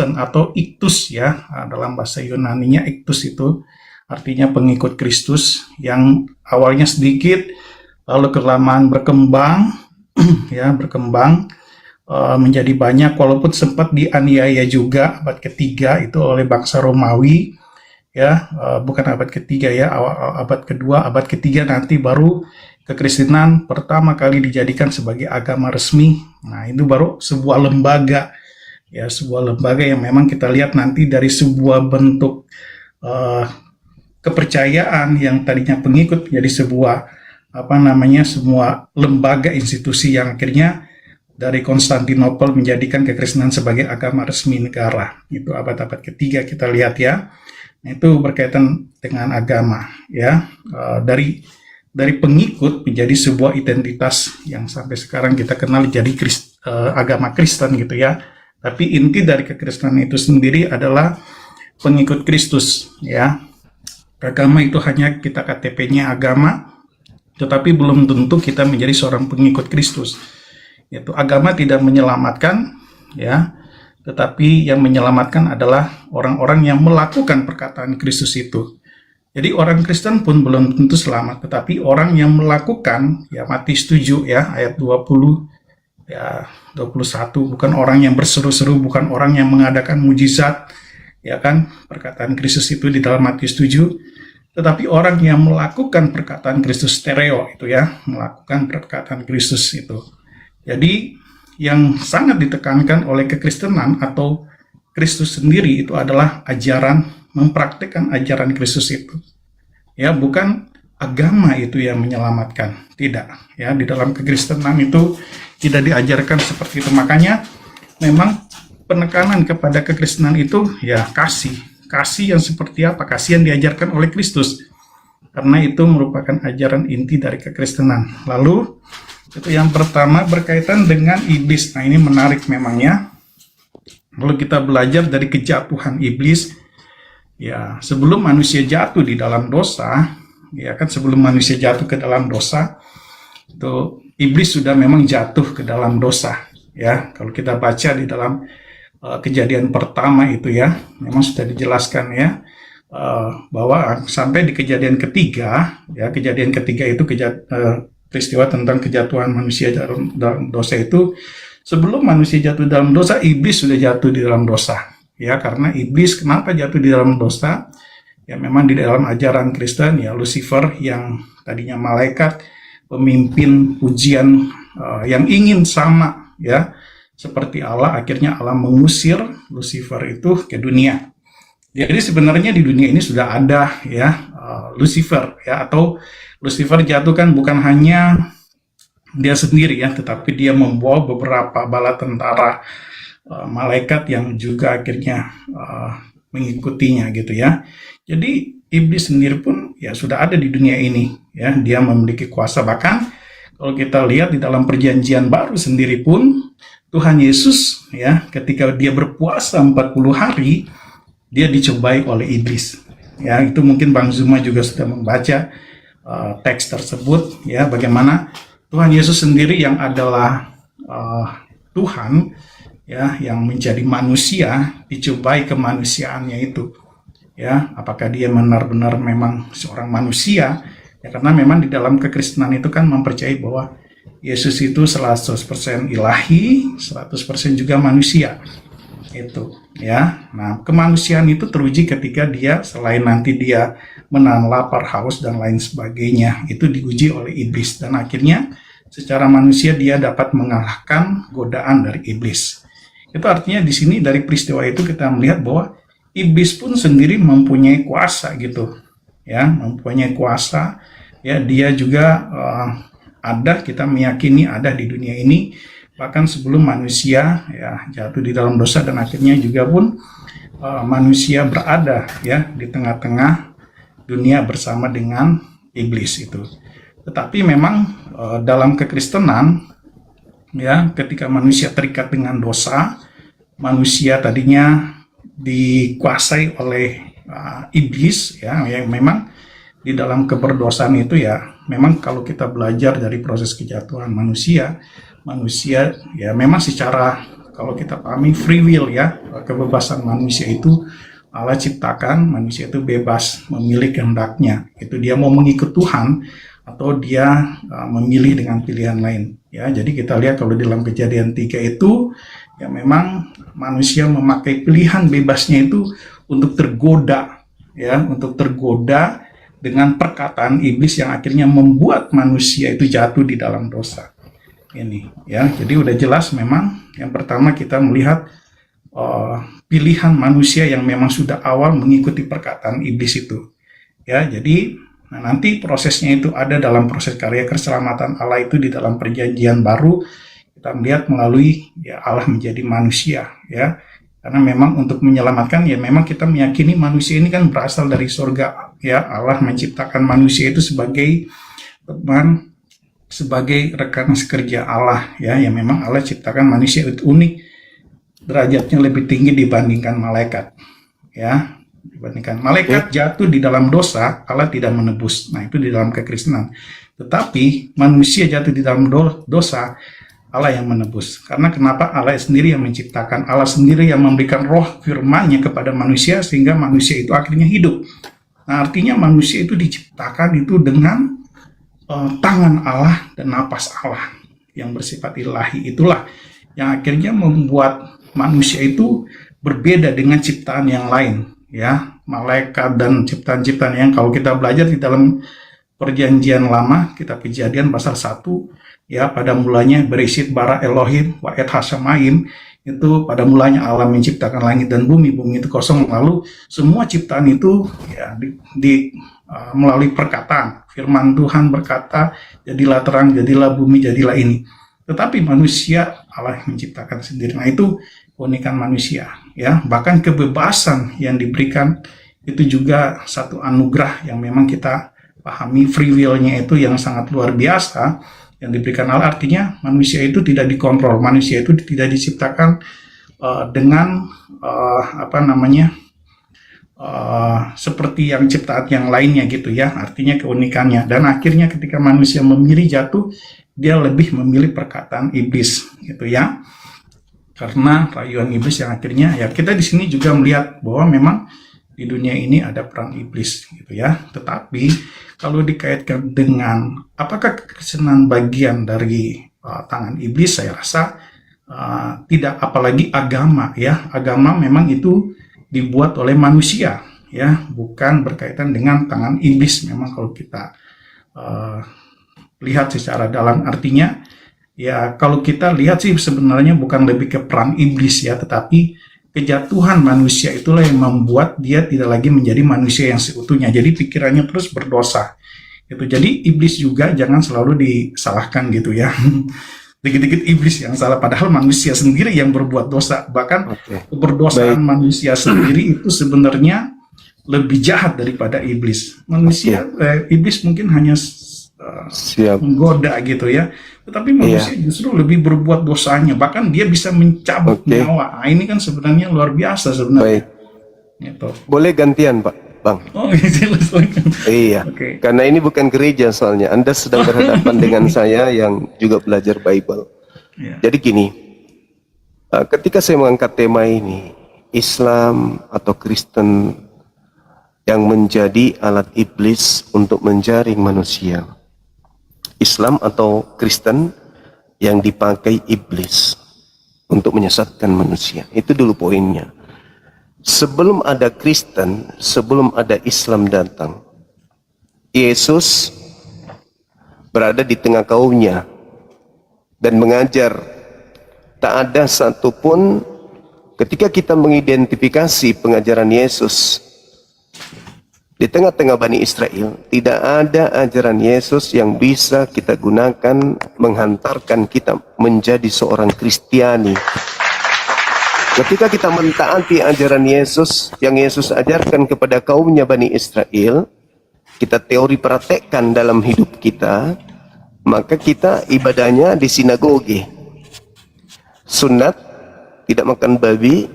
Kristen atau iktus ya, dalam bahasa Yunaninya iktus itu artinya pengikut Kristus yang awalnya sedikit lalu kelamaan berkembang ya berkembang menjadi banyak, walaupun sempat dianiaya juga abad ketiga itu oleh bangsa Romawi ya, bukan abad ketiga ya, abad kedua, abad ketiga nanti baru kekristenan pertama kali dijadikan sebagai agama resmi. Nah, itu baru sebuah lembaga ya, sebuah lembaga yang memang kita lihat nanti dari sebuah bentuk kepercayaan yang tadinya pengikut menjadi sebuah semua lembaga institusi yang akhirnya dari Konstantinopel menjadikan kekristenan sebagai agama resmi negara. Itu abad-abad ketiga kita lihat ya. Itu berkaitan dengan agama ya. Dari pengikut menjadi sebuah identitas yang sampai sekarang kita kenal jadi agama Kristen gitu ya. Tapi inti dari kekristenan itu sendiri adalah pengikut Kristus ya. Agama itu hanya kita KTP-nya agama, tetapi belum tentu kita menjadi seorang pengikut Kristus. Yaitu agama tidak menyelamatkan ya, tetapi yang menyelamatkan adalah orang-orang yang melakukan perkataan Kristus itu. Jadi orang Kristen pun belum tentu selamat, tetapi orang yang melakukan ya, Matius 7 ya ayat 20 ya 21, bukan orang yang berseru-seru, bukan orang yang mengadakan mujizat ya kan, perkataan Kristus itu di dalam Matius 7, tetapi orang yang melakukan perkataan Kristus, stereo itu ya, melakukan perkataan Kristus itu. Jadi yang sangat ditekankan oleh kekristenan atau Kristus sendiri itu adalah ajaran, mempraktikkan ajaran Kristus itu. Ya, bukan agama itu yang menyelamatkan, tidak. Ya, di dalam kekristenan itu tidak diajarkan seperti itu. Makanya memang penekanan kepada kekristenan itu ya kasih. Kasih yang seperti apa? Kasih yang diajarkan oleh Kristus. Karena itu merupakan ajaran inti dari kekristenan. Lalu itu yang pertama berkaitan dengan iblis. Nah, ini menarik memangnya. Kalau kita belajar dari kejatuhan iblis, ya sebelum manusia jatuh di dalam dosa, ya kan sebelum manusia jatuh ke dalam dosa, itu iblis sudah memang jatuh ke dalam dosa. Ya, kalau kita baca di dalam kejadian pertama itu ya, memang sudah dijelaskan ya, bahwa sampai di kejadian ketiga, ya kejadian ketiga itu peristiwa tentang kejatuhan manusia dalam dosa itu, sebelum manusia jatuh dalam dosa, iblis sudah jatuh di dalam dosa. Ya, karena iblis kenapa jatuh di dalam dosa? Ya, memang di dalam ajaran Kristen, ya Lucifer yang tadinya malaikat, pemimpin pujian yang ingin sama, ya seperti Allah, akhirnya Allah mengusir Lucifer itu ke dunia. Jadi sebenarnya di dunia ini sudah ada ya Lucifer ya, atau Lucifer jatuh kan bukan hanya dia sendiri ya, tetapi dia membawa beberapa bala tentara malaikat yang juga akhirnya mengikutinya gitu ya. Jadi iblis sendiri pun ya sudah ada di dunia ini ya, dia memiliki kuasa. Bahkan kalau kita lihat di dalam perjanjian baru sendiri pun Tuhan Yesus ya ketika dia berpuasa 40 hari dia dicobai oleh iblis. Ya, itu mungkin Bang Zuma juga sudah membaca teks tersebut ya, bagaimana Tuhan Yesus sendiri yang adalah Tuhan ya, yang menjadi manusia dicobai kemanusiaannya itu. Ya, apakah dia benar-benar memang seorang manusia? Ya, karena memang di dalam kekristenan itu kan mempercayai bahwa Yesus itu 100% ilahi, 100% juga manusia. Itu ya. Nah, kemanusiaan itu teruji ketika dia selain nanti dia menahan lapar, haus dan lain sebagainya, itu diuji oleh iblis dan akhirnya secara manusia dia dapat mengalahkan godaan dari iblis. Itu artinya di sini dari peristiwa itu kita melihat bahwa iblis pun sendiri mempunyai kuasa gitu. Ya, mempunyai kuasa. Ya, dia juga ada, kita meyakini ada di dunia ini bahkan sebelum manusia ya jatuh di dalam dosa, dan akhirnya juga pun manusia berada ya di tengah-tengah dunia bersama dengan iblis itu. Tetapi memang dalam kekristenan ya, ketika manusia terikat dengan dosa, manusia tadinya dikuasai oleh iblis ya, yang memang di dalam keberdosaan itu ya, memang kalau kita belajar dari proses kejatuhan manusia ya memang secara kalau kita pahami free will ya, kebebasan manusia itu Allah ciptakan manusia itu bebas memilih kehendaknya. Itu dia mau mengikut Tuhan atau dia memilih dengan pilihan lain. Ya, jadi kita lihat kalau dalam Kejadian 3 itu ya memang manusia memakai pilihan bebasnya itu untuk tergoda ya, untuk tergoda dengan perkataan iblis yang akhirnya membuat manusia itu jatuh di dalam dosa. Ini ya, jadi udah jelas memang yang pertama kita melihat pilihan manusia yang memang sudah awal mengikuti perkataan iblis itu. Ya, jadi nanti prosesnya itu ada dalam proses karya keselamatan Allah itu di dalam perjanjian baru kita melihat melalui ya Allah menjadi manusia ya. Karena memang untuk menyelamatkan ya memang kita meyakini manusia ini kan berasal dari surga ya. Allah menciptakan manusia itu sebagai teman, sebagai rekan sekerja Allah ya. Yang memang Allah ciptakan manusia itu unik, derajatnya lebih tinggi dibandingkan malaikat ya, dibandingkan malaikat jatuh di dalam dosa, Allah tidak menebus. Nah, itu di dalam kekristenan. Tetapi manusia jatuh di dalam dosa, Allah yang menebus. Karena kenapa? Allah sendiri yang menciptakan, Allah sendiri yang memberikan roh firman-Nya kepada manusia sehingga manusia itu akhirnya hidup. Nah, artinya manusia itu diciptakan itu dengan tangan Allah dan napas Allah yang bersifat ilahi. Itulah yang akhirnya membuat manusia itu berbeda dengan ciptaan yang lain ya, malaikat dan ciptaan-ciptaan yang kalau kita belajar di dalam perjanjian lama, kitab Kejadian pasal 1 ya, pada mulanya berisit bara Elohim wa et hashamayim, itu pada mulanya Allah menciptakan langit dan bumi itu kosong, lalu semua ciptaan itu ya melalui perkataan firman Tuhan berkata, jadilah terang, jadilah bumi, jadilah ini. Tetapi manusia Allah menciptakan sendiri. Nah, itu keunikan manusia ya. Bahkan kebebasan yang diberikan itu juga satu anugerah yang memang kita pahami, free will-nya itu yang sangat luar biasa yang diberikan Allah. Artinya manusia itu tidak dikontrol, manusia itu tidak diciptakan dengan seperti yang ciptaan yang lainnya gitu ya. Artinya keunikannya. Dan akhirnya ketika manusia memilih jatuh, dia lebih memilih perkataan iblis gitu ya, karena rayuan iblis yang akhirnya ya kita di sini juga melihat bahwa memang di dunia ini ada peran iblis gitu ya. Tetapi kalau dikaitkan dengan apakah kekristenan bagian dari tangan iblis, saya rasa tidak, apalagi agama ya. Agama memang itu dibuat oleh manusia ya, bukan berkaitan dengan tangan iblis. Memang kalau kita lihat secara dalam, artinya ya kalau kita lihat sih sebenarnya bukan lebih ke peran iblis ya, tetapi kejatuhan manusia itulah yang membuat dia tidak lagi menjadi manusia yang seutuhnya. Jadi pikirannya terus berdosa gitu. Jadi iblis juga jangan selalu disalahkan gitu ya. Dikit-dikit iblis yang salah, padahal manusia sendiri yang berbuat dosa. Bahkan keberdosaan manusia sendiri itu sebenarnya lebih jahat daripada iblis. Manusia iblis mungkin hanya menggoda gitu ya, tetapi manusia justru lebih berbuat dosanya, bahkan dia bisa mencabut nyawa. Nah, ini kan sebenarnya luar biasa sebenarnya. Gitu. Boleh gantian Pak Bang? Oh jelas. Iya, karena ini bukan gereja soalnya, Anda sedang berhadapan dengan saya yang juga belajar Bible. Jadi gini, ketika saya mengangkat tema ini, Islam atau Kristen yang menjadi alat iblis untuk menjaring manusia, Islam atau Kristen yang dipakai iblis untuk menyesatkan manusia. Itu dulu poinnya. Sebelum ada Kristen, sebelum ada Islam datang, Yesus berada di tengah kaumnya dan mengajar. Tak ada satupun, ketika kita mengidentifikasi pengajaran Yesus di tengah-tengah Bani Israel, tidak ada ajaran Yesus yang bisa kita gunakan menghantarkan kita menjadi seorang Kristiani. Ketika kita mentaati ajaran Yesus yang Yesus ajarkan kepada kaumnya Bani Israel, kita teori praktekkan dalam hidup kita, maka kita ibadahnya di sinagoge. Sunat, tidak makan babi,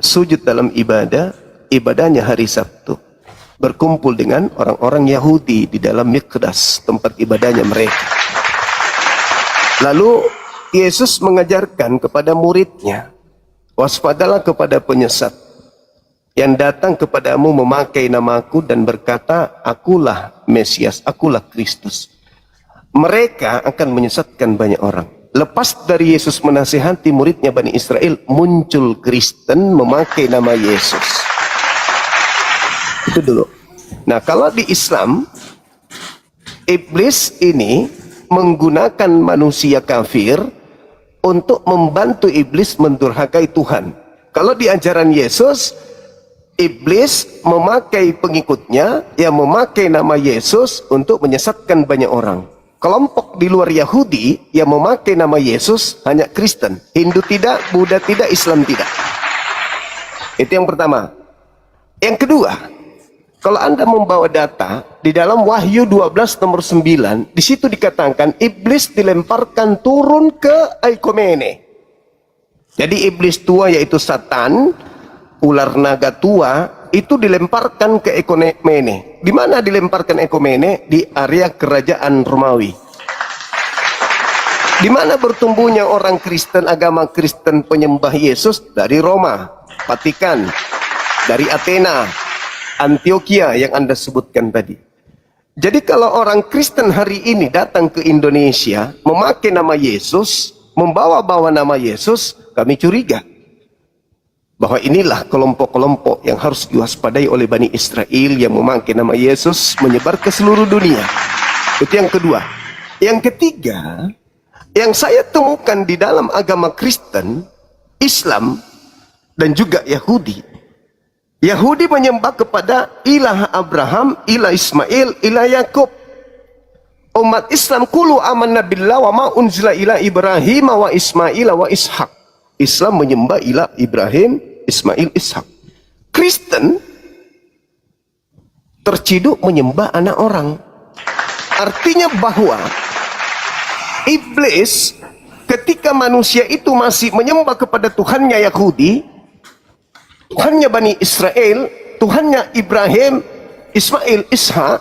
sujud dalam ibadah, ibadahnya hari Sabtu. Berkumpul dengan orang-orang Yahudi di dalam Mikdas, tempat ibadahnya mereka. Lalu Yesus mengajarkan kepada muridnya, Waspadalah kepada penyesat yang datang kepadamu memakai namaku dan berkata, akulah Mesias, akulah Kristus. Mereka akan menyesatkan banyak orang. Lepas dari Yesus menasihati muridnya Bani Israel, muncul Kristen memakai nama Yesus. Itu dulu. Nah, kalau di Islam, iblis ini menggunakan manusia kafir untuk membantu iblis mendurhakai Tuhan. Kalau di ajaran Yesus, iblis memakai pengikutnya yang memakai nama Yesus untuk menyesatkan banyak orang. Kelompok di luar Yahudi yang memakai nama Yesus hanya Kristen. Hindu tidak, Buddha tidak, Islam tidak. Itu yang pertama. Yang kedua, kalau Anda membawa data di dalam Wahyu 12 nomor 9, di situ dikatakan iblis dilemparkan turun ke Eikomene. Jadi iblis tua yaitu Satan, ular naga tua, itu dilemparkan ke Eikomene. Di mana dilemparkan Eikomene? Di area kerajaan Romawi. Di mana bertumbuhnya orang Kristen, agama Kristen penyembah Yesus? Dari Roma, Vatikan, dari Athena, Antioquia yang Anda sebutkan tadi. Jadi kalau orang Kristen hari ini datang ke Indonesia, memakai nama Yesus, membawa-bawa nama Yesus, kami curiga bahwa inilah kelompok-kelompok yang harus diwaspadai oleh Bani Israel yang memakai nama Yesus menyebar ke seluruh dunia. Itu yang kedua. Yang ketiga, yang saya temukan di dalam agama Kristen, Islam, dan juga Yahudi. Yahudi menyembah kepada ilah Abraham, ilah Ismail, ilah Yakub. Umat Islam kulu amanna billah wa ma unzila ila Ibrahim wa Ismail wa Ishak. Islam menyembah ilah Ibrahim, Ismail, Ishak. Kristen terciduk menyembah anak orang. Artinya bahwa iblis ketika manusia itu masih menyembah kepada Tuhannya Yahudi, Tuhannya Bani Israel, Tuhannya Ibrahim, Ismail, Ishak,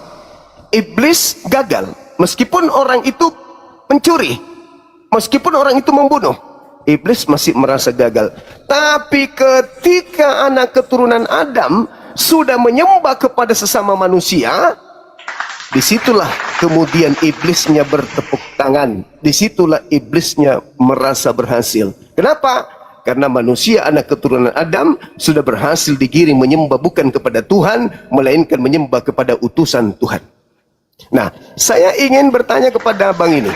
iblis gagal. Meskipun orang itu mencuri, meskipun orang itu membunuh, iblis masih merasa gagal. Tapi ketika anak keturunan Adam sudah menyembah kepada sesama manusia, disitulah kemudian iblisnya bertepuk tangan. Disitulah iblisnya merasa berhasil. Kenapa? Karena manusia anak keturunan Adam sudah berhasil digiring menyembah bukan kepada Tuhan, melainkan menyembah kepada utusan Tuhan. Nah, saya ingin bertanya kepada Bang ini.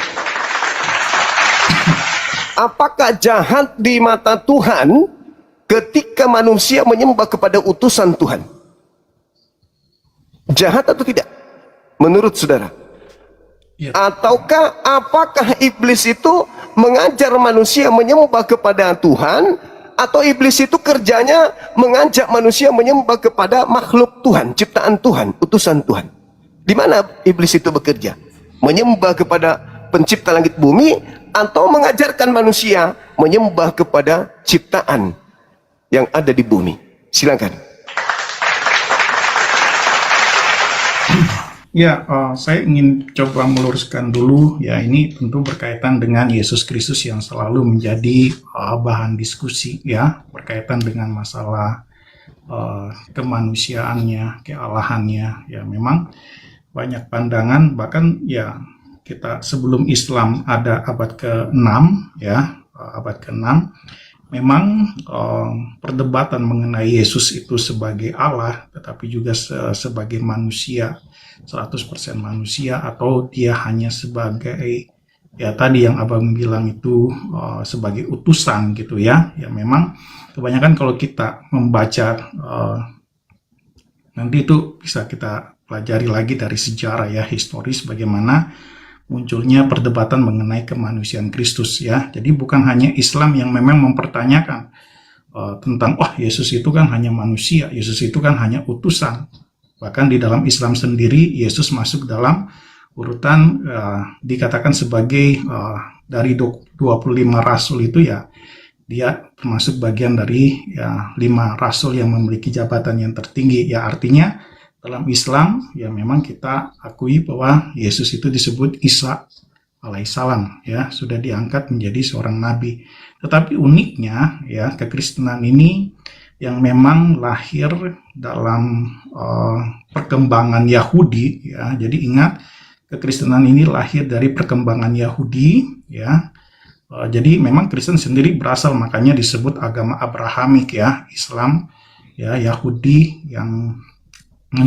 Apakah jahat di mata Tuhan ketika manusia menyembah kepada utusan Tuhan? Jahat atau tidak? Menurut saudara? Ya. Ataukah apakah iblis itu mengajar manusia menyembah kepada Tuhan, atau iblis itu kerjanya mengajak manusia menyembah kepada makhluk Tuhan, ciptaan Tuhan, utusan Tuhan? Di mana iblis itu bekerja? Menyembah kepada pencipta langit bumi, atau mengajarkan manusia menyembah kepada ciptaan yang ada di bumi? Silakan. Ya, saya ingin coba meluruskan dulu, ya ini tentu berkaitan dengan Yesus Kristus yang selalu menjadi bahan diskusi, ya, berkaitan dengan masalah kemanusiaannya, kealahannya, ya memang banyak pandangan, bahkan ya kita sebelum Islam ada abad ke-6, ya, abad ke-6, memang perdebatan mengenai Yesus itu sebagai Allah, tetapi juga sebagai manusia, 100% manusia, atau dia hanya sebagai, ya tadi yang Abang bilang itu sebagai utusan gitu ya. Ya memang kebanyakan kalau kita membaca nanti itu bisa kita pelajari lagi dari sejarah ya, historis bagaimana munculnya perdebatan mengenai kemanusiaan Kristus ya. Jadi bukan hanya Islam yang memang mempertanyakan tentang Yesus itu kan hanya manusia, Yesus itu kan hanya utusan. Bahkan di dalam Islam sendiri Yesus masuk dalam urutan dikatakan sebagai dari 25 rasul itu ya, dia termasuk bagian dari 5 rasul yang memiliki jabatan yang tertinggi ya. Artinya dalam Islam ya memang kita akui bahwa Yesus itu disebut Isa alaihissalam, ya, sudah diangkat menjadi seorang nabi. Tetapi uniknya, ya, kekristenan ini yang memang lahir dalam perkembangan Yahudi, ya. Jadi ingat, kekristenan ini lahir dari perkembangan Yahudi, ya. Jadi memang Kristen sendiri berasal, makanya disebut agama Abrahamik, ya, Islam, ya, Yahudi yang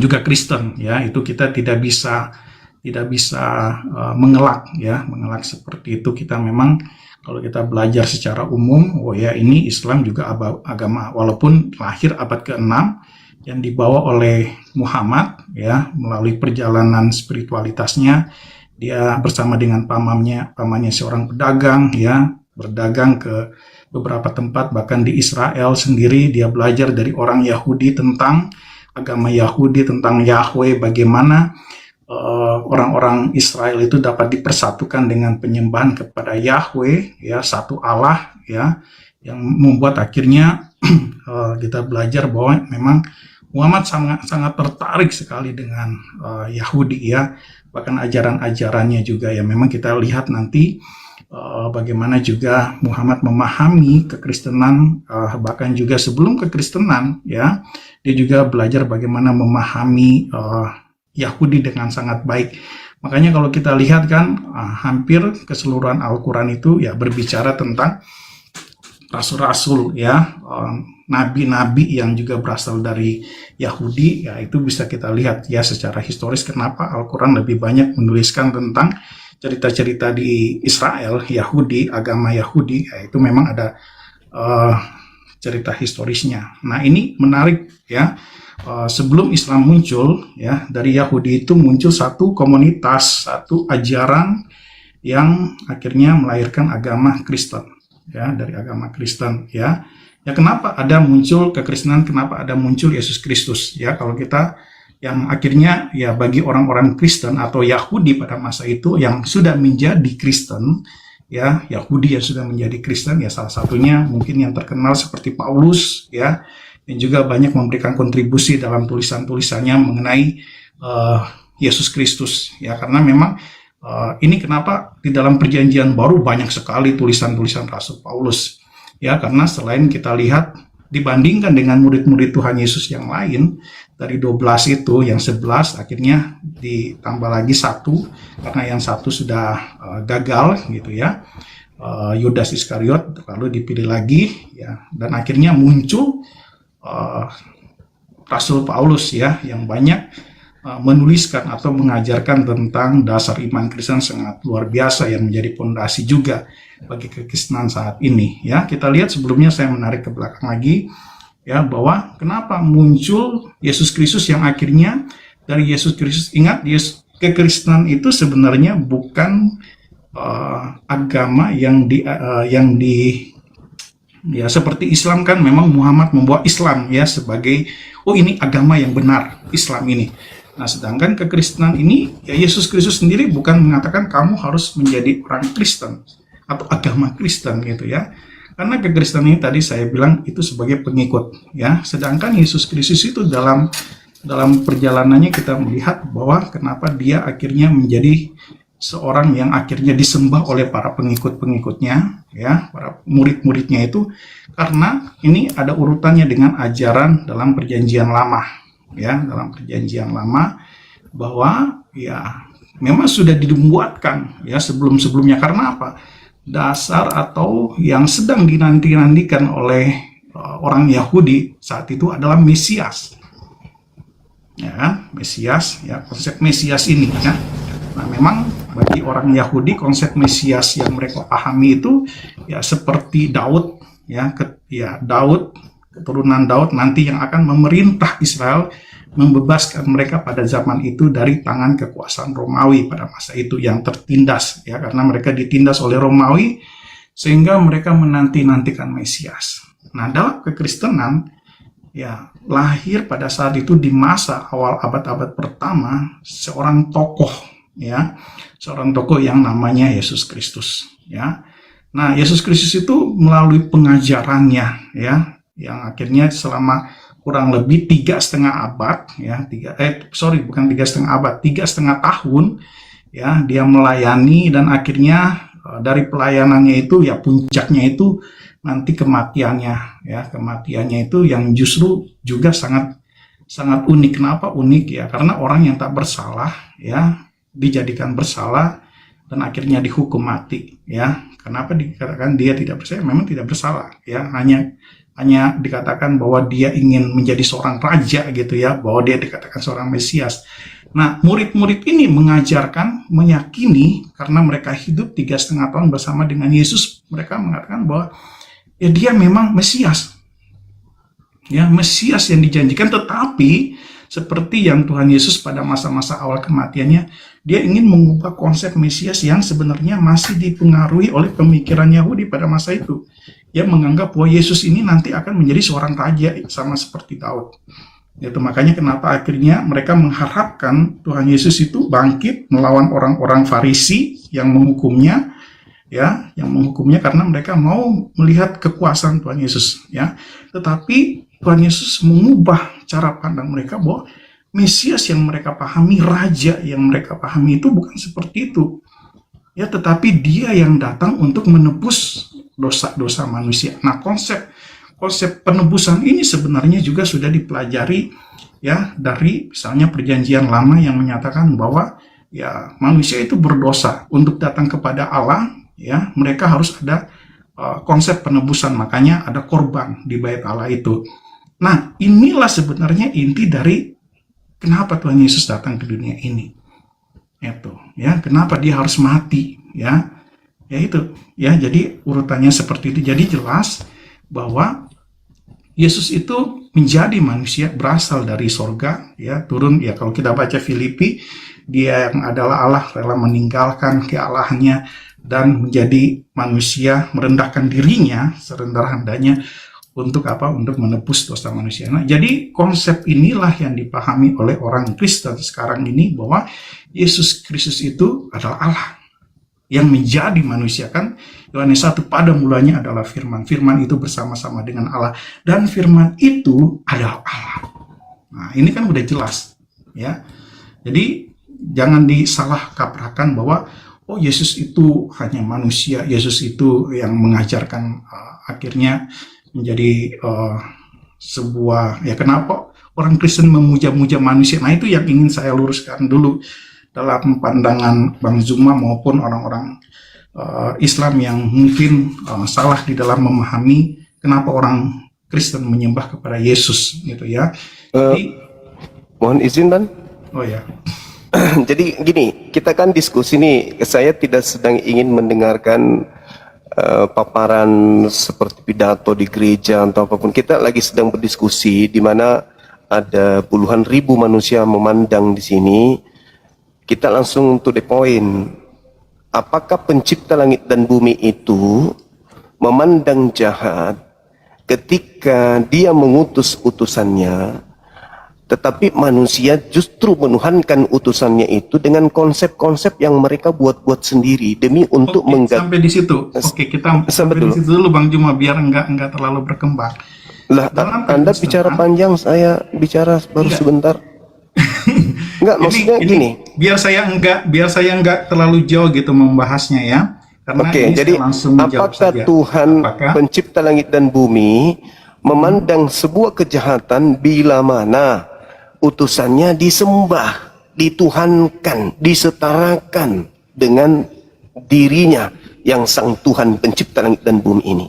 juga Kristen, ya. Itu kita tidak bisa mengelak, ya, mengelak seperti itu. Kita memang kalau kita belajar secara umum, oh ya, ini Islam juga agama, walaupun lahir abad ke-6 yang dibawa oleh Muhammad, ya, melalui perjalanan spiritualitasnya. Dia bersama dengan pamannya seorang pedagang, ya, berdagang ke beberapa tempat, bahkan di Israel sendiri dia belajar dari orang Yahudi tentang agama Yahudi, tentang Yahweh, bagaimana orang-orang Israel itu dapat dipersatukan dengan penyembahan kepada Yahweh, ya, satu Allah, ya, yang membuat akhirnya kita belajar bahwa memang Muhammad sangat tertarik sekali dengan Yahudi, ya, bahkan ajaran-ajarannya juga, ya. Memang kita lihat nanti bagaimana juga Muhammad memahami kekristenan, bahkan juga sebelum kekristenan, ya, dia juga belajar bagaimana memahami Yahudi dengan sangat baik. Makanya kalau kita lihat kan, hampir keseluruhan Al-Quran itu, ya, berbicara tentang rasul-rasul, ya, nabi-nabi yang juga berasal dari Yahudi, ya, itu bisa kita lihat, ya, secara historis kenapa Al-Quran lebih banyak menuliskan tentang cerita-cerita di Israel, Yahudi, agama Yahudi, ya, itu memang ada cerita historisnya. Nah, ini menarik, ya. Sebelum Islam muncul, ya, dari Yahudi itu muncul satu komunitas, satu ajaran yang akhirnya melahirkan agama Kristen, ya, dari agama Kristen, ya. Ya, kenapa ada muncul kekristenan, kenapa ada muncul Yesus Kristus, ya. Kalau kita yang akhirnya, ya, bagi orang-orang Kristen atau Yahudi pada masa itu yang sudah menjadi Kristen, ya, Yahudi yang sudah menjadi Kristen, ya, salah satunya mungkin yang terkenal seperti Paulus, ya, yang juga banyak memberikan kontribusi dalam tulisan-tulisannya mengenai Yesus Kristus, ya, karena memang ini kenapa di dalam Perjanjian Baru banyak sekali tulisan-tulisan Rasul Paulus, ya, karena selain kita lihat dibandingkan dengan murid-murid Tuhan Yesus yang lain, dari 12 itu yang 11 akhirnya ditambah lagi satu karena yang satu sudah gagal, gitu, ya, Yudas Iskariot, lalu dipilih lagi, ya, dan akhirnya muncul Rasul Paulus, ya, yang banyak menuliskan atau mengajarkan tentang dasar iman Kristen sangat luar biasa yang menjadi fondasi juga bagi kekristenan saat ini, ya. Kita lihat sebelumnya, saya menarik ke belakang lagi, ya, bahwa kenapa muncul Yesus Kristus yang akhirnya dari Yesus Kristus. Ingat, kekristenan itu sebenarnya bukan agama yang ya, seperti Islam kan memang Muhammad membawa Islam, ya, sebagai, oh, ini agama yang benar, Islam ini. Nah, sedangkan kekristenan ini, ya, Yesus Kristus sendiri bukan mengatakan kamu harus menjadi orang Kristen atau agama Kristen, gitu, ya. Karena kekristenan ini tadi saya bilang itu sebagai pengikut, ya. Sedangkan Yesus Kristus itu dalam perjalanannya kita melihat bahwa kenapa dia akhirnya menjadi seorang yang akhirnya disembah oleh para pengikut-pengikutnya, ya, para murid-muridnya itu, karena ini ada urutannya dengan ajaran dalam Perjanjian Lama, ya, dalam Perjanjian Lama, bahwa, ya, memang sudah dibuatkan, ya, sebelum-sebelumnya. Karena apa? Dasar atau yang sedang dinanti-nantikan oleh orang Yahudi saat itu adalah Mesias, ya, Mesias, ya, konsep Mesias ini, ya. Nah, memang bagi orang Yahudi konsep Mesias yang mereka pahami itu, ya, seperti Daud, ya, Daud, keturunan Daud nanti yang akan memerintah Israel, membebaskan mereka pada zaman itu dari tangan kekuasaan Romawi pada masa itu yang tertindas, ya, karena mereka ditindas oleh Romawi sehingga mereka menanti-nantikan Mesias. Nah, dalam kekristenan, ya, lahir pada saat itu di masa awal abad-abad pertama seorang tokoh, ya, seorang tokoh yang namanya Yesus Kristus, ya. Nah, Yesus Kristus itu melalui pengajarannya, ya, yang akhirnya selama kurang lebih 3,5 abad, ya, 3,5 abad, 3,5 tahun, ya dia melayani dan akhirnya dari pelayanannya itu ya puncaknya itu nanti kematiannya, ya kematiannya itu yang justru juga sangat sangat unik. Kenapa unik ya? Karena orang yang tak bersalah ya dijadikan bersalah dan akhirnya dihukum mati, ya. Kenapa dikatakan dia tidak bersalah? Memang tidak bersalah, ya. Hanya dikatakan bahwa dia ingin menjadi seorang raja gitu ya, bahwa dia dikatakan seorang Mesias. Nah, murid-murid ini mengajarkan, meyakini karena mereka hidup 3,5 tahun bersama dengan Yesus, mereka mengatakan bahwa ya dia memang Mesias. Ya, Mesias yang dijanjikan, tetapi seperti yang Tuhan Yesus pada masa-masa awal kematiannya, dia ingin mengubah konsep Mesias yang sebenarnya masih dipengaruhi oleh pemikiran Yahudi pada masa itu. Dia menganggap bahwa Yesus ini nanti akan menjadi seorang raja sama seperti Daud. Itu makanya kenapa akhirnya mereka mengharapkan Tuhan Yesus itu bangkit melawan orang-orang Farisi yang menghukumnya, ya, yang menghukumnya karena mereka mau melihat kekuasaan Tuhan Yesus, ya. Tetapi Tuhan Yesus mengubah cara pandang mereka bahwa Mesias yang mereka pahami, raja yang mereka pahami itu bukan seperti itu, ya, tetapi dia yang datang untuk menebus dosa-dosa manusia. Nah, konsep penebusan ini sebenarnya juga sudah dipelajari ya dari misalnya Perjanjian Lama yang menyatakan bahwa ya manusia itu berdosa. Untuk datang kepada Allah, ya mereka harus ada konsep penebusan, makanya ada korban di bait Allah itu. Nah, inilah sebenarnya inti dari kenapa Tuhan Yesus datang ke dunia ini. Itu, ya, kenapa dia harus mati, ya. Ya itu, ya, jadi urutannya seperti itu. Jadi jelas bahwa Yesus itu menjadi manusia, berasal dari sorga, ya, turun, ya kalau kita baca Filipi, dia yang adalah Allah rela meninggalkan kealahannya dan menjadi manusia, merendahkan dirinya serendah-rendahnya untuk apa? Untuk menebus dosa manusia. Nah, jadi konsep inilah yang dipahami oleh orang Kristen sekarang ini, bahwa Yesus Kristus itu adalah Allah yang menjadi manusia. Kan Yohanes 1, pada mulanya adalah firman. Firman itu bersama-sama dengan Allah dan firman itu adalah Allah. Nah, ini kan udah jelas, ya. Jadi jangan disalah kaprahkan bahwa oh Yesus itu hanya manusia, Yesus itu yang mengajarkan akhirnya menjadi sebuah, ya kenapa orang Kristen memuja-muja manusia. Nah, itu yang ingin saya luruskan dulu dalam pandangan Bang Zuma maupun orang-orang Islam yang mungkin salah di dalam memahami kenapa orang Kristen menyembah kepada Yesus gitu ya. Jadi, mohon izin, Bang. Oh ya. Jadi gini, kita kan diskusi nih, saya tidak sedang ingin mendengarkan paparan seperti pidato di gereja atau apapun. Kita lagi sedang berdiskusi di mana ada puluhan ribu manusia memandang di sini. Kita langsung to the point. Apakah pencipta langit dan bumi itu memandang jahat ketika dia mengutus utusannya, tetapi manusia justru menuhankan utusannya itu dengan konsep-konsep yang mereka buat-buat sendiri demi untuk sampai di situ. Oke, kita sampai di situ dulu Bang Juma biar enggak terlalu berkembang. Lah, Anda bicara panjang, saya bicara baru sebentar. Enggak, maksudnya gini. Biar saya enggak terlalu jauh gitu membahasnya ya. Karena oke, jadi apakah Tuhan pencipta langit dan bumi memandang sebuah kejahatan bila mana utusannya disembah, dituhankan, disetarakan dengan dirinya yang sang Tuhan pencipta langit dan bumi ini?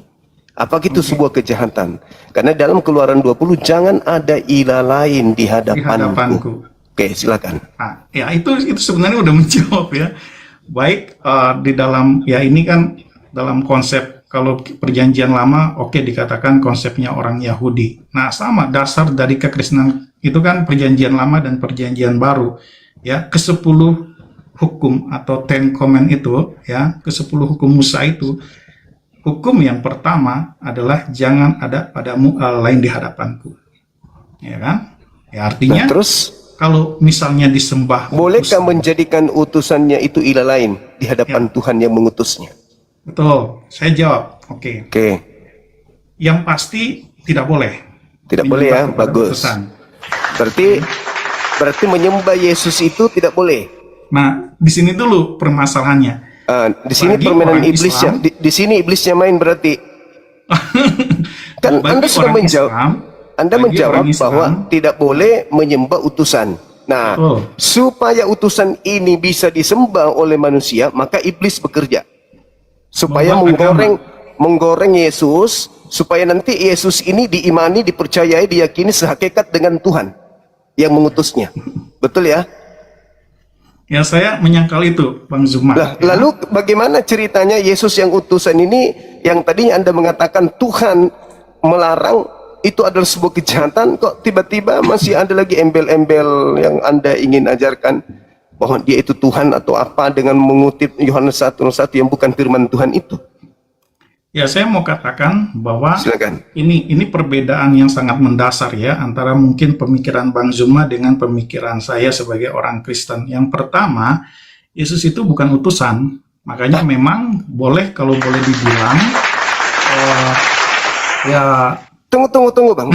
Apakah itu sebuah kejahatan? Karena dalam Keluaran 20, jangan ada ilah lain di hadapanku. Oke, silakan. Nah, ya itu sebenarnya udah menjawab ya. Baik di dalam ya ini kan dalam konsep kalau Perjanjian Lama, oke, dikatakan konsepnya orang Yahudi. Nah, sama dasar dari kekristenan itu kan Perjanjian Lama dan Perjanjian Baru. Ya, ke-10 hukum atau Ten Command itu, ya, ke-10 hukum Musa itu, hukum yang pertama adalah jangan ada padamu Allah lain di hadapanku. Ya kan? Ya, artinya terus kalau misalnya disembah, bolehkah menjadikan utusannya itu ilah lain di hadapan Tuhan yang mengutusnya? Betul, saya jawab. Oke. Yang pasti tidak boleh. Tidak boleh ya, bagus. Berarti menyembah Yesus itu tidak boleh. Nah, di sini dulu permasalahannya. Di sini Bagi permainan orang iblisnya, Islam- di sini iblisnya main berarti. Kan Bagi Anda sudah orang menjawab, Islam, Anda bagi menjawab orang Islam, bahwa tidak boleh menyembah utusan. Nah, Betul. supaya utusan ini bisa disembah oleh manusia, maka iblis bekerja supaya Membuat menggoreng Yesus, supaya nanti Yesus ini diimani, dipercayai, diyakini sehakikat dengan Tuhan yang mengutusnya. Betul ya? Ya, saya menyangkal itu, Bang Zuma. Lah, Ya. lalu bagaimana ceritanya Yesus yang utusan ini, yang tadinya Anda mengatakan Tuhan melarang, itu adalah sebuah kejahatan, kok tiba-tiba masih ada lagi embel-embel yang Anda ingin ajarkan bahwa dia itu Tuhan atau apa dengan mengutip Yohanes 1:1 yang bukan firman Tuhan itu? Ya, saya mau katakan bahwa Silakan. ini perbedaan yang sangat mendasar ya antara mungkin pemikiran Bang Zuma dengan pemikiran saya sebagai orang Kristen. Yang pertama, Yesus itu bukan utusan, makanya memang boleh, kalau boleh dibilang, ya Tunggu Bang,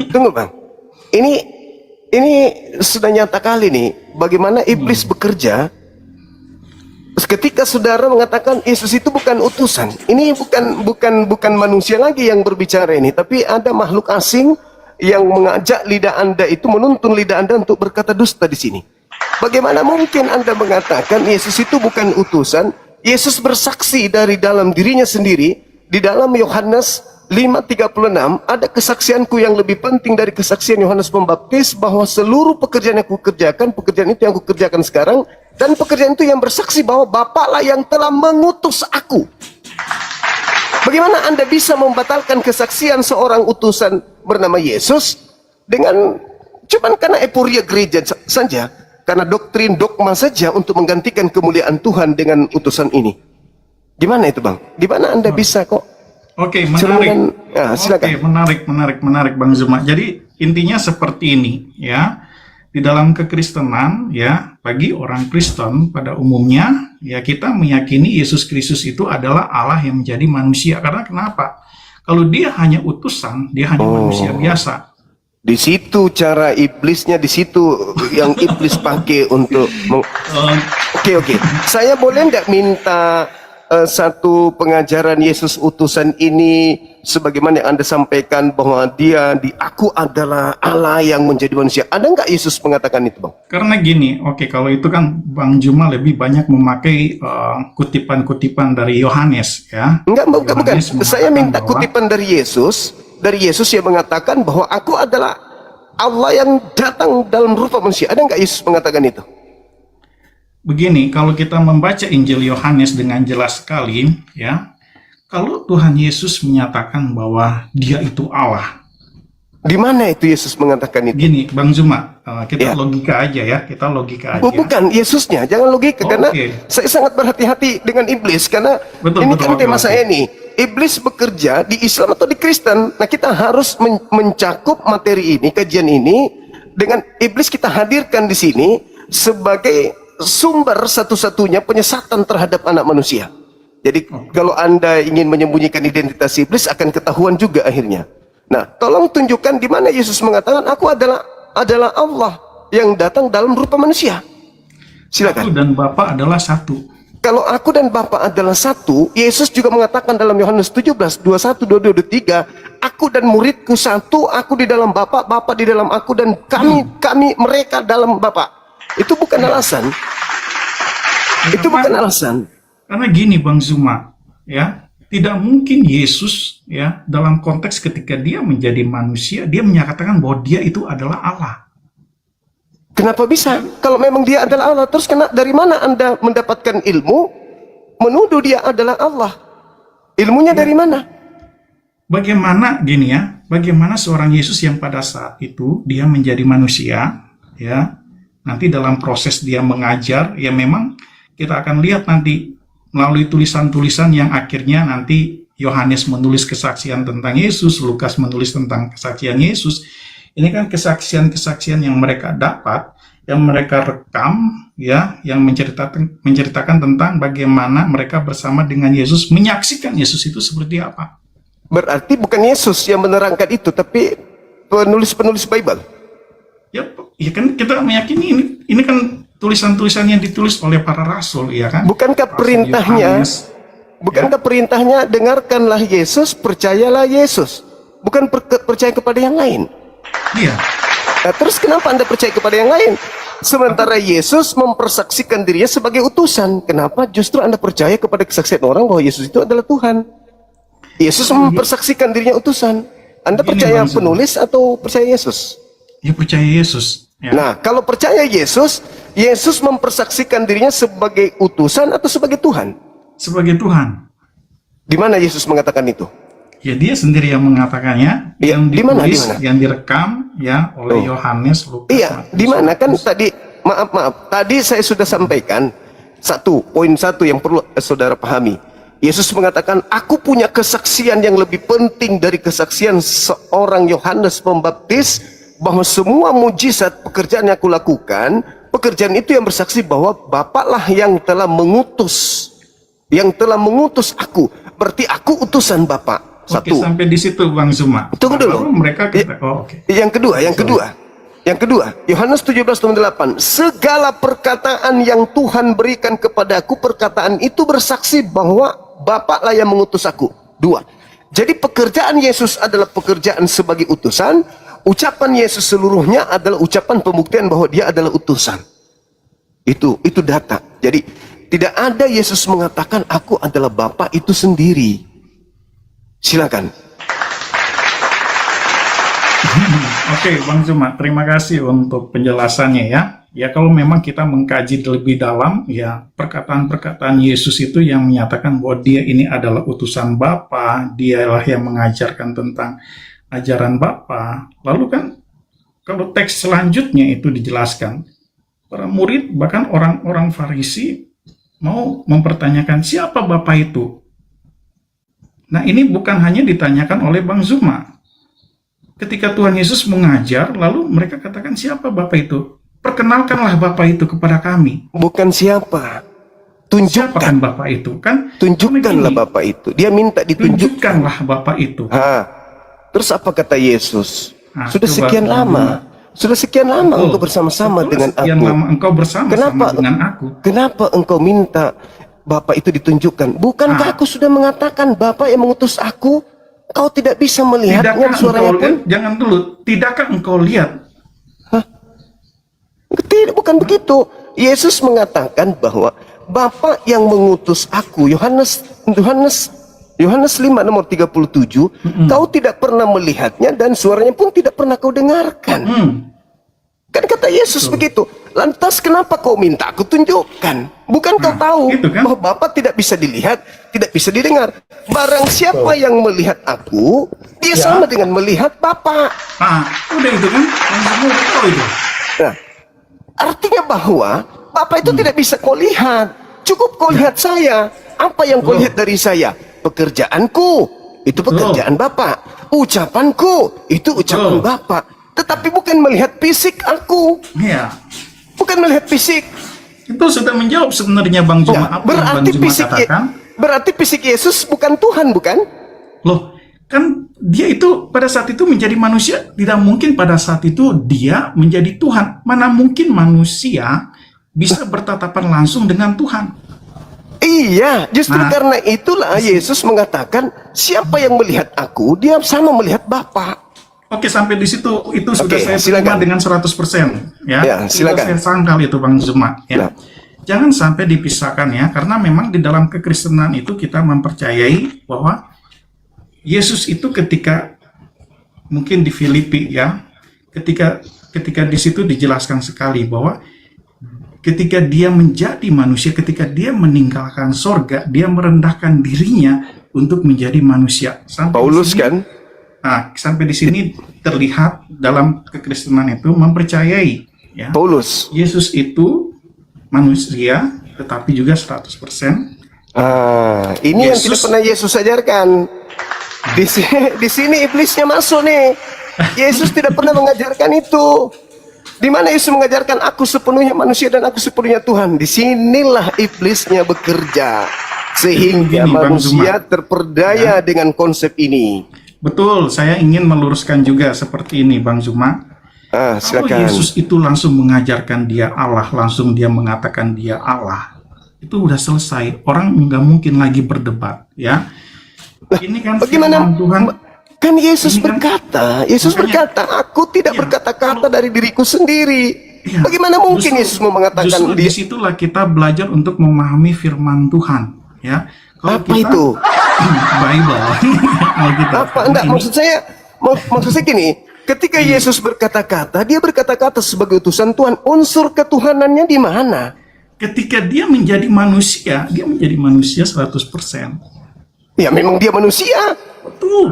tunggu Bang. Ini sudah nyata kali nih bagaimana iblis bekerja. Ketika saudara mengatakan Yesus itu bukan utusan, ini bukan manusia lagi yang berbicara ini, tapi ada makhluk asing yang mengajak lidah Anda itu, menuntun lidah Anda untuk berkata dusta di sini. Bagaimana mungkin Anda mengatakan Yesus itu bukan utusan? Yesus bersaksi dari dalam dirinya sendiri di dalam Yohanes 5:36, ada kesaksianku yang lebih penting dari kesaksian Yohanes Pembaptis, bahwa seluruh pekerjaan yang aku kerjakan, pekerjaan itu yang aku kerjakan sekarang, dan pekerjaan itu yang bersaksi bahwa Bapaklah yang telah mengutus aku. Bagaimana Anda bisa membatalkan kesaksian seorang utusan bernama Yesus dengan cuman karena euforia gereja saja, karena doktrin dogma saja untuk menggantikan kemuliaan Tuhan dengan utusan ini? Gimana itu Bang? Di mana Anda bisa kok? Oke, menarik. Silakan. Oke, menarik, Bang Zuma. Jadi intinya seperti ini, ya. Di dalam kekristenan, ya, bagi orang Kristen pada umumnya, ya, kita meyakini Yesus Kristus itu adalah Allah yang menjadi manusia. Karena kenapa? Kalau dia hanya utusan, dia hanya manusia biasa. Di situ cara iblisnya, di situ yang iblis pakai untuk Oke. Saya boleh nggak minta satu pengajaran Yesus utusan ini sebagaimana yang Anda sampaikan bahwa aku adalah Allah yang menjadi manusia. Ada nggak Yesus mengatakan itu, Bang? Karena gini, oke, kalau itu kan Bang Juma lebih banyak memakai kutipan-kutipan dari Yohanes, ya. Bukan. Yohanes Saya minta bahwa- kutipan dari Yesus yang mengatakan bahwa aku adalah Allah yang datang dalam rupa manusia. Ada nggak Yesus mengatakan itu? Begini, kalau kita membaca Injil Yohanes dengan jelas sekali, ya, kalau Tuhan Yesus menyatakan bahwa Dia itu Allah. Di mana itu Yesus mengatakan itu? Gini, Bang Zuma, kita Ya. logika aja ya, kita logika aja. Bukan Yesusnya, jangan logika, karena Oke. saya sangat berhati-hati dengan iblis, karena ini kan tema saya nih. Iblis bekerja di Islam atau di Kristen. Nah, kita harus mencakup materi ini, kajian ini, dengan iblis kita hadirkan di sini sebagai sumber satu-satunya penyesatan terhadap anak manusia. Jadi kalau Anda ingin menyembunyikan identitas iblis, akan ketahuan juga akhirnya. Nah, tolong tunjukkan di mana Yesus mengatakan aku adalah Allah yang datang dalam rupa manusia. Silakan. Aku dan Bapa adalah satu. Kalau aku dan Bapa adalah satu, Yesus juga mengatakan dalam Yohanes 17, 21, 22, 23, aku dan muridku satu, aku di dalam Bapa, Bapa di dalam aku, dan kami mereka dalam Bapa. Itu bukan alasan. Itu bukan alasan. Karena gini, Bang Zuma, ya, tidak mungkin Yesus, ya, dalam konteks ketika dia menjadi manusia, dia menyatakan bahwa dia itu adalah Allah. Kenapa bisa? Kalau memang dia adalah Allah, terus dari mana Anda mendapatkan ilmu menuduh dia adalah Allah? Ilmunya dari mana? Bagaimana gini ya? Bagaimana seorang Yesus yang pada saat itu dia menjadi manusia, ya, nanti dalam proses dia mengajar, ya memang kita akan lihat nanti melalui tulisan-tulisan yang akhirnya nanti Yohanes menulis kesaksian tentang Yesus, Lukas menulis tentang kesaksian Yesus. Ini kan kesaksian-kesaksian yang mereka dapat, yang mereka rekam, ya, yang menceritakan tentang bagaimana mereka bersama dengan Yesus, menyaksikan Yesus itu seperti apa. Berarti bukan Yesus yang menerangkan itu, tapi penulis-penulis Bible. Ya kan kita meyakini ini kan tulisan-tulisan yang ditulis oleh para rasul, ya kan? Bukankah Rasul perintahnya, Yohanes, bukankah perintahnya dengarkanlah Yesus, percayalah Yesus, bukan percaya kepada yang lain? iya. Nah, terus kenapa Anda percaya kepada yang lain? Sementara Yesus mempersaksikan dirinya sebagai utusan. Kenapa justru Anda percaya kepada kesaksian orang bahwa Yesus itu adalah Tuhan? Yesus mempersaksikan dirinya utusan. Anda Begini, percaya Bang Zul. penulis atau percaya Yesus? Ya percaya Yesus. Ya. Nah, kalau percaya Yesus, Yesus mempersaksikan dirinya sebagai utusan atau sebagai Tuhan? Sebagai Tuhan. Di mana Yesus mengatakan itu? Ya dia sendiri yang mengatakannya, Iya, yang di mana, ditulis, di mana? yang direkam ya oleh Yohanes, Lukas. Iya, Matius, di mana kan Markus. tadi, maaf, tadi saya sudah sampaikan poin satu yang perlu saudara pahami. Yesus mengatakan, aku punya kesaksian yang lebih penting dari kesaksian seorang Yohanes Pembaptis, bahwa semua mujizat pekerjaan yang aku lakukan, pekerjaan itu yang bersaksi bahwa Bapaklah yang telah mengutus aku. Berarti aku utusan Bapak. Oke, Satu. sampai di situ Bang Zuma. Tunggu dulu. Lalu mereka kata, oke. Yang kedua, Yohanes 17:8, segala perkataan yang Tuhan berikan kepadaku, perkataan itu bersaksi bahwa Bapaklah yang mengutus aku. 2. Jadi pekerjaan Yesus adalah pekerjaan sebagai utusan, ucapan Yesus seluruhnya adalah ucapan pembuktian bahwa dia adalah utusan. Itu data. Jadi tidak ada Yesus mengatakan aku adalah Bapa itu sendiri. Silakan. Oke, Bang Zuma, terima kasih untuk penjelasannya ya. Ya kalau memang kita mengkaji lebih dalam, ya perkataan-perkataan Yesus itu yang menyatakan bahwa dia ini adalah utusan Bapa, dialah yang mengajarkan tentang ajaran Bapa. Lalu kan kalau teks selanjutnya itu dijelaskan, para murid bahkan orang-orang Farisi mau mempertanyakan siapa Bapa itu. Nah ini bukan hanya ditanyakan oleh Bang Zuma. Ketika Tuhan Yesus mengajar, lalu mereka katakan siapa Bapa itu? Perkenalkanlah Bapa itu kepada kami. Bukan siapa. Siapa Tunjukkan. kan Bapa itu? Kan Tunjukkanlah begini, Bapa itu. Dia minta ditunjukkan. tunjukkanlah Bapa itu. Terus apa kata Yesus? Nah, Sudah coba, sekian lama. Sudah sekian lama Betul. engkau bersama-sama Betul, dengan sekian aku. lama engkau bersama-sama Kenapa? dengan aku. Kenapa engkau minta Bapa itu ditunjukkan? Bukankah aku sudah mengatakan Bapa yang mengutus aku? Kau tidak bisa melihatnya Tidakkah suaranya engkau pun? lihat? Jangan dulu. Tidakkah engkau lihat? Tidak, bukan begitu. Yesus mengatakan bahwa Bapa yang mengutus aku, Yohanes 5 nomor 37, kau tidak pernah melihatnya dan suaranya pun tidak pernah kau dengarkan. Kan kata Yesus begitu. Lantas kenapa kau minta aku tunjukkan? Bukan kau tahu gitu kan? bahwa Bapa tidak bisa dilihat, tidak bisa didengar. Barang siapa yang melihat aku, dia sama dengan melihat Bapa. Nah, udah itu kan. Yang semua udah tahu itu. Nah, artinya bahwa Bapa itu tidak bisa kau lihat. Cukup kau lihat saya. Apa yang kau lihat dari saya? Pekerjaanku, itu pekerjaan Bapa. Ucapanku, itu ucapan Bapa. Tetapi bukan melihat fisik aku. Iya. Bukan melihat fisik. Itu sudah menjawab sebenarnya Bang Zuma. Nah, Apa yang Bang Zuma katakan? berarti fisik Yesus bukan Tuhan, bukan? Loh, kan dia itu pada saat itu menjadi manusia. Tidak mungkin pada saat itu dia menjadi Tuhan. Mana mungkin manusia bisa bertatapan langsung dengan Tuhan? Iya, justru karena itulah Yesus mengatakan, siapa yang melihat aku, dia sama melihat Bapa. Oke, sampai di situ itu sudah Oke, saya silakan. terima dengan 100%. Ya, Ya, silakan. Sudah saya sangkal itu Bang Zuma. Ya. Ya. Jangan sampai dipisahkan ya, karena memang di dalam kekristenan itu kita mempercayai bahwa Yesus itu ketika mungkin di Filipi ya, ketika di situ dijelaskan sekali bahwa ketika dia menjadi manusia, ketika dia meninggalkan sorga, dia merendahkan dirinya untuk menjadi manusia. Sampai Paulus di sini, kan? Nah, sampai di sini terlihat dalam kekristenan itu mempercayai ya, Paulus. Yesus itu manusia, tetapi juga 100%. Ini yang Yesus- tidak pernah Yesus ajarkan. Di sini iblisnya masuk nih. Yesus tidak pernah mengajarkan itu. Di mana Yesus mengajarkan aku sepenuhnya manusia dan aku sepenuhnya Tuhan. Di sinilah iblisnya bekerja sehingga Begini, Bang manusia Zuma. terperdaya dengan konsep ini. Betul, saya ingin meluruskan juga seperti ini Bang Zuma. Kalau Silakan. Yesus itu langsung mengajarkan dia Allah, langsung dia mengatakan dia Allah, itu udah selesai. Orang nggak mungkin lagi berdebat, ya. Ini kan Bagaimana? firman Tuhan. Kan Yesus Ini kan- berkata, Makanya- aku tidak Iya, berkata-kata dari diriku sendiri. Iya, Bagaimana mungkin justru- Yesus mau mengatakan justru dia? disitulah kita belajar untuk memahami firman Tuhan, ya. Kalau Apa kita, itu? Bible. Alkitab. Apa? Karena Enggak, ini- maksud saya gini, ketika Yesus berkata-kata, dia berkata-kata sebagai utusan Tuhan, unsur ketuhanannya di mana? ketika dia menjadi manusia 100%. Ya memang dia manusia. Betul.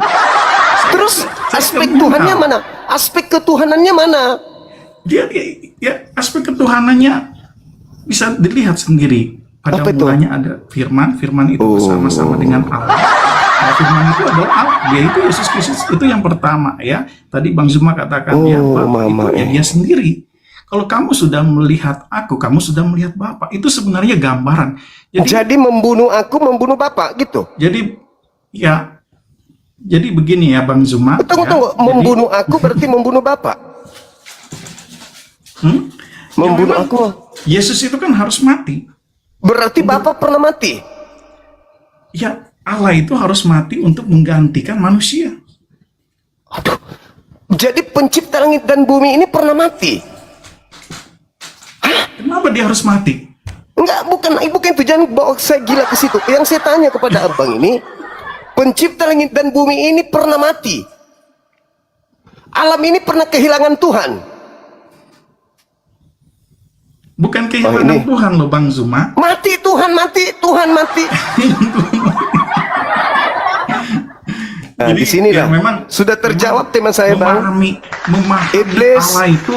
Terus Saya aspek kemuka. Tuhannya mana? Aspek ketuhanannya mana? Dia ya aspek ketuhanannya bisa dilihat sendiri. Pada Apa itu? mulanya ada firman itu bersama-sama dengan Allah. Nah, firman itu adalah Allah. Dia itu Yesus Kristus, itu yang pertama, ya. Tadi Bang Zuma katakan dia Bapa, Mama, itu ya dia sendiri. Kalau kamu sudah melihat aku, kamu sudah melihat Bapa. Itu sebenarnya gambaran. Jadi membunuh aku, membunuh Bapak gitu. Jadi begini ya Bang Zuma. Tunggu, ya. tunggu. Jadi, Membunuh aku berarti membunuh Bapak. Membunuh memang aku Yesus itu kan harus mati. berarti Bapak pernah mati. Ya, Allah itu harus mati untuk menggantikan manusia. Aduh. Jadi pencipta langit dan bumi ini pernah mati. Kenapa dia harus mati? Enggak, bukan itu. Jangan bawa saya gila ke situ. Yang saya tanya kepada abang ini, pencipta langit dan bumi ini pernah mati. Alam ini pernah kehilangan Tuhan. Bukan kehilangan ini. Tuhan loh Bang Zuma. Mati Tuhan, mati Tuhan, mati. Nah, Jadi, di sini ya, lah. memang Sudah terjawab tema saya, Bang. memahami Iblis- Allah itu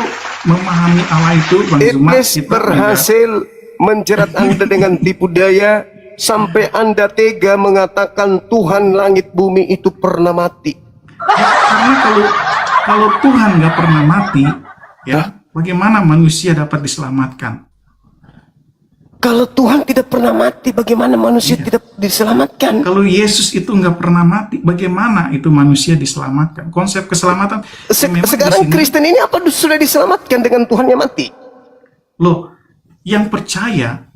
Bang Zuma, Iblis kita berhasil menjerat Anda dengan tipu daya sampai Anda tega mengatakan Tuhan langit bumi itu pernah mati. karena kalau Tuhan nggak pernah mati, ya bagaimana manusia dapat diselamatkan? Kalau Tuhan tidak pernah mati, bagaimana manusia Iya. tidak diselamatkan? Kalau Yesus itu nggak pernah mati, bagaimana itu manusia diselamatkan? Konsep keselamatan memang Sekarang di sini- Kristen ini apa sudah diselamatkan dengan Tuhannya mati? loh, yang percaya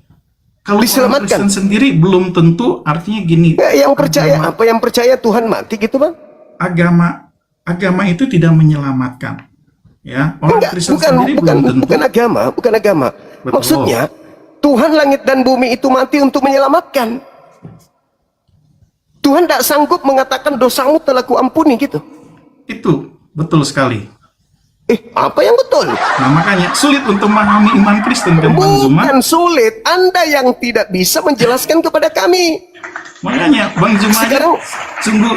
kalau orang Diselamatkan. Kristen sendiri belum tentu, artinya gini. Yang percaya apa? Yang percaya Tuhan mati gitu, Bang? Agama itu tidak menyelamatkan. Ya, orang Enggak, Kristen sendiri belum tentu. bukan agama. Betul. Maksudnya Tuhan langit dan bumi itu mati untuk menyelamatkan. Tuhan tidak sanggup mengatakan dosamu telah kuampuni gitu. Itu betul sekali. Apa yang betul? Nah, makanya sulit untuk memahami iman Kristen kan Bang Zuma. Bukan sulit, Anda yang tidak bisa menjelaskan kepada kami. Makanya Bang Zuma Sekarang-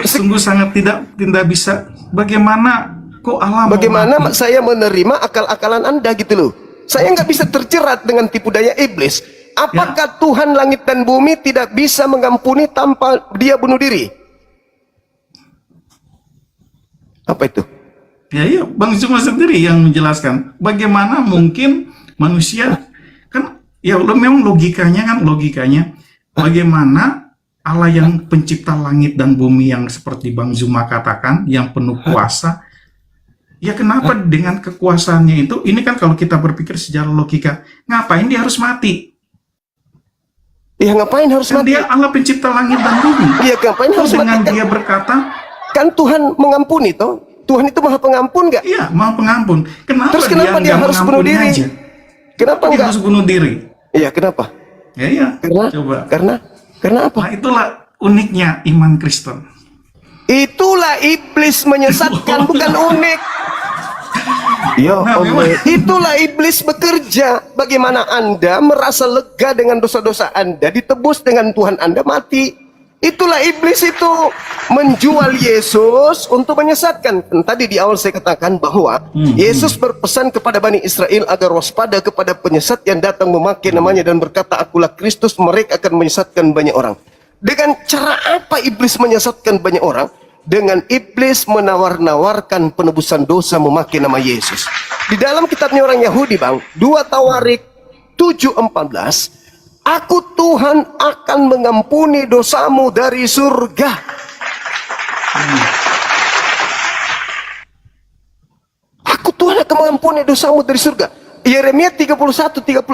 sungguh sangat tidak bisa. Bagaimana kok Allah mau Bagaimana mati? saya menerima akal-akalan Anda gitu loh. Saya nggak bisa terjerat dengan tipu daya iblis. Apakah Tuhan langit dan bumi tidak bisa mengampuni tanpa dia bunuh diri? Apa itu? Ya, Bang Zuma sendiri yang menjelaskan. Bagaimana mungkin manusia kan ya memang logikanya bagaimana Allah yang pencipta langit dan bumi yang seperti Bang Zuma katakan yang penuh kuasa. Ya kenapa dengan kekuasaannya itu, ini kan kalau kita berpikir secara logika, ngapain dia harus mati? Ya ngapain harus Kan mati? dia Allah pencipta langit dan bumi. Iya ngapain harus Dengan mati? dia berkata, Kan Tuhan mengampuni toh. Tuhan itu maha pengampun nggak? iya mau pengampun. Kenapa, Terus kenapa dia nggak harus bunuh mengampuni diri? aja? Kenapa Dia enggak? harus bunuh diri. Iya kenapa? Ya, Karena coba. karena apa? Nah, itulah uniknya iman Kristen. Itulah iblis menyesatkan, bukan unik. Ya Nah, Allah, memang- itulah iblis bekerja. Bagaimana Anda merasa lega dengan dosa-dosa Anda, ditebus dengan Tuhan Anda mati. Itulah iblis itu menjual Yesus untuk menyesatkan. Tadi di awal saya katakan bahwa Yesus berpesan kepada Bani Israel agar waspada kepada penyesat yang datang memakai namanya dan berkata, "Akulah Kristus," mereka akan menyesatkan banyak orang. Dengan cara apa iblis menyesatkan banyak orang? Dengan iblis menawar-nawarkan penebusan dosa memakai nama Yesus. Di dalam kitabnya orang Yahudi, Bang, 2 Tawarik 7:14, "Aku Tuhan akan mengampuni dosamu dari surga." Aku Tuhan akan mengampuni dosamu dari surga. Yeremia 31:34,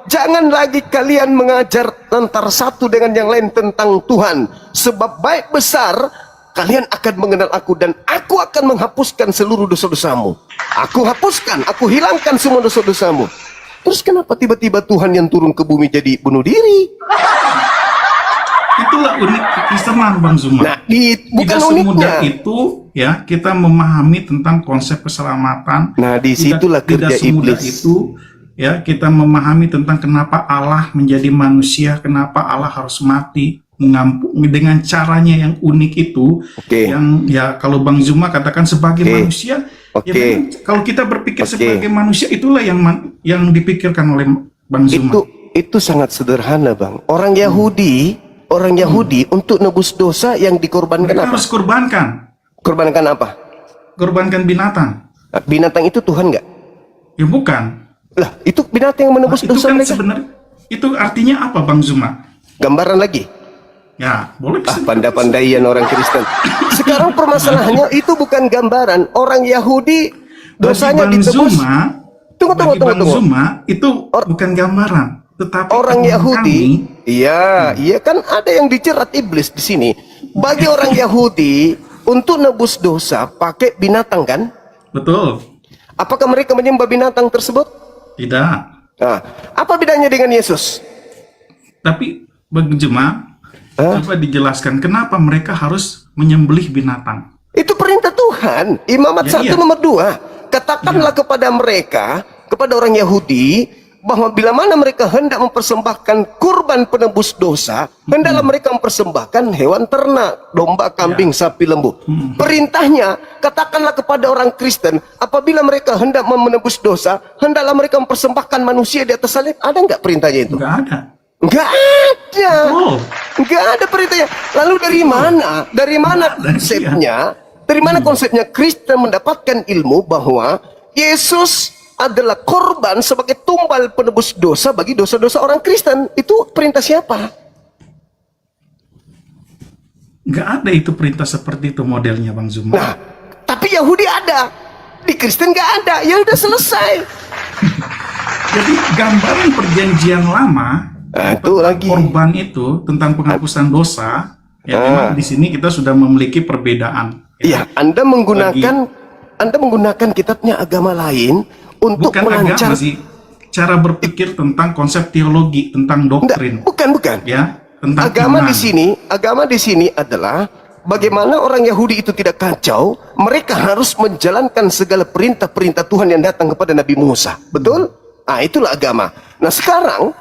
jangan lagi kalian mengajar antara satu dengan yang lain tentang Tuhan, sebab baik besar kalian akan mengenal aku, dan aku akan menghapuskan seluruh dosa-dosamu. Aku hapuskan, aku hilangkan semua dosa-dosamu. Terus kenapa tiba-tiba Tuhan yang turun ke bumi jadi bunuh diri? Itulah unik kekristenan, Bang Zuma. Nah, bukan Tidak semudah uniknya. itu ya kita memahami tentang konsep keselamatan. Nah, disitulah kerja tidak semudah iblis. itu ya kita memahami tentang kenapa Allah menjadi manusia, kenapa Allah harus mati, mengampuni dengan caranya yang unik itu. Oke. Yang ya kalau Bang Zuma katakan sebagai Oke. manusia, Oke. ya memang kalau kita berpikir Oke. sebagai manusia, itulah yang dipikirkan oleh Bang Zuma. Itu sangat sederhana, Bang. Orang Yahudi untuk nebus dosa yang dikorbankan Mereka apa? harus korbankan, Korbankan apa? korbankan binatang. Binatang itu Tuhan nggak? Ya bukan. Lah, itu binatang yang menebus Itu dosa kan mereka. sebenarnya itu artinya apa, Bang Zuma? Gambaran lagi. Ya, boleh. Pandai-pandaian orang Kristen. Sekarang permasalahannya itu bukan gambaran. Orang Yahudi dosanya Bagi Bang ditebus. Zuma, Tunggu. Bang Zuma itu bukan gambaran, tetapi Orang bagi Yahudi, kami, iya kan ada yang dijerat iblis di sini. Bagi orang Yahudi untuk nebus dosa pakai binatang kan? betul, Apakah mereka menyembah binatang tersebut? tidak. Nah, apa bedanya dengan Yesus? Tapi Bang Zuma, coba dijelaskan kenapa mereka harus menyembelih binatang. Itu perintah Tuhan. Imamat Ya, 1 iya. nomor 2. Katakanlah kepada mereka, kepada orang Yahudi, bahwa bila mana mereka hendak mempersembahkan kurban penebus dosa, hendaklah mereka mempersembahkan hewan ternak, domba, kambing, sapi, lembu. Perintahnya, katakanlah kepada orang Kristen, apabila mereka hendak menebus dosa, hendaklah mereka mempersembahkan manusia di atas salib. Ada nggak perintahnya itu? Enggak ada. Nggak ada. Oh, Nggak ada perintahnya. Lalu dari mana? Dari mana konsepnya? Dari mana konsepnya Kristen mendapatkan ilmu bahwa Yesus adalah korban sebagai tumbal penebus dosa bagi dosa-dosa orang Kristen? Itu perintah siapa? enggak ada itu perintah seperti itu modelnya, Bang Zuma. Nah, tapi Yahudi ada. Di Kristen nggak ada. Ya udah selesai. Jadi gambaran perjanjian lama, Nah, itu lagi. korban itu tentang penghapusan dosa, ya memang di sini kita sudah memiliki perbedaan. Iya, Anda menggunakan kitabnya agama lain untuk Bukan melancar. agama sih, cara berpikir tentang konsep teologi, tentang doktrin, Bukan. ya, tentang Agama iman. di sini adalah bagaimana orang Yahudi itu tidak kacau, mereka harus menjalankan segala perintah-perintah Tuhan yang datang kepada Nabi Musa. Betul? Nah, itulah agama. Nah, sekarang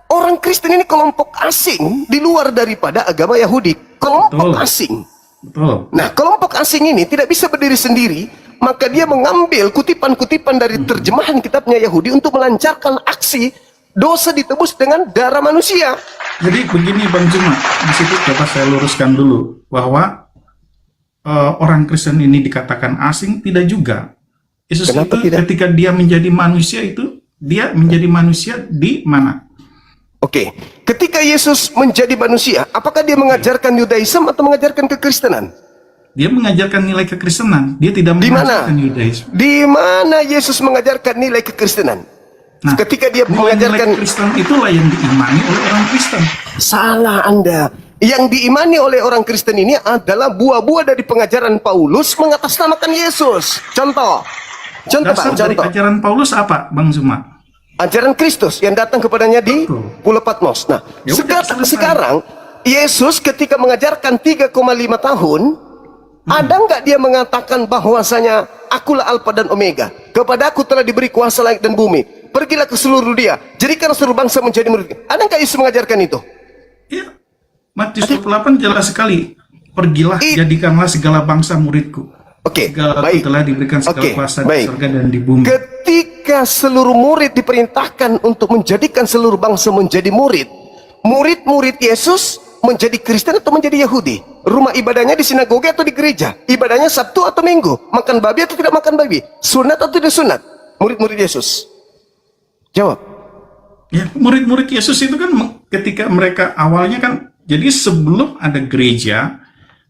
orang Kristen ini kelompok asing di luar daripada agama Yahudi. Kelompok Betul. asing. Betul. Nah, kelompok asing ini tidak bisa berdiri sendiri, maka dia mengambil kutipan-kutipan dari terjemahan kitabnya Yahudi untuk melancarkan aksi dosa ditebus dengan darah manusia. Jadi begini Bang Zuma, di situ dapat saya luruskan dulu bahwa orang Kristen ini dikatakan asing, tidak juga. Yesus Kenapa itu tidak? ketika dia menjadi manusia itu, dia menjadi manusia di mana? Oke, ketika Yesus menjadi manusia, apakah dia mengajarkan Yudaisme atau mengajarkan kekristenan? Dia mengajarkan nilai kekristenan, dia tidak Di mana? mengajarkan Yudaisme. Di mana Yesus mengajarkan nilai kekristenan? Nah, Ketika dia nilai-nilai mengajarkan, Kristen itulah yang diimani oleh orang Kristen. salah Anda. Yang diimani oleh orang Kristen ini adalah buah-buah dari pengajaran Paulus mengatasnamakan Yesus. Contoh, Dasar dari contoh. ajaran Paulus apa, Bang Zuma? Ajaran Kristus yang datang kepadanya di Betul. Pulau Patmos. Nah, Ya udah, selesai. sekarang Yesus ketika mengajarkan 3,5 tahun, ada nggak dia mengatakan bahwasanya akulah Alfa dan Omega, kepada aku telah diberi kuasa langit dan bumi, pergilah ke seluruh dunia, jadikan seluruh bangsa menjadi murid. Ada nggak Yesus mengajarkan itu? Ya, Matius 28 jelas sekali. Pergilah, jadikanlah segala bangsa muridku. Oke, Segala baik. telah diberikan segala Oke, kuasa di baik. surga dan di bumi. Ketika seluruh murid diperintahkan untuk menjadikan seluruh bangsa menjadi murid, murid-murid Yesus menjadi Kristen atau menjadi Yahudi? Rumah ibadahnya di sinagoga atau di gereja? Ibadahnya Sabtu atau Minggu? Makan babi atau tidak makan babi? Sunat atau tidak sunat? Murid-murid Yesus. Jawab. Ya, murid-murid Yesus itu kan ketika mereka awalnya kan, jadi sebelum ada gereja,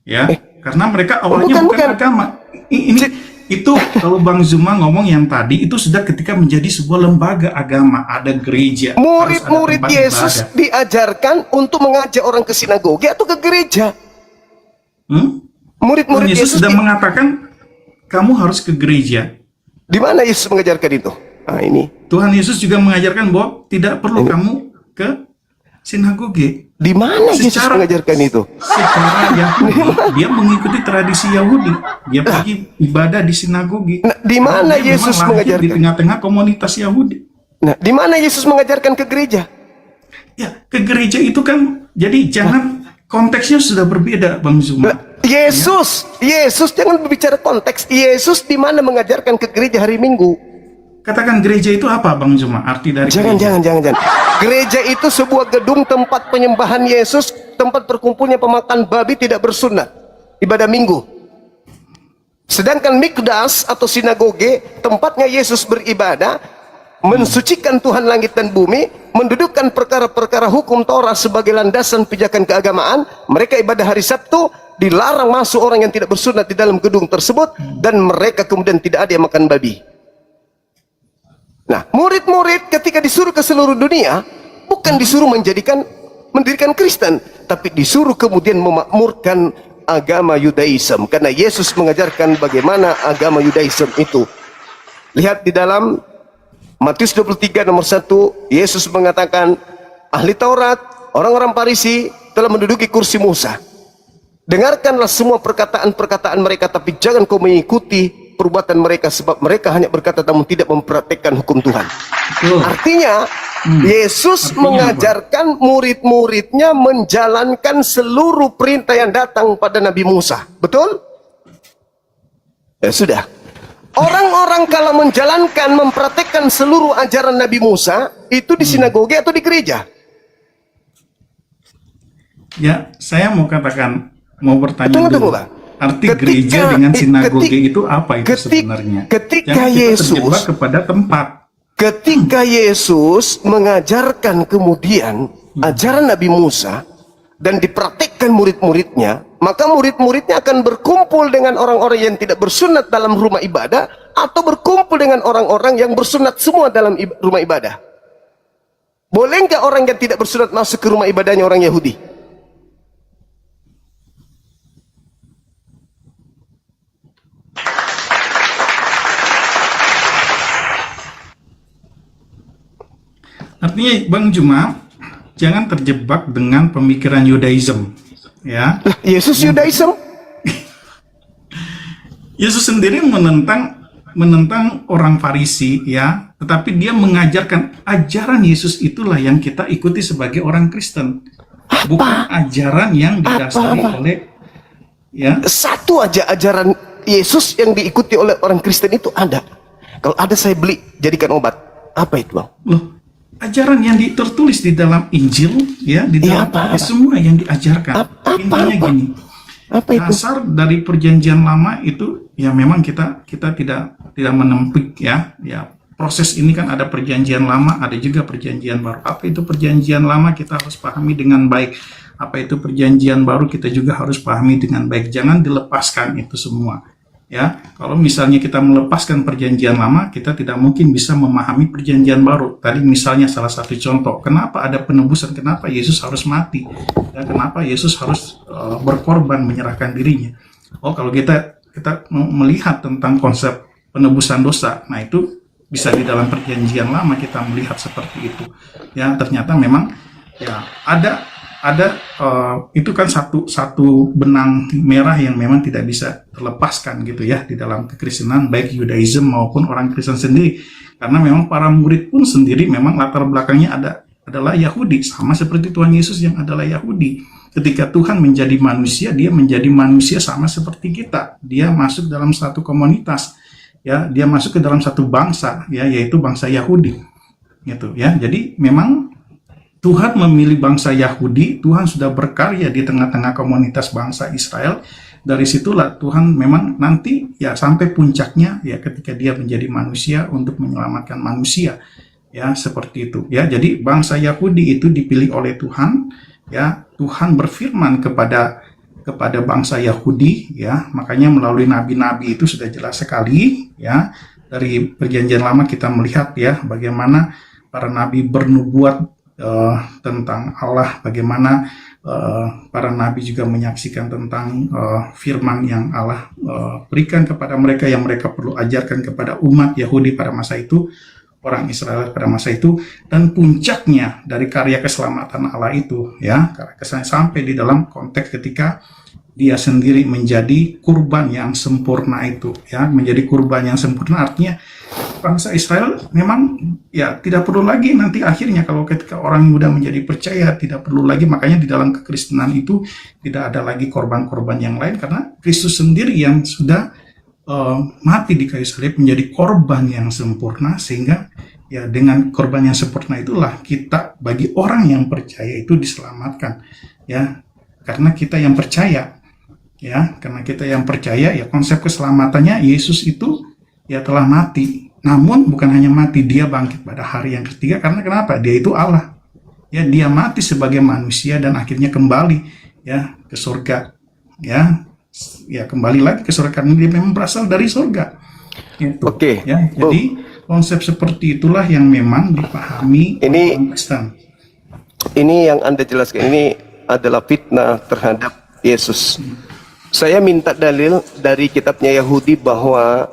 ya, karena mereka awalnya bukan. bukan agama. Ini itu kalau Bang Zuma ngomong yang tadi itu sudah ketika menjadi sebuah lembaga agama, ada gereja, harus ada Murid-murid tempat Yesus ibadah. diajarkan untuk mengajak orang ke sinagoge atau ke gereja. Tuhan Murid-murid Yesus Yesus sudah mengatakan kamu harus ke gereja. di mana Yesus mengajarkan itu? Nah, ini. Tuhan Yesus juga mengajarkan bahwa tidak perlu kamu ke sinagoge. Di mana Yesus Secara- mengajarkan itu? Secara Yahudi, dia mengikuti tradisi Yahudi. Dia pergi ibadah di sinagoge. Nah, di mana Karena dia Yesus memang lahir di mengajarkan? tengah-tengah komunitas Yahudi. Nah, di mana Yesus mengajarkan ke gereja? Ya, ke gereja itu kan, jadi jangan, konteksnya sudah berbeda, Bang Zuma. Nah, Yesus jangan berbicara konteks. Yesus di mana mengajarkan ke gereja hari Minggu? Katakan gereja itu apa, Bang Zuma? Arti dari Jangan. gereja. Gereja itu sebuah gedung tempat penyembahan Yesus, tempat berkumpulnya pemakan babi tidak bersunat, ibadah Minggu. Sedangkan mikdas atau sinagoge, tempatnya Yesus beribadah, mensucikan Tuhan langit dan bumi, mendudukkan perkara-perkara hukum Taurat sebagai landasan pijakan keagamaan. Mereka ibadah hari Sabtu, dilarang masuk orang yang tidak bersunat di dalam gedung tersebut, dan mereka kemudian tidak ada yang makan babi. Nah, murid-murid ketika disuruh ke seluruh dunia, bukan disuruh mendirikan Kristen, tapi disuruh kemudian memakmurkan agama Yudaism, karena Yesus mengajarkan bagaimana agama Yudaism itu. Lihat di dalam Matius 23 nomor 1, Yesus mengatakan, ahli Taurat, orang-orang Farisi telah menduduki kursi Musa. Dengarkanlah semua perkataan-perkataan mereka, tapi jangan kau mengikuti perbuatan mereka, sebab mereka hanya berkata namun tidak mempraktikkan hukum Tuhan. Betul. Artinya, Yesus Artinya mengajarkan murid-muridnya menjalankan seluruh perintah yang datang pada Nabi Musa. Betul? Ya sudah. Orang-orang kalau menjalankan, mempraktikkan seluruh ajaran Nabi Musa, itu di sinagoge atau di gereja? Ya, saya mau bertanya Tunggu, dulu. Bang. Arti gereja dengan sinagoge itu apa itu sebenarnya? Ketika Jangan kita Yesus terjebak kepada tempat. Ketika Yesus mengajarkan kemudian ajaran Nabi Musa dan dipraktikkan murid-muridnya, maka murid-muridnya akan berkumpul dengan orang-orang yang tidak bersunat dalam rumah ibadah atau berkumpul dengan orang-orang yang bersunat semua dalam rumah ibadah. Boleh nggak orang yang tidak bersunat masuk ke rumah ibadahnya orang Yahudi? Artinya, Bang Zuma, jangan terjebak dengan pemikiran Yudaism. Ya, Lah, Yesus Yudaism. Yesus sendiri menentang orang Farisi, ya, tetapi dia mengajarkan ajaran Yesus itulah yang kita ikuti sebagai orang Kristen, bukan ajaran yang didasari oleh, ya. Satu aja ajaran Yesus yang diikuti oleh orang Kristen itu ada. Kalau ada saya beli, jadikan obat. Apa itu, Bang? Loh, ajaran yang tertulis di dalam Injil, ya, di dalam apa? semua yang diajarkan. Intinya gini, Apa itu? dasar dari perjanjian lama itu, ya memang kita tidak menempik, ya proses ini kan ada perjanjian lama, ada juga perjanjian baru. Apa itu perjanjian lama kita harus pahami dengan baik. Apa itu perjanjian baru kita juga harus pahami dengan baik. Jangan dilepaskan itu semua. Ya, kalau misalnya kita melepaskan perjanjian lama, kita tidak mungkin bisa memahami perjanjian baru. Tadi misalnya salah satu contoh, kenapa ada penebusan, kenapa Yesus harus mati, ya, kenapa Yesus harus berkorban menyerahkan dirinya. Oh, kalau kita melihat tentang konsep penebusan dosa, nah itu bisa di dalam perjanjian lama kita melihat seperti itu. Ya, ternyata memang ya ada itu kan satu benang merah yang memang tidak bisa terlepaskan gitu ya di dalam kekristenan, baik Yudaism maupun orang Kristen sendiri, karena memang para murid pun sendiri memang latar belakangnya adalah Yahudi, sama seperti Tuhan Yesus yang adalah Yahudi. Ketika Tuhan menjadi manusia, dia menjadi manusia sama seperti kita. Dia masuk dalam satu komunitas, ya, dia masuk ke dalam satu bangsa, ya, yaitu bangsa Yahudi, gitu ya. Jadi memang Tuhan memilih bangsa Yahudi, Tuhan sudah berkarya di tengah-tengah komunitas bangsa Israel. Dari situlah Tuhan memang nanti ya sampai puncaknya ya ketika dia menjadi manusia untuk menyelamatkan manusia. Ya, seperti itu. Ya, jadi bangsa Yahudi itu dipilih oleh Tuhan, ya. Tuhan berfirman kepada kepada bangsa Yahudi, ya. Makanya melalui nabi-nabi itu sudah jelas sekali, ya. Dari Perjanjian Lama kita melihat, ya, bagaimana para nabi bernubuat tentang Allah, bagaimana para nabi juga menyaksikan tentang firman yang Allah berikan kepada mereka, yang mereka perlu ajarkan kepada umat Yahudi pada masa itu, orang Israel pada masa itu. Dan puncaknya dari karya keselamatan Allah itu, ya, sampai di dalam konteks ketika dia sendiri menjadi kurban yang sempurna itu, ya, menjadi kurban yang sempurna. Artinya bangsa Israel memang, ya, tidak perlu lagi nanti akhirnya kalau ketika orang Yuda menjadi percaya, tidak perlu lagi. Makanya di dalam kekristenan itu tidak ada lagi korban-korban yang lain, karena Kristus sendiri yang sudah mati di kayu salib menjadi korban yang sempurna, sehingga, ya, dengan korban yang sempurna itulah kita, bagi orang yang percaya itu diselamatkan, ya, karena kita yang percaya, ya, karena kita yang percaya, ya, konsep keselamatannya Yesus itu, ya, telah mati. Namun bukan hanya mati, dia bangkit pada hari yang ketiga. Karena kenapa? Dia itu Allah. Ya, dia mati sebagai manusia dan akhirnya kembali, ya, ke surga. Ya, ya, kembali lagi ke surga karena dia memang berasal dari surga. Itu. Oke. Ya, jadi konsep seperti itulah yang memang dipahami oleh orang Kristen. Ini yang Anda jelaskan ini adalah fitnah terhadap Yesus. Saya minta dalil dari kitabnya Yahudi bahwa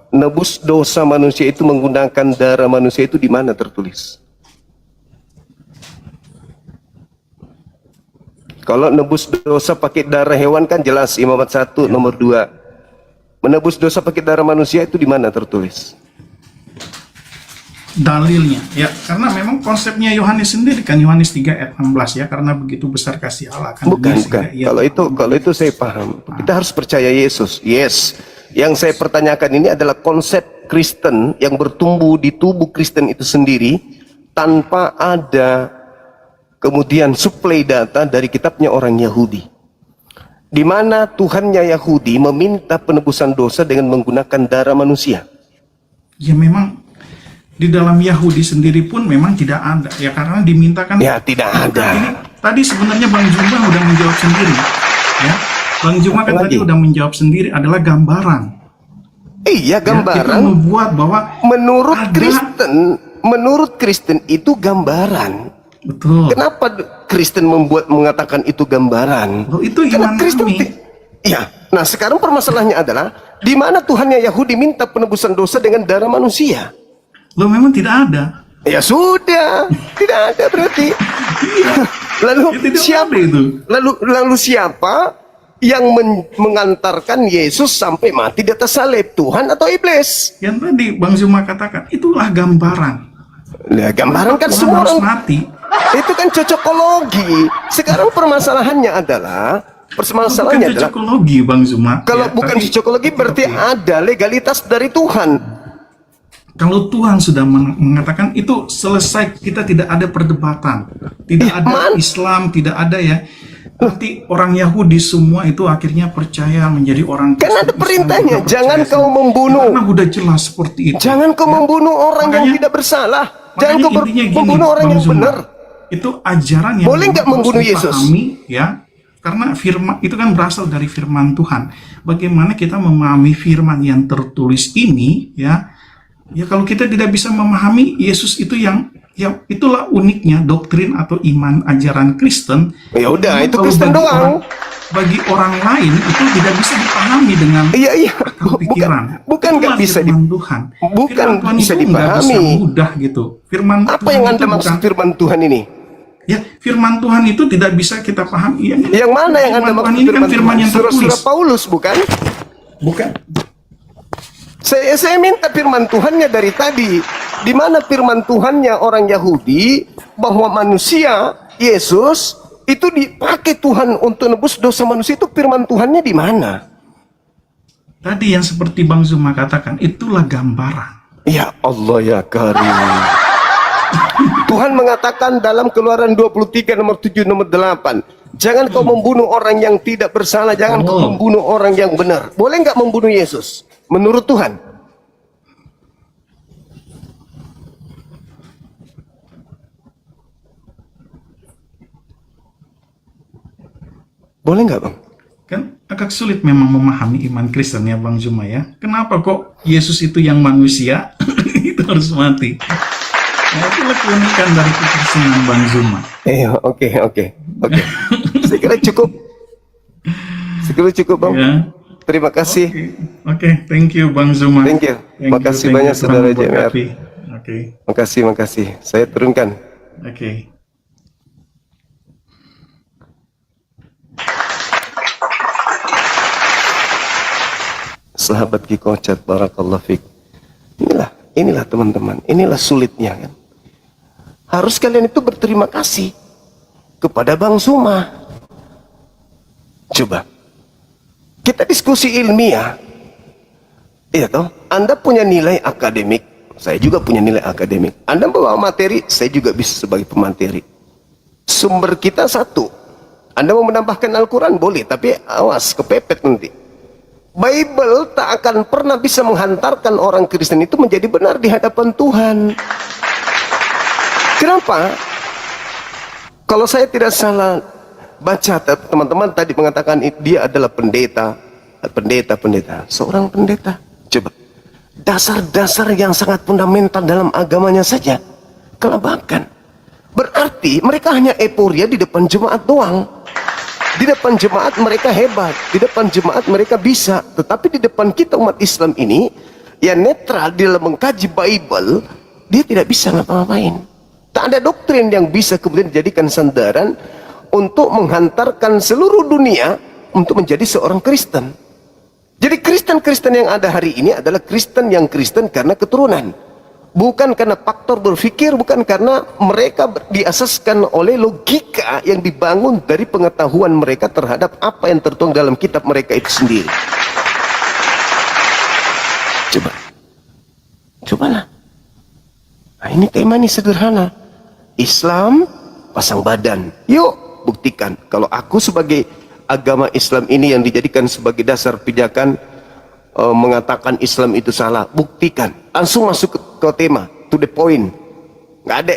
nebus dosa manusia itu menggunakan darah manusia itu di mana tertulis? Kalau nebus dosa pakai darah hewan kan jelas, Imamat 1 nomor 2. Menebus dosa pakai darah manusia itu di mana tertulis? Dalilnya, ya, karena memang konsepnya Yohanes sendiri kan, Yohanes 3 ayat 16, ya, karena begitu besar kasih Allah kan. Bukan. Kalau itu saya paham. Kita harus percaya Yesus. Yes. Yang saya pertanyakan ini adalah konsep Kristen yang bertumbuh di tubuh Kristen itu sendiri tanpa ada kemudian suplai data dari kitabnya orang Yahudi. Di mana Tuhannya Yahudi meminta penebusan dosa dengan menggunakan darah manusia. Ya, memang di dalam Yahudi sendiri pun memang tidak ada, ya, karena dimintakan. Ya, tidak ada. Ini tadi sebenarnya Bang Juma udah menjawab sendiri, ya. Bang Juma kan tadi udah menjawab sendiri, adalah gambaran. Iya, gambaran. Ya, itu membuat bahwa menurut Kristen itu gambaran. Betul. Kenapa Kristen mengatakan itu gambaran? Loh, itu Karena iman Kristen kami. Ya, nah sekarang permasalahannya adalah di mana Tuhannya Yahudi minta penebusan dosa dengan darah manusia? Loh, memang tidak ada. Ya sudah, tidak ada berarti. Lalu Ya, tidak siapa ada itu? Lalu siapa yang mengantarkan Yesus sampai mati di atas salib, Tuhan atau iblis? Yang tadi Bang Zuma katakan, itulah gambaran. Nah, gambaran kan Tuhan semua harus orang mati. itu kan cocokologi. Sekarang permasalahannya adalah Bukan cocokologi, Bang Zuma. kalau Ya, bukan cocokologi berarti ada legalitas dari Tuhan. Kalau Tuhan sudah mengatakan itu selesai, kita tidak ada perdebatan, tidak ada Islam, tidak ada, ya. Nanti orang Yahudi semua itu akhirnya percaya menjadi orang Kristen. Kan ada perintahnya, Islam, jangan kau semua. membunuh. Karena udah jelas seperti itu. Jangan kau membunuh orang yang tidak bersalah. Jangan kau membunuh orang yang benar. Itu ajaran yang boleh nggak membunuh Yesus? Dipahami, ya. Karena firman itu kan berasal dari firman Tuhan. Bagaimana kita memahami firman yang tertulis ini, ya? Ya, kalau kita tidak bisa memahami Yesus itu yang, ya, itulah uniknya doktrin atau iman ajaran Kristen. Ya udah, itu Kalau Kristen doang. Bagi orang lain itu tidak bisa dipahami dengan akal pikiran. Bukan nggak bisa Tuhan. Bukan Tuhan bisa itu nggak dipahami. bisa mudah gitu. Firman apa Tuhan yang itu Anda maksud firman Tuhan ini? Ya, firman Tuhan itu tidak bisa kita pahami. Yang mana yang Anda maksud ini kan firman yang surah-surah tertulis. Paulus, bukan? Bukan. Saya minta firman Tuhannya dari tadi. Di mana firman Tuhannya orang Yahudi bahwa manusia Yesus itu dipakai Tuhan untuk nebus dosa manusia, itu firman Tuhannya di mana? Tadi yang seperti Bang Zuma katakan, itulah gambaran. Ya Allah ya Karim. Tuhan mengatakan dalam Keluaran 23 nomor 7 nomor 8, jangan kau membunuh orang yang tidak bersalah, jangan kau membunuh orang yang benar. Boleh nggak membunuh Yesus menurut Tuhan? Boleh nggak, Bang? agak sulit memang memahami iman Kristen ya Bang Zuma ya. Kenapa kok Yesus itu yang manusia itu harus mati? Nah, itulah keunikan dari kekristenan Bang Zuma. Oke. Saya kira cukup. Bang. Ya. Terima kasih. Oke, thank you Bang Zuma. Thank you. Makasih banyak Tuhan Saudara memberkati. JMR. Oke. Makasih. Saya turunkan. Oke. Sahabat Kikocat, barakallahu fik. Inilah teman-teman. Inilah sulitnya kan. Harus kalian itu berterima kasih kepada Bang Zuma. Coba. Kita diskusi ilmiah. Iya toh? Anda punya nilai akademik, saya juga punya nilai akademik. Anda bawa materi, saya juga bisa sebagai pemateri. Sumber kita satu. Anda mau menambahkan Al-Quran boleh, tapi awas kepepet nanti. Bible tak akan pernah bisa menghantarkan orang Kristen itu menjadi benar di hadapan Tuhan. Kenapa? Kalau saya tidak salah baca, teman-teman tadi mengatakan dia adalah pendeta. Seorang pendeta. Coba. Dasar-dasar yang sangat fundamental dalam agamanya saja kelabakan. Berarti mereka hanya euforia di depan jemaat doang. Di depan jemaat mereka hebat, di depan jemaat mereka bisa, tetapi di depan kita umat Islam ini yang netral di dalam mengkaji Bible, dia tidak bisa ngapa-ngapain. Tak ada doktrin yang bisa kemudian dijadikan sandaran untuk menghantarkan seluruh dunia untuk menjadi seorang Kristen. Jadi Kristen-Kristen yang ada hari ini adalah Kristen yang Kristen karena keturunan. Bukan karena faktor berpikir, bukan karena mereka diasaskan oleh logika yang dibangun dari pengetahuan mereka terhadap apa yang tertuang dalam kitab mereka itu sendiri. Cobalah. Nah, ini tema ini sederhana. Islam pasang badan. Yuk buktikan kalau aku sebagai agama Islam ini yang dijadikan sebagai dasar pijakan mengatakan Islam itu salah, buktikan. Langsung masuk ke tema, to the point. Nggak ada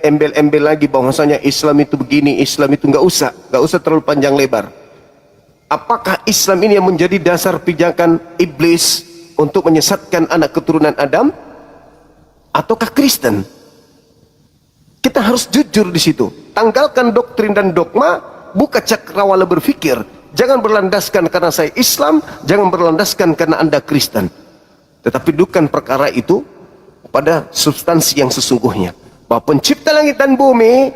embel-embel lagi bahwasanya Islam itu begini, Islam itu nggak usah terlalu panjang lebar. Apakah Islam ini yang menjadi dasar pijakan iblis untuk menyesatkan anak keturunan Adam, ataukah Kristen? Kita harus jujur di situ. Tanggalkan doktrin dan dogma, buka cakrawala berpikir. Jangan berlandaskan karena saya Islam, jangan berlandaskan karena Anda Kristen. Tetapi dudukan perkara itu pada substansi yang sesungguhnya. Bahwa pencipta langit dan bumi,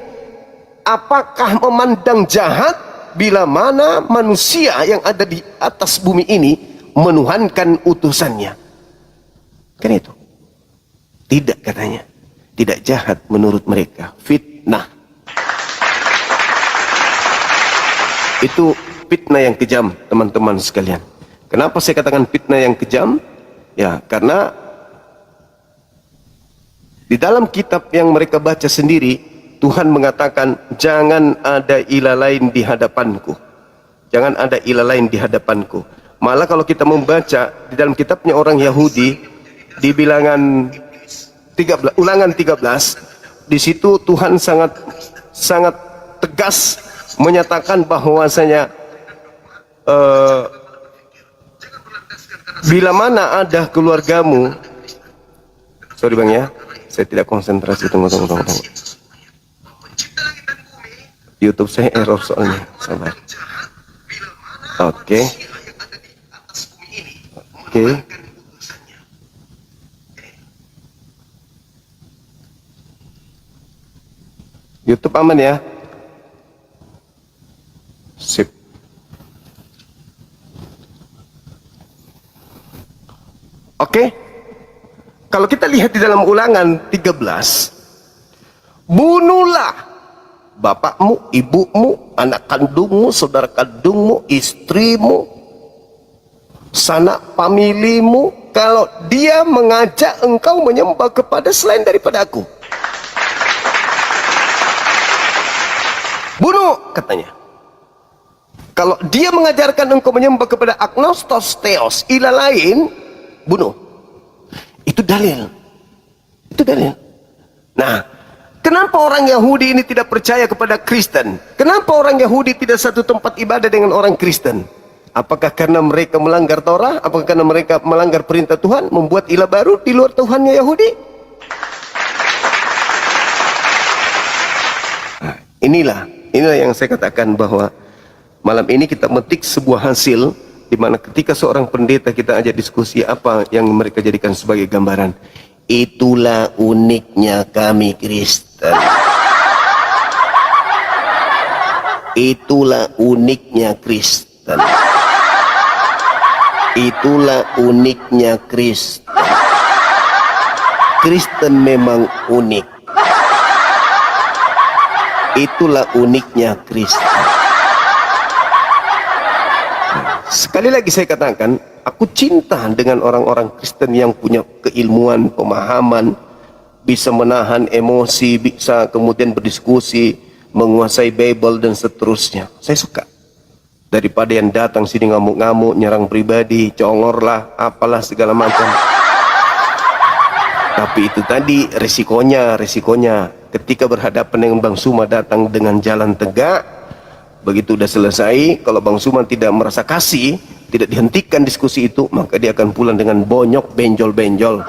apakah memandang jahat bila mana manusia yang ada di atas bumi ini menuhankan utusannya? Kan itu. Tidak katanya. Tidak jahat menurut mereka. Fitnah. Itu fitnah yang kejam, teman-teman sekalian. Kenapa saya katakan fitnah yang kejam? Ya, karena di dalam kitab yang mereka baca sendiri, Tuhan mengatakan, jangan ada ilah lain di hadapanku. Jangan ada ilah lain di hadapanku. Malah kalau kita membaca di dalam kitabnya orang Yahudi, di bilangan 13, ulangan 13, di situ Tuhan sangat tegas menyatakan bahwasanya bila mana ada keluargamu, sorry bang ya, saya tidak konsentrasi, tunggu. YouTube saya error soalnya, sabar. Oke. YouTube aman ya? Sip. Oke. Kalau kita lihat di dalam ulangan 13, bunuhlah bapakmu, ibumu, anak kandungmu, saudara kandungmu, istrimu, sanak familimu, kalau dia mengajak engkau menyembah kepada selain daripada aku. Bunuh, katanya. Kalau dia mengajarkan engkau menyembah kepada agnostos theos, ilah lain, bunuh. Itu dalil. Nah, kenapa orang Yahudi ini tidak percaya kepada Kristen? Kenapa orang Yahudi tidak satu tempat ibadah dengan orang Kristen? Apakah karena mereka melanggar Torah? Apakah karena mereka melanggar perintah Tuhan, membuat ilah baru di luar Tuhannya Yahudi? Nah, inilah yang saya katakan bahwa malam ini kita metik sebuah hasil di mana ketika seorang pendeta kita ajak diskusi apa yang mereka jadikan sebagai gambaran. Itulah uniknya kami Kristen. Itulah uniknya Kristen. Itulah uniknya Kristen. Kristen memang unik. Itulah uniknya Kristen. Sekali lagi saya katakan, aku cinta dengan orang-orang Kristen yang punya keilmuan, pemahaman, bisa menahan emosi, bisa kemudian berdiskusi, menguasai Bible dan seterusnya. Saya suka. Daripada yang datang sini ngamuk-ngamuk, nyerang pribadi, congor lah, apalah segala macam. Tapi itu tadi resikonya. Ketika berhadapan dengan Bang Suma datang dengan jalan tegak, begitu udah selesai, kalau Bang Suma tidak merasa kasih, tidak dihentikan diskusi itu, maka dia akan pulang dengan bonyok, benjol-benjol.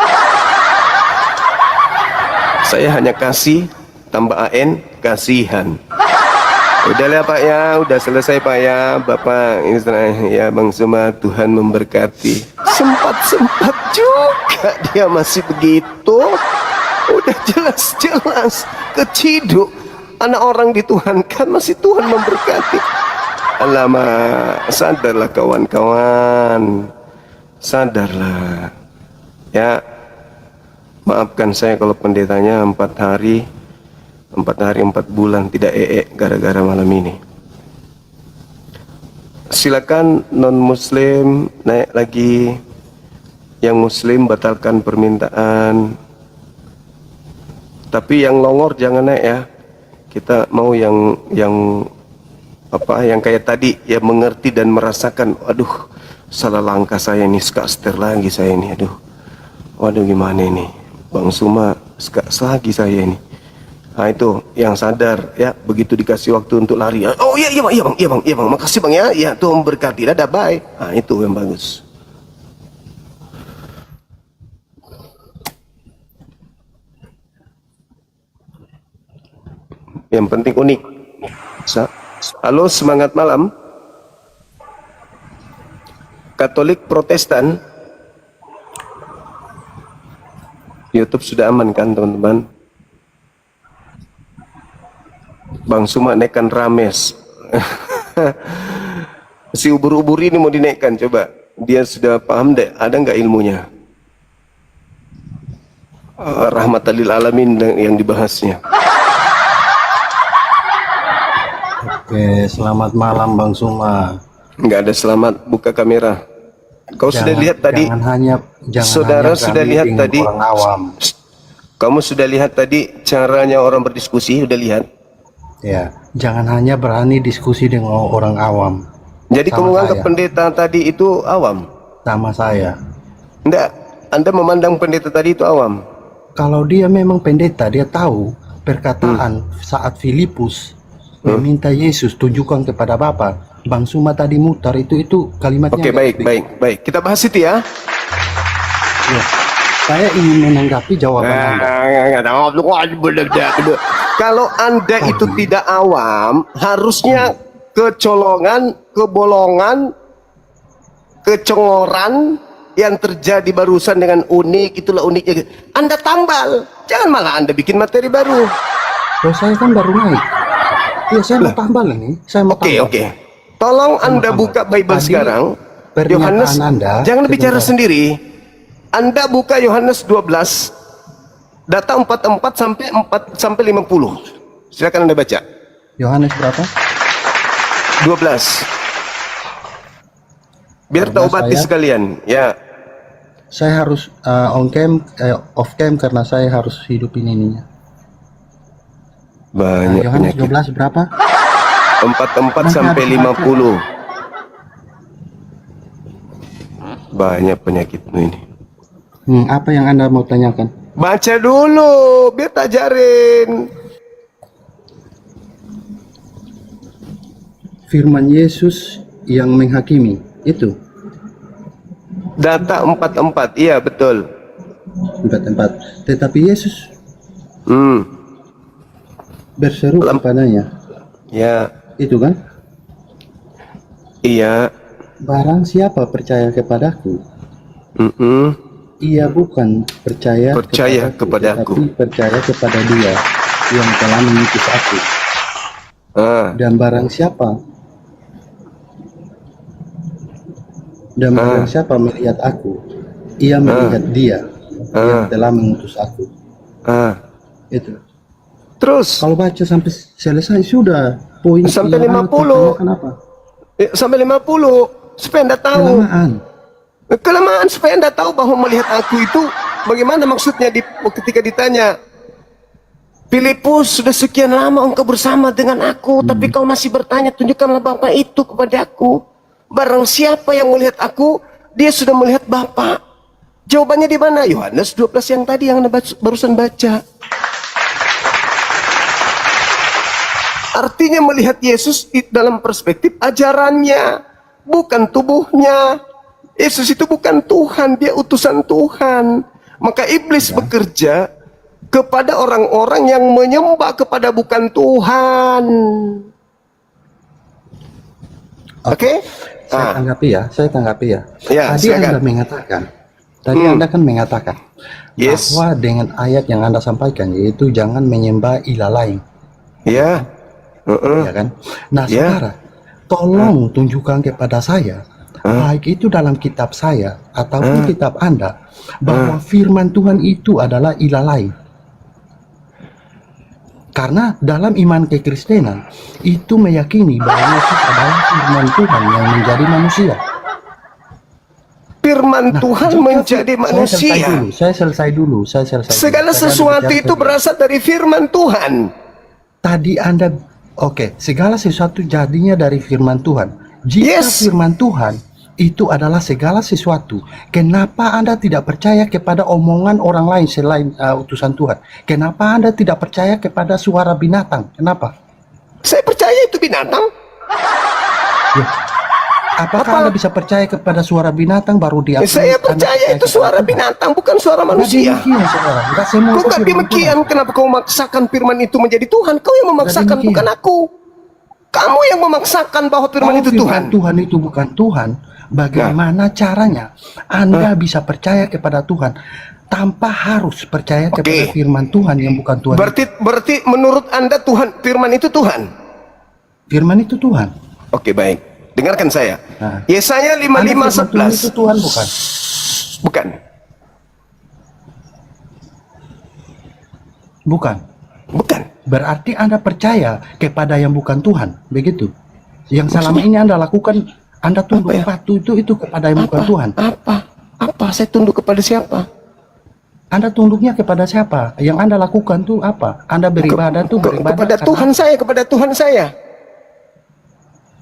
Saya hanya kasih, tambah AN, kasihan. Udahlah Pak ya, udah selesai Pak ya, Bapak ya Bang Suma, Tuhan memberkati. Sempat juga dia masih begitu. Udah jelas-jelas keciduk. Anak orang dituhankan, masih Tuhan memberkati. Alamak, sadarlah kawan-kawan, sadarlah. Ya, maafkan saya kalau pendetanya 4 hari 4 bulan tidak gara-gara malam ini. Silakan non muslim naik lagi, yang muslim batalkan permintaan, tapi yang longor jangan naik ya. Kita mau yang kayak tadi, yang mengerti dan merasakan, aduh salah langkah saya ini, skaster lagi saya ini, waduh gimana ini, Bang Suma skaster lagi saya ini. Nah itu yang sadar ya, begitu dikasih waktu untuk lari, oh iya bang, makasih bang ya, Tuhan memberkati, dadah bye. Nah itu yang bagus. Yang penting unik. Halo, semangat malam. Katolik Protestan, YouTube sudah aman kan teman-teman? Bang Suma naikkan Rames. Si ubur-ubur ini mau dinaikkan, coba. Dia sudah paham deh, ada nggak ilmunya? Rahmatan lil alamin yang dibahasnya. Oke, selamat malam Bang Suma. Nggak ada selamat, buka kamera. Kau sudah lihat tadi? Saudara sudah lihat tadi? Orang awam. Kamu sudah lihat tadi caranya orang berdiskusi? Udah lihat? Ya, jangan hanya berani diskusi dengan orang awam. Jadi kamu menganggap pendeta tadi itu awam? Sama saya. Enggak, Anda memandang pendeta tadi itu awam? Kalau dia memang pendeta, dia tahu perkataan saat Filipus meminta Yesus tunjukkan kepada Bapa. Bang Suma tadi mutar itu kalimatnya. Oke, baik. Kita bahas itu ya. Ya. Saya ingin menanggapi jawaban Anda. Kalau Anda itu tidak awam, harusnya kecolongan, kebolongan, kecongoran yang terjadi barusan dengan unik, itulah uniknya. Anda tambal, jangan malah Anda bikin materi baru. Kalau saya kan baru naik. Ya, saya mau tambal ini. Oke. Tolong Anda buka Bible sekarang. Yohanes, jangan bicara sendiri. Anda buka Yohanes 12, data 44 sampai 50. Silakan Anda baca. Yohanes berapa? 12. Biar tahu batis sekalian, ya. Saya harus off cam karena saya harus hidupin ininya. Banyak Yohanes penyakit. 12 berapa? 44 sampai 50. Banyak penyakitmu ini. Apa yang Anda mau tanyakan? Baca dulu, biar tak ajarin. Firman Yesus yang menghakimi. Itu Data 44, iya betul. 44. Tetapi Yesus Hmm, berseru kepadanya, ya, itu kan, iya. barang siapa percaya kepadaku, Mm-mm. ia bukan percaya Kepadaku. tetapi percaya kepada Dia yang telah mengutus aku. Ah, Dan barang siapa melihat aku, ia melihat Dia yang telah mengutus aku. ah. Itu. Terus Kalau baca sampai selesai sudah poin sampai yang Anda 50. tanyakan apa? Sampai 50 supaya Anda tahu. Kelamaan supaya Anda tahu bahwa melihat aku itu bagaimana maksudnya ketika ditanya, Filipus, sudah sekian lama engkau bersama dengan aku, tapi kau masih bertanya, tunjukkanlah Bapa itu kepada aku. Barang siapa yang melihat aku, dia sudah melihat Bapa. Jawabannya di mana? Yohanes 12 yang tadi yang Anda barusan baca. Artinya melihat Yesus dalam perspektif ajarannya, bukan tubuhnya. Yesus itu bukan Tuhan, dia utusan Tuhan. Maka iblis bekerja kepada orang-orang yang menyembah kepada bukan Tuhan. Oke? Saya tanggapi ya. Ya, Tadi silakan. Anda kan mengatakan Yes. bahwa dengan ayat yang Anda sampaikan, yaitu jangan menyembah ilah lain, Ya. ya kan? Nah, Ya. saudara, tolong tunjukkan kepada saya, baik itu dalam kitab saya ataupun kitab Anda, bahwa firman Tuhan itu adalah ilah lain. Karena dalam iman kekristenan itu meyakini bahwa Yesus adalah firman Tuhan yang menjadi manusia. Firman Tuhan jika menjadi manusia. Saya selesai dulu. Segala sesuatu itu berasal dari firman Tuhan. Tadi Anda, segala sesuatu jadinya dari firman Tuhan. Jika Yes. firman Tuhan itu adalah segala sesuatu, kenapa Anda tidak percaya kepada omongan orang lain selain utusan Tuhan? Kenapa Anda tidak percaya kepada suara binatang? Kenapa? Saya percaya itu binatang. Apakah Anda bisa percaya kepada suara binatang baru diakui? Saya percaya itu suara binatang, bukan suara manusia. Kok nggak demikian? Kenapa kau memaksakan firman itu menjadi Tuhan? Kau yang memaksakan, bukan aku. Kamu yang memaksakan bahwa firman itu Tuhan. Tuhan itu bukan Tuhan. Bagaimana caranya Anda bisa percaya kepada Tuhan tanpa harus percaya kepada firman Tuhan yang bukan Tuhan? Berarti menurut Anda firman itu Tuhan? Firman itu Tuhan. Oke, baik. Dengarkan saya. Nah. Yesaya 55:11. Itu Tuhan bukan? Bukan. Bukan. Bukan. Berarti Anda percaya kepada yang bukan Tuhan, begitu? Yang selama ini Anda lakukan, Anda tunduk patuh itu kepada yang bukan Tuhan. Apa? Saya tunduk kepada siapa? Anda tunduknya kepada siapa? Yang Anda lakukan tuh apa? Anda beribadah beribadah kepada Tuhan saya, kepada Tuhan saya.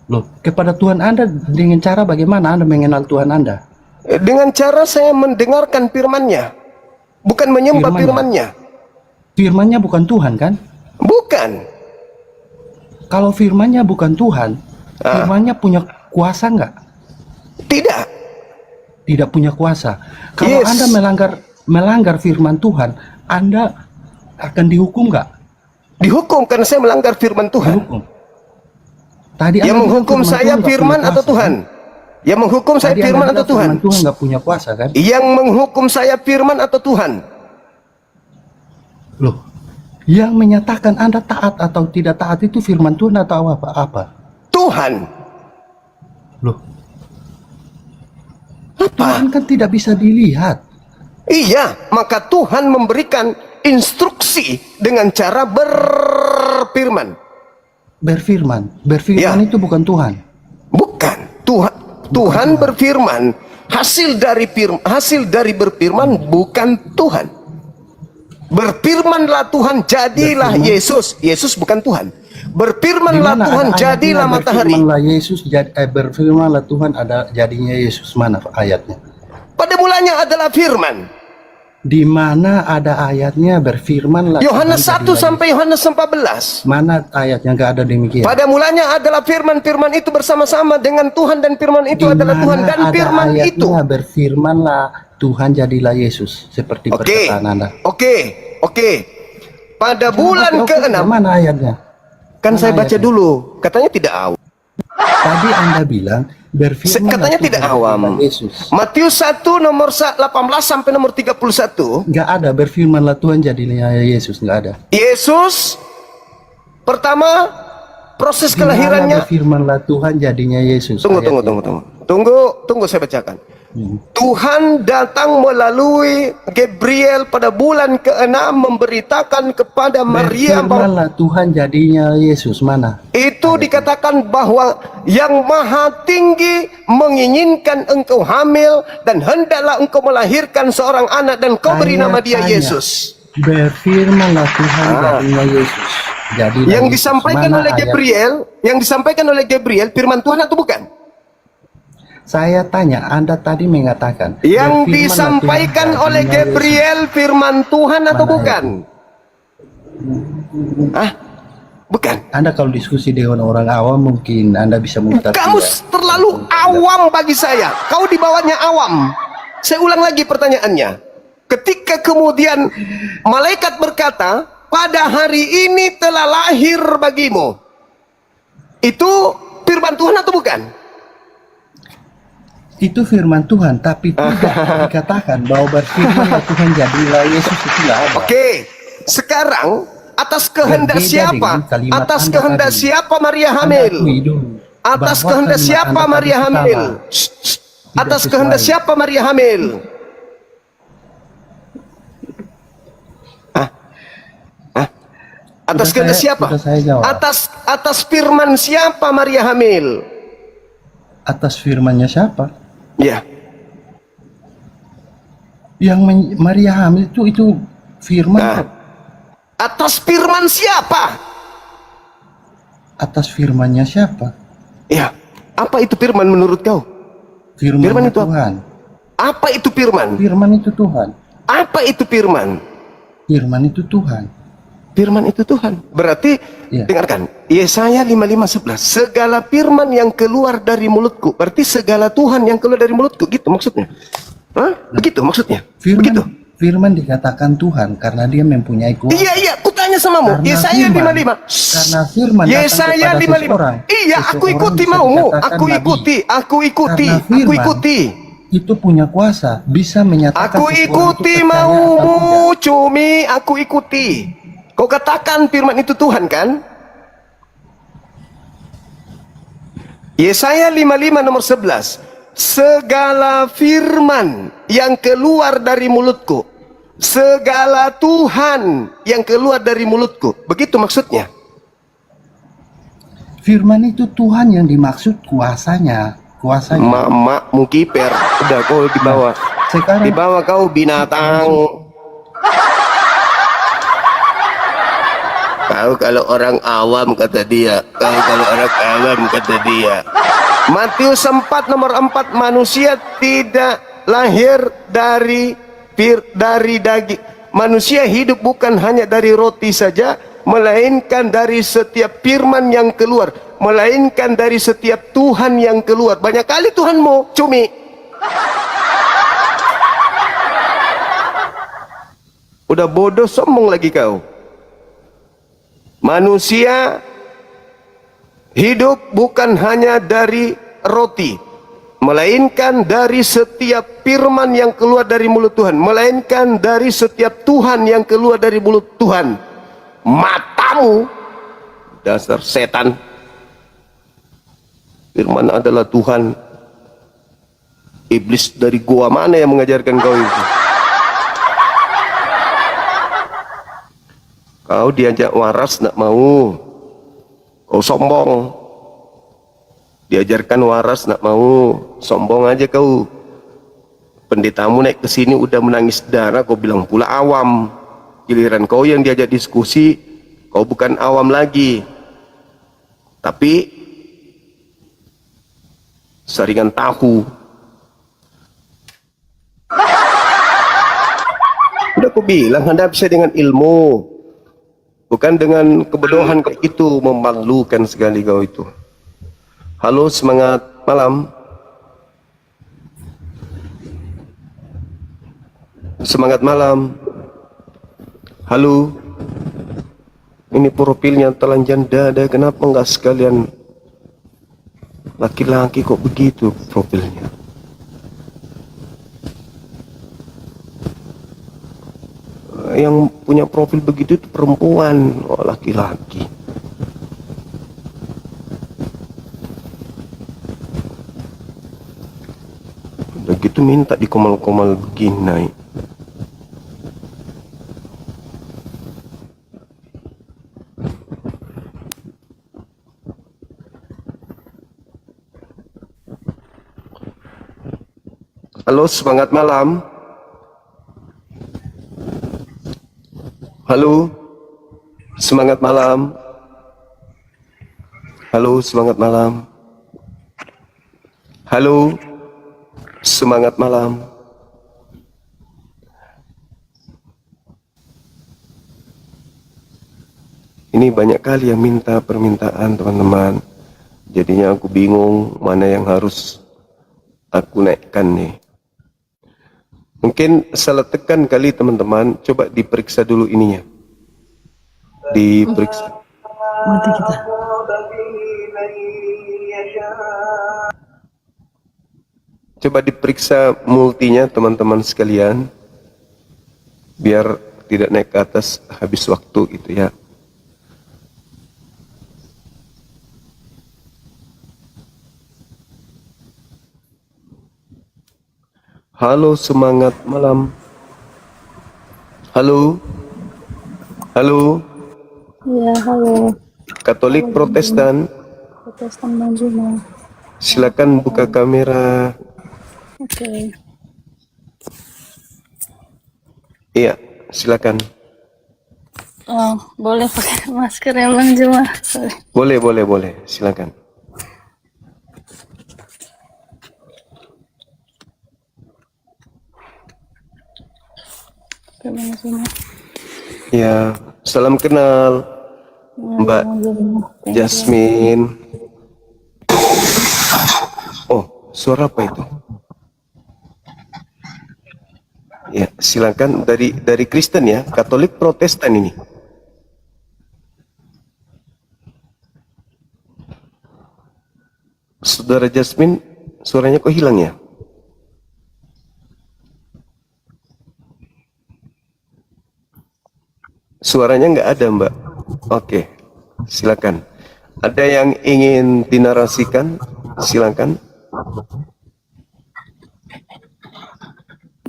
Loh, kepada Tuhan Anda dengan cara bagaimana Anda mengenal Tuhan Anda? Dengan cara saya mendengarkan firman-Nya, bukan menyembah firman-Nya. Firman-Nya bukan Tuhan kan? Bukan. Kalau firman-Nya bukan Tuhan, firman-Nya punya kuasa nggak? Tidak. Tidak punya kuasa. Kalau Anda melanggar firman Tuhan, Anda akan dihukum nggak? Dihukum karena saya melanggar firman Tuhan. Dihukum. Tadi yang menghukum saya firman atau Tuhan? Yang menghukum saya firman atau Tuhan? Tuhan nggak punya kuasa kan? Yang menghukum saya firman atau Tuhan? Loh, yang menyatakan Anda taat atau tidak taat itu firman Tuhan atau apa? Tuhan. Loh, apa? Tuhan kan tidak bisa dilihat. Iya, maka Tuhan memberikan instruksi dengan cara berfirman. Berfirman itu bukan Tuhan. Bukan. Tuhan berfirman. Hasil dari berfirman bukan Tuhan. Berfirmanlah Tuhan, jadilah Yesus. Yesus bukan Tuhan. Berfirmanlah Tuhan, jadilah matahari. Berfirmanlah Tuhan, ada jadinya Yesus. Mana ayatnya? Pada mulanya adalah firman. Di mana ada ayatnya berfirmanlah Yohanes Tuhan 1 jadilah sampai Yohanes 14. Yesus. Mana ayatnya nggak ada demikian? Pada mulanya adalah firman, firman itu bersama-sama dengan Tuhan dan firman itu Di adalah Tuhan mana dan ada firman itu. ayatnya berfirmanlah Tuhan jadilah Yesus seperti Oke, perkataan Anda. oke. Pada bulan Oke, ke-6, mana ayatnya? kan Mana saya baca ayatnya? dulu, katanya tidak awam. Tadi Anda bilang berfirman Katanya tidak awam. Yesus. Matius 1 nomor 18 sampai nomor 31. Nggak ada berfirmanlah Tuhan jadilah Yesus, nggak ada. Yesus pertama proses Di mana kelahirannya. berfirmanlah Tuhan jadinya Yesus. ayatnya? Tunggu saya bacakan. Tuhan datang melalui Gabriel pada bulan ke-6 memberitakan kepada Maria bahwa Berfirmanlah Tuhan jadinya Yesus, mana? itu dikatakan bahwa yang maha tinggi menginginkan engkau hamil dan hendaklah engkau melahirkan seorang anak dan kau beri Saya nama dia tanya, Yesus. Berfirmanlah Tuhan jadinya Yesus. Jadilah Yang Yesus. disampaikan Mana oleh ayat? Gabriel, firman Tuhan atau bukan? Saya tanya, Anda tadi mengatakan Yang berfirmanlah disampaikan Tuhan oleh jadinya Gabriel firman Tuhan atau Mana bukan? Ah, bukan. Yesus. Anda kalau diskusi dengan orang awam mungkin Anda bisa mengutar. Kamu terlalu awam bagi saya. Kau di bawahnya awam. Saya ulang lagi pertanyaannya. Ketika kemudian malaikat berkata, pada hari ini telah lahir bagimu. Itu firman Tuhan atau bukan? Itu firman Tuhan, tapi tidak dikatakan bahwa berfirmanlah Tuhan jadilah Yesus, itu tidak ada. Oke, sekarang atas kehendak Berbeda siapa? dengan kalimat Atas Anda kehendak tadi. siapa Maria Anda hamil? akui dulu Atas bahwa kehendak kalimat siapa Anda Maria tadi hamil? salah. Atas sesuai. kehendak siapa Maria hamil? Atas Sudah kehendak saya- siapa? sudah saya jawab. Atas firman siapa Maria hamil? Atas firmannya siapa? Ya. Yang Maria hamil itu firman. Nah, kok. atas firman siapa? Atas firmannya siapa? Ya. Apa itu firman menurut kau? Firman, Firman itu apa? Tuhan. Apa itu firman? Firman itu Tuhan. Apa itu firman? Firman itu Tuhan. Firman itu Tuhan. Berarti Ya. dengarkan, Yesaya 55:11. Segala firman yang keluar dari mulutku. Berarti segala Tuhan yang keluar dari mulutku. Gitu maksudnya. Hah? Begitu maksudnya. Begitu. Firman dikatakan Tuhan karena dia mempunyai kuasa. Iya, kutanya samamu. Karena Yesaya firman- 55. karena firman datang Yesaya kepada 55. seseorang. Iya, aku Seseorang ikuti bisa maumu. dikatakan Aku nabi. ikuti. Aku ikuti. Karena Aku firman ikuti. Itu punya kuasa, bisa menyatakan Aku seseorang itu ikuti percaya atau tidak. maumu, Cumi. Aku ikuti. Kau katakan firman itu Tuhan kan? Yesaya 55 nomor 11. Segala firman yang keluar dari mulutku, segala Tuhan yang keluar dari mulutku. Begitu maksudnya. Firman itu Tuhan yang dimaksud kuasanya. Mak mukiper. Udah kau dibawa. Sekarang Dibawa kau binatang. Kau kalau orang awam kata dia. Kau kalau orang awam kata dia. Matius 4 nomor 4. Manusia tidak lahir dari daging. Manusia hidup bukan hanya dari roti saja, melainkan dari setiap firman yang keluar, melainkan dari setiap Tuhan yang keluar. Banyak kali Tuhanmu, Cumi. Udah bodoh sombong lagi kau. Manusia hidup bukan hanya dari roti, melainkan dari setiap firman yang keluar dari mulut Tuhan, melainkan dari setiap Tuhan yang keluar dari mulut Tuhan. Matamu, dasar setan. Firman adalah Tuhan. Iblis dari gua mana yang mengajarkan kau itu? Kau diajak waras nak mau. Kau sombong. Diajarkan waras nak mau. Sombong aja kau. Pendetamu naik ke sini udah menangis darah, kau bilang pula awam. Giliran kau yang diajak diskusi, kau bukan awam lagi. Tapi saringan tahu. aku bilang Anda bisa dengan ilmu, bukan dengan kebodohan kayak itu, memalukan sekali kau itu. Halo, semangat malam. Semangat malam. Halo. Ini profilnya telanjang dada, kenapa enggak sekalian laki-laki kok begitu profilnya? Yang punya profil begitu itu perempuan, oh laki-laki. Udah gitu minta dikomal-komal begini. Halo, semangat malam. Halo, semangat malam. Halo, semangat malam. Halo, semangat malam. Ini banyak kali yang minta permintaan teman-teman. Jadinya aku bingung mana yang harus aku naikkan nih. Mungkin salah tekan kali teman-teman. Coba diperiksa dulu ininya. Diperiksa. Mati kita. Coba diperiksa multinya teman-teman sekalian. Biar tidak naik ke atas habis waktu gitu ya. Halo, semangat malam. Halo. Halo. Iya, halo. Katolik Protestan. Protestan Bang Juma. Silakan buka kamera. Oke. Iya, silakan. Oh, boleh pakai masker ya Bang Juma. Sorry. Boleh. Silakan. Oke, Bang Juma. Ya, salam kenal Ya, Mbak Bang Juma. Thank you. Jasmine. Oh, suara apa itu? Ya, silakan dari Kristen ya, Katolik Protestan ini. Saudara Jasmine, suaranya kok hilang ya? Suaranya nggak ada, Mbak. Oke, silakan. Ada yang ingin dinarasikan? Silakan.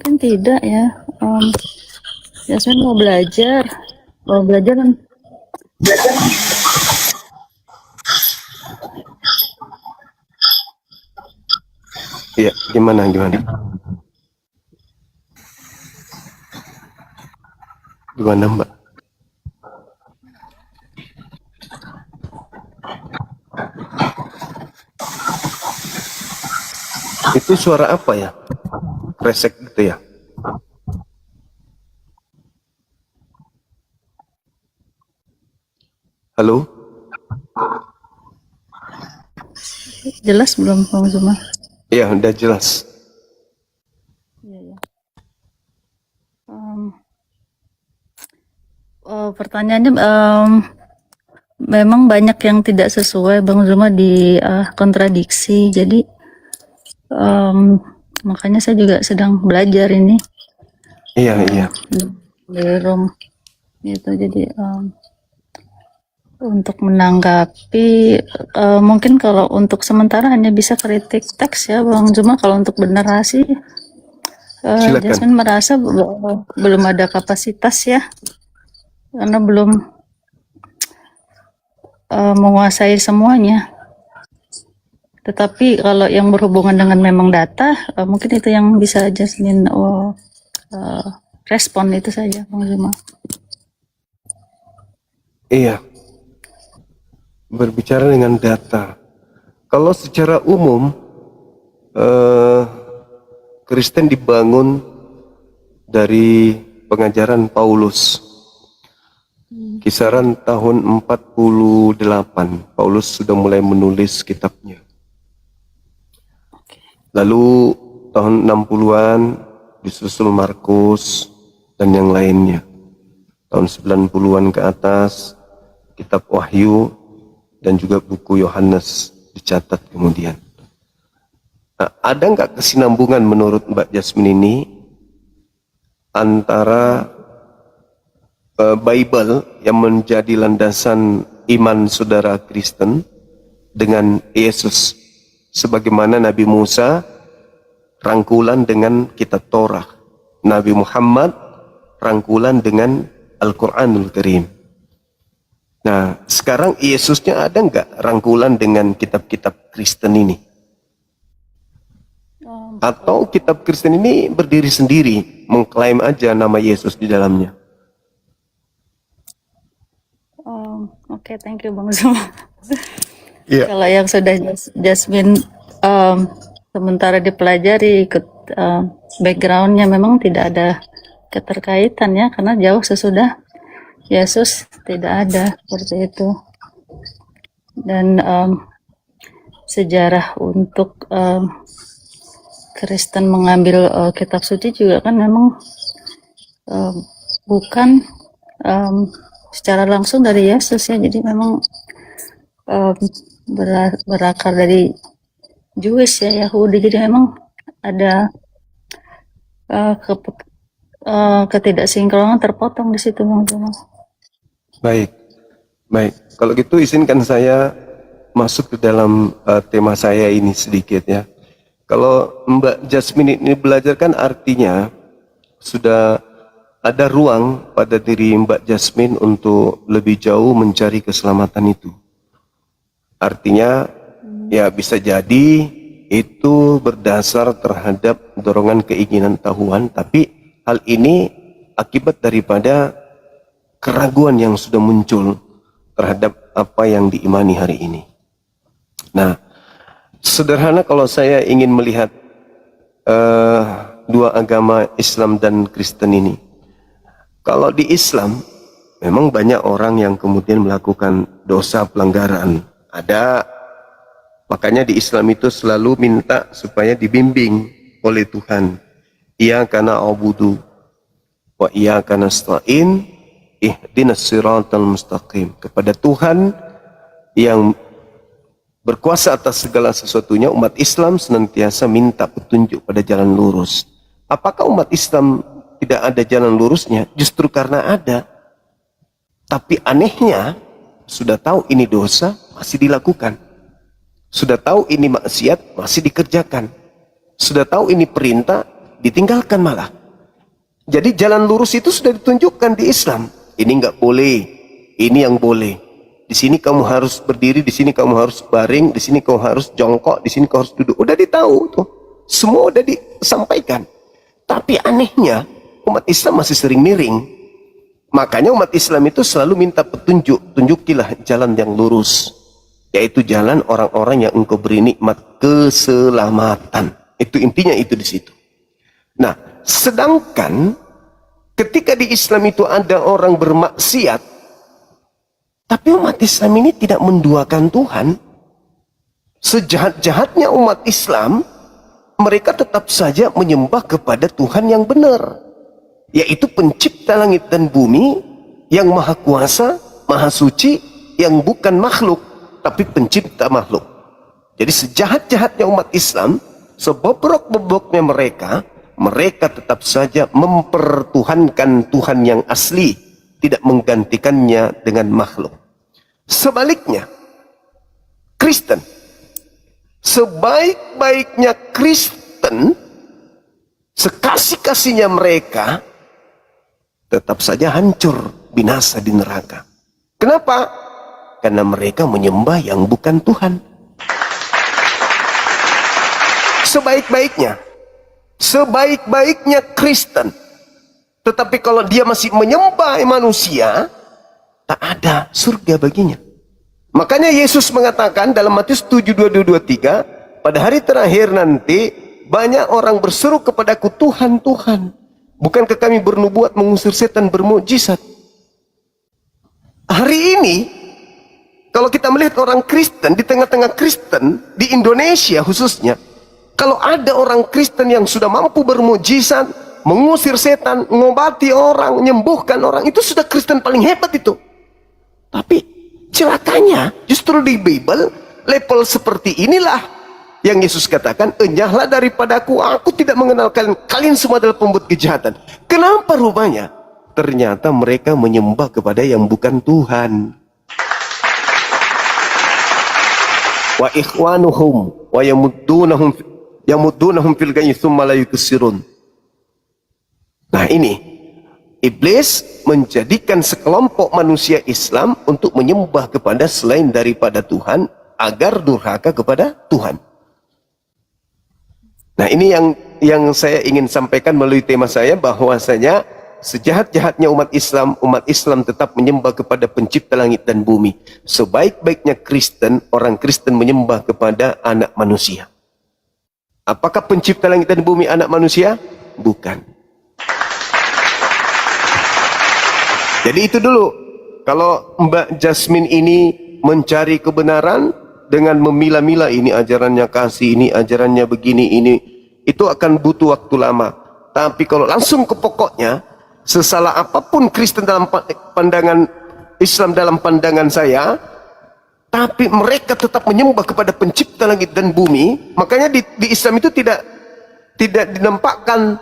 Kan tidak ya. Yasmin mau belajar. Mau belajar kan. Iya, gimana? Gimana, Mbak? Itu suara apa ya? Kresek gitu ya? Halo? Jelas belum Bang Juma? Iya, udah jelas. Iya. Pertanyaannya memang banyak yang tidak sesuai Bang Zuma di kontradiksi. Jadi makanya saya juga sedang belajar ini Iya. di room gitu. Jadi untuk menanggapi mungkin kalau untuk sementara hanya bisa kritik teks ya Bang Zuma. Kalau untuk bernarasi Silakan. Jasmine merasa belum ada kapasitas ya, karena belum menguasai semuanya. Tetapi kalau yang berhubungan dengan memang data, mungkin itu yang bisa Jasmine respon, itu saja Bang Zuma. Iya. Berbicara dengan data. Kalau secara umum Kristen dibangun dari pengajaran Paulus. Kisaran tahun 48, Paulus sudah mulai menulis kitabnya. Lalu tahun 60-an disusul Markus dan yang lainnya. Tahun 90-an ke atas, kitab Wahyu dan juga buku Yohanes dicatat kemudian. Nah, ada nggak kesinambungan menurut Mbak Jasmine ini antara Bible yang menjadi landasan iman saudara Kristen dengan Yesus, sebagaimana Nabi Musa rangkulan dengan kitab Torah, Nabi Muhammad rangkulan dengan Al-Quranul Karim. Nah, sekarang Yesusnya ada nggak rangkulan dengan kitab-kitab Kristen ini? Atau kitab Kristen ini berdiri sendiri, mengklaim aja nama Yesus di dalamnya? Oke, thank you Bang Zuma. Iya. Kalau yang sudah Jasmine sementara dipelajari ikut backgroundnya memang tidak ada keterkaitan ya, karena jauh sesudah Yesus tidak ada seperti itu. Dan sejarah untuk Kristen mengambil kitab suci juga kan memang bukan secara langsung dari Yesus ya, jadi memang berakar dari Jewish ya, Yahudi, jadi memang ada ketidaksinkronan terpotong di situ Bang Zuma. Baik, baik. Kalau gitu izinkan saya masuk ke dalam tema saya ini sedikit ya. Kalau Mbak Jasmine ini belajar kan artinya sudah ada ruang pada diri Mbak Jasmine untuk lebih jauh mencari keselamatan itu. Artinya ya bisa jadi itu berdasar terhadap dorongan keinginan tahuan, tapi hal ini akibat daripada keraguan yang sudah muncul terhadap apa yang diimani hari ini. Nah, sederhana kalau saya ingin melihat dua agama Islam dan Kristen ini. Kalau di Islam, memang banyak orang yang kemudian melakukan dosa pelanggaran. Ada, makanya di Islam itu selalu minta supaya dibimbing oleh Tuhan. Iyyaka na'budu wa iyyaka nasta'in ihdinas siratal mustaqim. Kepada Tuhan yang berkuasa atas segala sesuatunya, umat Islam senantiasa minta petunjuk pada jalan lurus. Apakah umat Islam tidak ada jalan lurusnya? Justru karena ada. Tapi anehnya, sudah tahu ini dosa, masih dilakukan. Sudah tahu ini maksiat, masih dikerjakan. Sudah tahu ini perintah, ditinggalkan malah. Jadi jalan lurus itu sudah ditunjukkan di Islam. Ini nggak boleh, ini yang boleh. Di sini kamu harus berdiri, di sini kamu harus baring, di sini kamu harus jongkok, di sini kamu harus duduk. Udah ditahu tuh, semua udah disampaikan. Tapi anehnya, umat Islam masih sering miring. Makanya umat Islam itu selalu minta petunjuk. Tunjukilah jalan yang lurus, yaitu jalan orang-orang yang engkau beri nikmat keselamatan. Itu intinya, itu di situ. Nah, sedangkan ketika di Islam itu ada orang bermaksiat, tapi umat Islam ini tidak menduakan Tuhan. Sejahat-jahatnya umat Islam, mereka tetap saja menyembah kepada Tuhan yang benar, yaitu pencipta langit dan bumi, yang maha kuasa, maha suci, yang bukan makhluk, tapi pencipta makhluk. Jadi sejahat-jahatnya umat Islam, sebobrok-bobroknya mereka tetap saja mempertuhankan Tuhan yang asli, tidak menggantikannya dengan makhluk. Sebaliknya, Kristen, sebaik-baiknya Kristen, sekasih-kasihnya mereka, tetap saja hancur, binasa di neraka. Kenapa? Karena mereka menyembah yang bukan Tuhan. Sebaik-baiknya Kristen, tetapi kalau dia masih menyembah manusia, tak ada surga baginya. Makanya Yesus mengatakan dalam Matius 7:22-23, pada hari terakhir nanti banyak orang berseru kepadaku, Tuhan, Tuhan, Bukankah kami bernubuat, mengusir setan, bermukjizat? Hari ini, kalau kita melihat orang Kristen, di tengah-tengah Kristen, di Indonesia khususnya, kalau ada orang Kristen yang sudah mampu bermukjizat, mengusir setan, mengobati orang, menyembuhkan orang, itu sudah Kristen paling hebat itu. Tapi celakanya, justru di Bible, level seperti inilah yang Yesus katakan, enyahlah daripadaku, aku tidak mengenal kalian, kalian semua adalah pembuat kejahatan. Kenapa rupanya? Ternyata mereka menyembah kepada yang bukan Tuhan. Wa ikhwanuhum wa yamuddunahum fil ghayyi tsumma la yuksirun. Nah ini, iblis menjadikan sekelompok manusia Islam untuk menyembah kepada selain daripada Tuhan, agar durhaka kepada Tuhan. Nah ini yang saya ingin sampaikan melalui tema saya, bahwasanya sejahat-jahatnya umat Islam tetap menyembah kepada pencipta langit dan bumi. Sebaik-baiknya Kristen, orang Kristen menyembah kepada anak manusia. Apakah pencipta langit dan bumi anak manusia? Bukan. Jadi itu dulu. Kalau Mbak Jasmine ini mencari kebenaran dengan memilah-milah, ini ajarannya kasih, ini ajarannya begini, ini, itu akan butuh waktu lama. Tapi kalau langsung ke pokoknya, sesalah apapun Kristen dalam pandangan Islam, dalam pandangan saya, tapi mereka tetap menyembah kepada pencipta langit dan bumi. Makanya di Islam itu tidak dinampakkan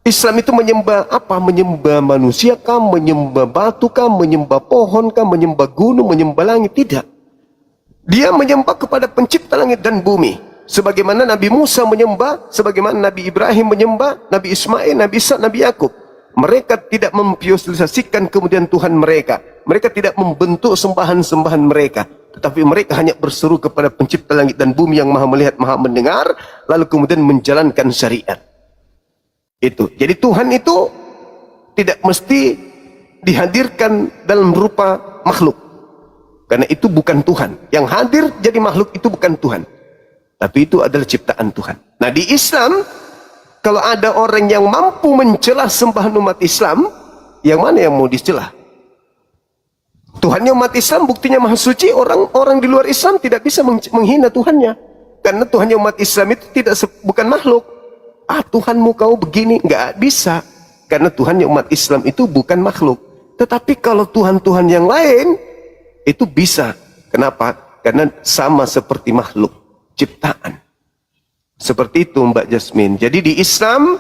Islam itu menyembah apa? Menyembah manusia kah, menyembah batu kah, menyembah pohon kah, menyembah gunung, menyembah langit. Tidak. Dia menyembah kepada pencipta langit dan bumi. Sebagaimana Nabi Musa menyembah, sebagaimana Nabi Ibrahim menyembah, Nabi Ismail, Nabi Ishak, Nabi Yakub. Mereka tidak memvisualisasikan kemudian Tuhan mereka. Mereka tidak membentuk sembahan-sembahan mereka. Tetapi mereka hanya berseru kepada pencipta langit dan bumi yang maha melihat, maha mendengar, lalu kemudian menjalankan syariat. Itu. Jadi Tuhan itu tidak mesti dihadirkan dalam rupa makhluk. Karena itu bukan Tuhan. Yang hadir jadi makhluk itu bukan Tuhan. Tapi itu adalah ciptaan Tuhan. Nah di Islam, kalau ada orang yang mampu mencela sembahan umat Islam, yang mana yang mau dicelah? Tuhannya umat Islam buktinya maha suci. Orang di luar Islam tidak bisa menghina Tuhannya. Karena Tuhannya umat Islam itu bukan makhluk. Ah Tuhanmu kau begini, nggak bisa. Karena Tuhannya umat Islam itu bukan makhluk. Tetapi kalau Tuhan-Tuhan yang lain, itu bisa. Kenapa? Karena sama seperti makhluk ciptaan. Seperti itu Mbak Jasmine. Jadi di Islam,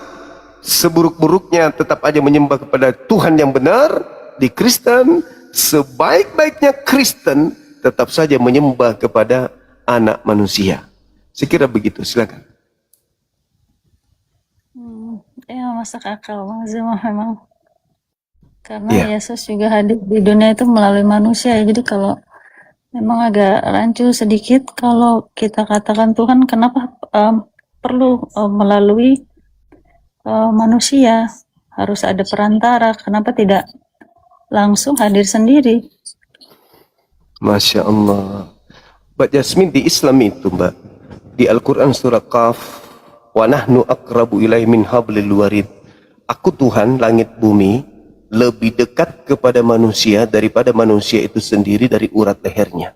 seburuk-buruknya tetap aja menyembah kepada Tuhan yang benar. Di Kristen, sebaik-baiknya Kristen tetap saja menyembah kepada anak manusia. Saya kira begitu, silakan. Ya masuk akal Bang Zima memang. Karena Yesus juga hadir di dunia itu melalui manusia ya. Jadi kalau memang agak rancu sedikit kalau kita katakan Tuhan, kenapa perlu melalui manusia, harus ada perantara, kenapa tidak langsung hadir sendiri? Masya Allah. Mbak Jasmine, di Islam itu Mbak, di Al-Quran surah Qaf, wa nahnu aqrabu ilaihi min hablil warid. Aku Tuhan langit bumi lebih dekat kepada manusia daripada manusia itu sendiri dari urat lehernya.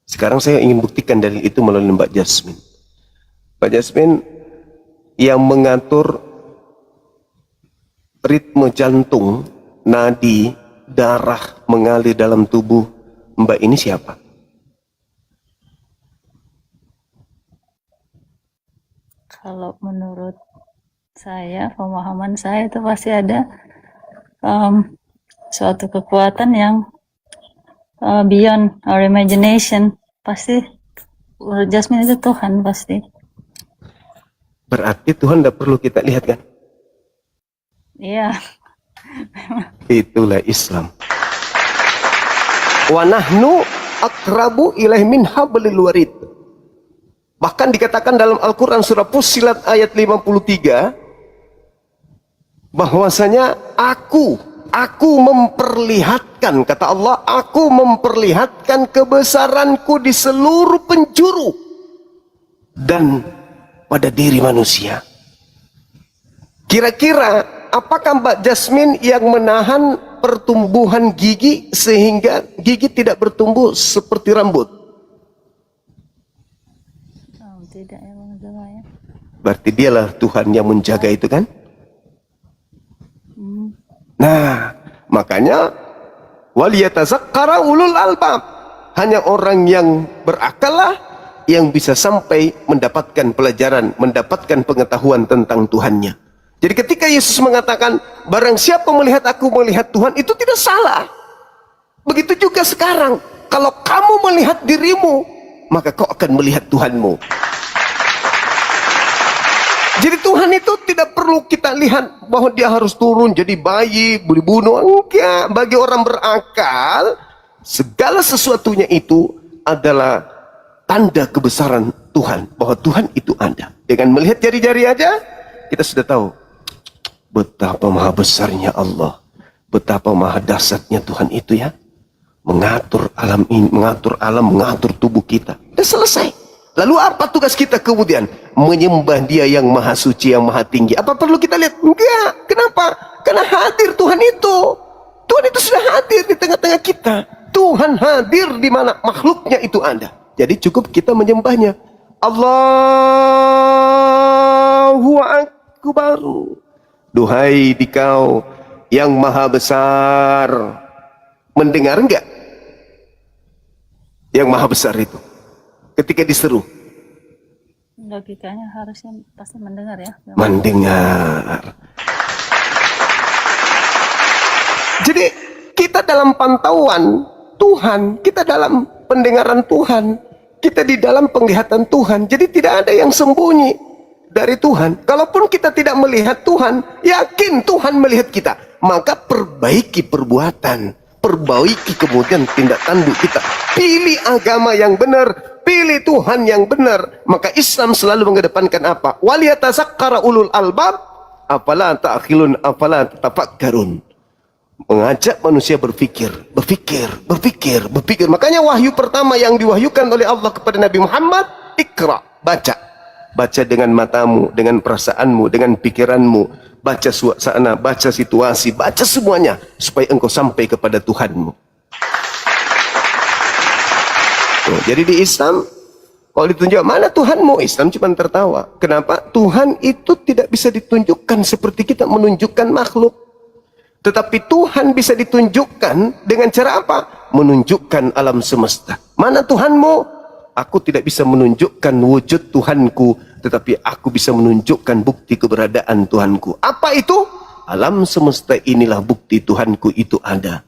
Sekarang saya ingin buktikan dalil itu melalui Mbak Jasmine. Mbak Jasmine, yang mengatur ritme jantung, nadi, darah mengalir dalam tubuh Mbak ini siapa? Kalau menurut saya, pemahaman saya itu pasti ada suatu kekuatan yang beyond our imagination. Pasti menurut Jasmine itu Tuhan pasti. Berarti Tuhan tidak perlu kita lihat kan? Iya. Itulah Islam. Wa nahnu aqrabu ilaihi min hablil warid. Bahkan dikatakan dalam Al-Quran surah Fussilat ayat 53, bahwasanya aku memperlihatkan, kata Allah, aku memperlihatkan kebesaranku di seluruh penjuru dan pada diri manusia. Kira-kira apakah Mbak Jasmine yang menahan pertumbuhan gigi sehingga gigi tidak bertumbuh seperti rambut? Oh, tidak ya Bang Zuma ya. Berarti dialah Tuhan yang menjaga itu kan? Nah, makanya waliyatazakkara ulul albab. Hanya orang yang berakal lah yang bisa sampai mendapatkan pelajaran, mendapatkan pengetahuan tentang Tuhannya. Jadi ketika Yesus mengatakan, barang siapa melihat aku melihat Tuhan, itu tidak salah. Begitu juga sekarang, kalau kamu melihat dirimu, maka kau akan melihat Tuhanmu. Jadi Tuhan itu tidak perlu kita lihat bahwa dia harus turun jadi bayi, dibunuh. Enggak. Bagi orang berakal, segala sesuatunya itu adalah tanda kebesaran Tuhan. Bahwa Tuhan itu ada. Dengan melihat jari-jari aja, kita sudah tahu betapa maha besarnya Allah. Betapa maha dahsyatnya Tuhan itu ya. Mengatur alam ini, mengatur alam, mengatur tubuh kita. Sudah selesai. Lalu apa tugas kita kemudian? Menyembah dia yang maha suci, yang maha tinggi. Apa perlu kita lihat? Enggak. Kenapa? Karena hadir Tuhan itu. Tuhan itu sudah hadir di tengah-tengah kita. Tuhan hadir di mana makhluknya itu ada. Jadi cukup kita menyembahnya. Allahu Akbar. Duhai dikau yang maha besar. Mendengar enggak? Yang maha besar itu. Ketika diseru. Logikanya harusnya pasti mendengar ya. Mendengar. Jadi kita dalam pantauan Tuhan, kita dalam pendengaran Tuhan, kita di dalam penglihatan Tuhan. Jadi tidak ada yang sembunyi dari Tuhan. Kalaupun kita tidak melihat Tuhan, yakin Tuhan melihat kita. Maka perbaiki perbuatan, perbaiki kemudian tindak tanduk kita. Pilih agama yang benar, pilih Tuhan yang benar. Maka Islam selalu mengedepankan apa? Waliyatazakkara ulul albab, afala ta'qilun, afala tatafakkarun. Mengajak manusia berpikir. Makanya wahyu pertama yang diwahyukan oleh Allah kepada Nabi Muhammad, Iqra, baca. Baca dengan matamu, dengan perasaanmu, dengan pikiranmu. Baca suasana, baca situasi, baca semuanya supaya engkau sampai kepada Tuhanmu. Tuh, jadi di Islam, kalau ditunjuk mana Tuhanmu, Islam cuma tertawa. Kenapa? Tuhan itu tidak bisa ditunjukkan seperti kita menunjukkan makhluk. Tetapi Tuhan bisa ditunjukkan dengan cara apa? Menunjukkan alam semesta. Mana Tuhanmu? Aku tidak bisa menunjukkan wujud Tuhanku, tetapi aku bisa menunjukkan bukti keberadaan Tuhanku. Apa itu? Alam semesta inilah bukti Tuhanku itu ada.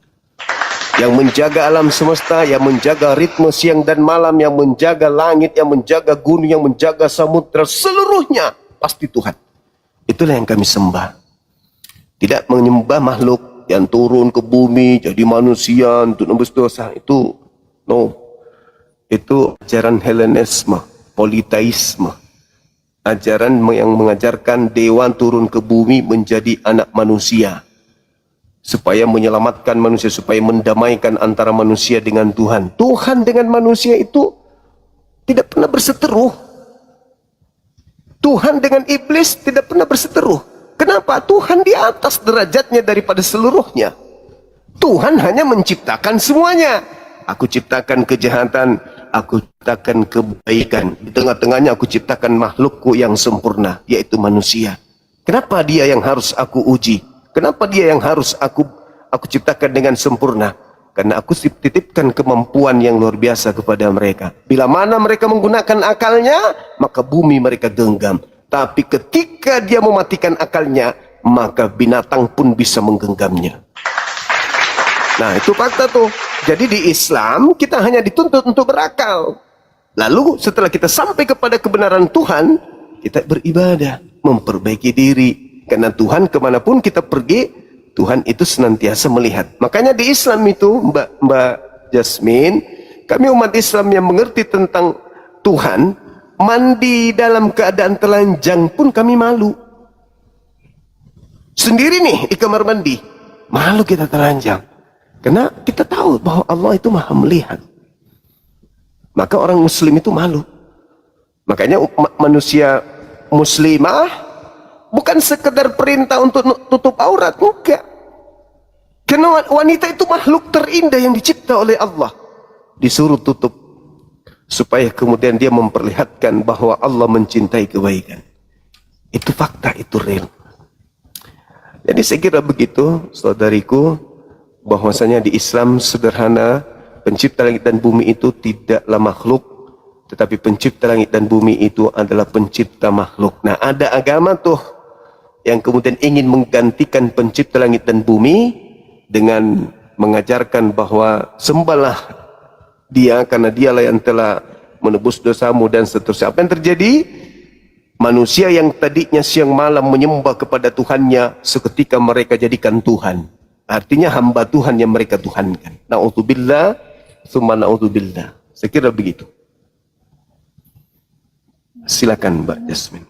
Yang menjaga alam semesta, yang menjaga ritme siang dan malam, yang menjaga langit, yang menjaga gunung, yang menjaga samudra, seluruhnya pasti Tuhan. Itulah yang kami sembah. Tidak menyembah makhluk yang turun ke bumi jadi manusia untuk nebus dosa. Itu no. Itu ajaran Helenisme, politeisme. Ajaran yang mengajarkan dewa turun ke bumi menjadi anak manusia. Supaya menyelamatkan manusia, supaya mendamaikan antara manusia dengan Tuhan. Tuhan dengan manusia itu tidak pernah berseteruh. Tuhan dengan iblis tidak pernah berseteruh. Kenapa? Tuhan di atas derajatnya daripada seluruhnya. Tuhan hanya menciptakan semuanya. Aku ciptakan kejahatan, aku ciptakan kebaikan. Di tengah-tengahnya aku ciptakan makhlukku yang sempurna, yaitu manusia. Kenapa dia yang harus aku uji? Kenapa dia yang harus aku ciptakan dengan sempurna? Karena aku titipkan kemampuan yang luar biasa kepada mereka. Bila mana mereka menggunakan akalnya, maka bumi mereka genggam. Tapi ketika dia mematikan akalnya, maka binatang pun bisa menggenggamnya. Nah, itu fakta tuh. Jadi di Islam, kita hanya dituntut untuk berakal. Lalu setelah kita sampai kepada kebenaran Tuhan, kita beribadah, memperbaiki diri. Karena Tuhan kemanapun kita pergi, Tuhan itu senantiasa melihat. Makanya di Islam itu, Mbak Jasmine, kami umat Islam yang mengerti tentang Tuhan, mandi dalam keadaan telanjang pun kami malu. Sendiri nih di kamar mandi, malu kita telanjang. Karena kita tahu bahwa Allah itu maha melihat. Maka orang muslim itu malu. Makanya manusia muslimah bukan sekedar perintah untuk tutup aurat, enggak. Karena wanita itu makhluk terindah yang dicipta oleh Allah. Disuruh tutup supaya kemudian dia memperlihatkan bahwa Allah mencintai kebaikan. Itu fakta, itu real. Jadi saya kira begitu, saudariku, bahwasanya di Islam sederhana, pencipta langit dan bumi itu tidaklah makhluk, tetapi pencipta langit dan bumi itu adalah pencipta makhluk. Nah, ada agama tuh yang kemudian ingin menggantikan pencipta langit dan bumi dengan mengajarkan bahwa sembahlah dia karena dialah yang telah menebus dosamu dan seterusnya. Apa yang terjadi? Manusia yang tadinya siang malam menyembah kepada Tuhannya, seketika mereka jadikan Tuhan. Artinya hamba Tuhan yang mereka tuhankan. Na'udzubillah, summa na'udzubillah. Saya kira begitu. Silakan Mbak Jasmine.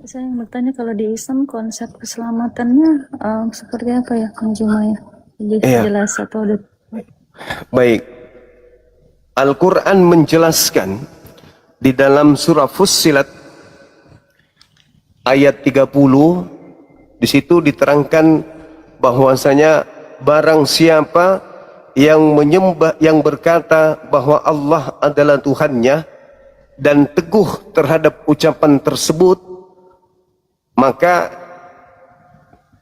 Saya yang bertanya, kalau di Islam konsep keselamatannya seperti apa ya, Kang Jumaya? Lebih jelas atau Baik. Al-Quran menjelaskan di dalam surah Fussilat ayat 30, di situ diterangkan bahwasanya barang siapa yang menyembah, yang berkata bahwa Allah adalah Tuhannya dan teguh terhadap ucapan tersebut, maka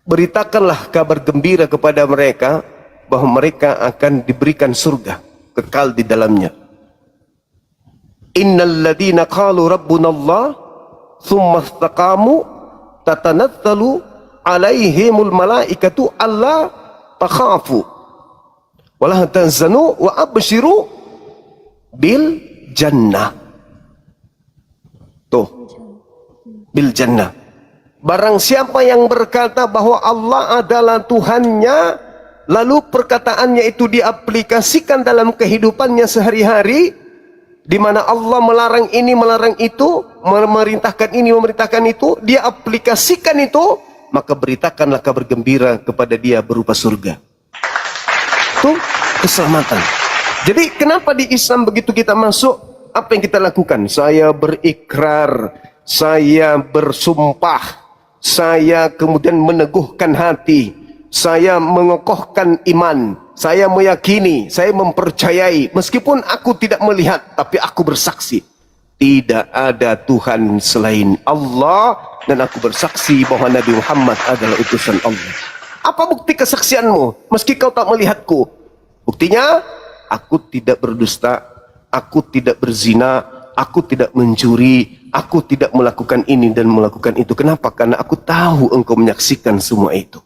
beritakanlah kabar gembira kepada mereka bahwa mereka akan diberikan surga kekal di dalamnya. Innal ladina qalu rabbuna Allah thumma istaqamu tatanazzalu alaihimul malaikatu alla takhafu wa la tahzanu wa abshiru bil jannah. Tuh, bil jannah. Barang siapa yang berkata bahwa Allah adalah Tuhannya, lalu perkataannya itu diaplikasikan dalam kehidupannya sehari-hari, di mana Allah melarang ini, melarang itu, memerintahkan ini, memerintahkan itu, dia aplikasikan itu, maka beritakanlah kabar gembira kepada dia berupa surga. Itu keselamatan. Jadi kenapa di Islam begitu kita masuk, apa yang kita lakukan? Saya berikrar, saya bersumpah, saya kemudian meneguhkan hati, saya mengokohkan iman, saya meyakini, saya mempercayai, meskipun aku tidak melihat, tapi aku bersaksi tidak ada Tuhan selain Allah, dan aku bersaksi bahwa Nabi Muhammad adalah utusan Allah. Apa bukti kesaksianmu meski kau tak melihatku? Buktinya, aku tidak berdusta, aku tidak berzina, aku tidak mencuri, aku tidak melakukan ini dan melakukan itu. Kenapa? Karena aku tahu engkau menyaksikan semua itu.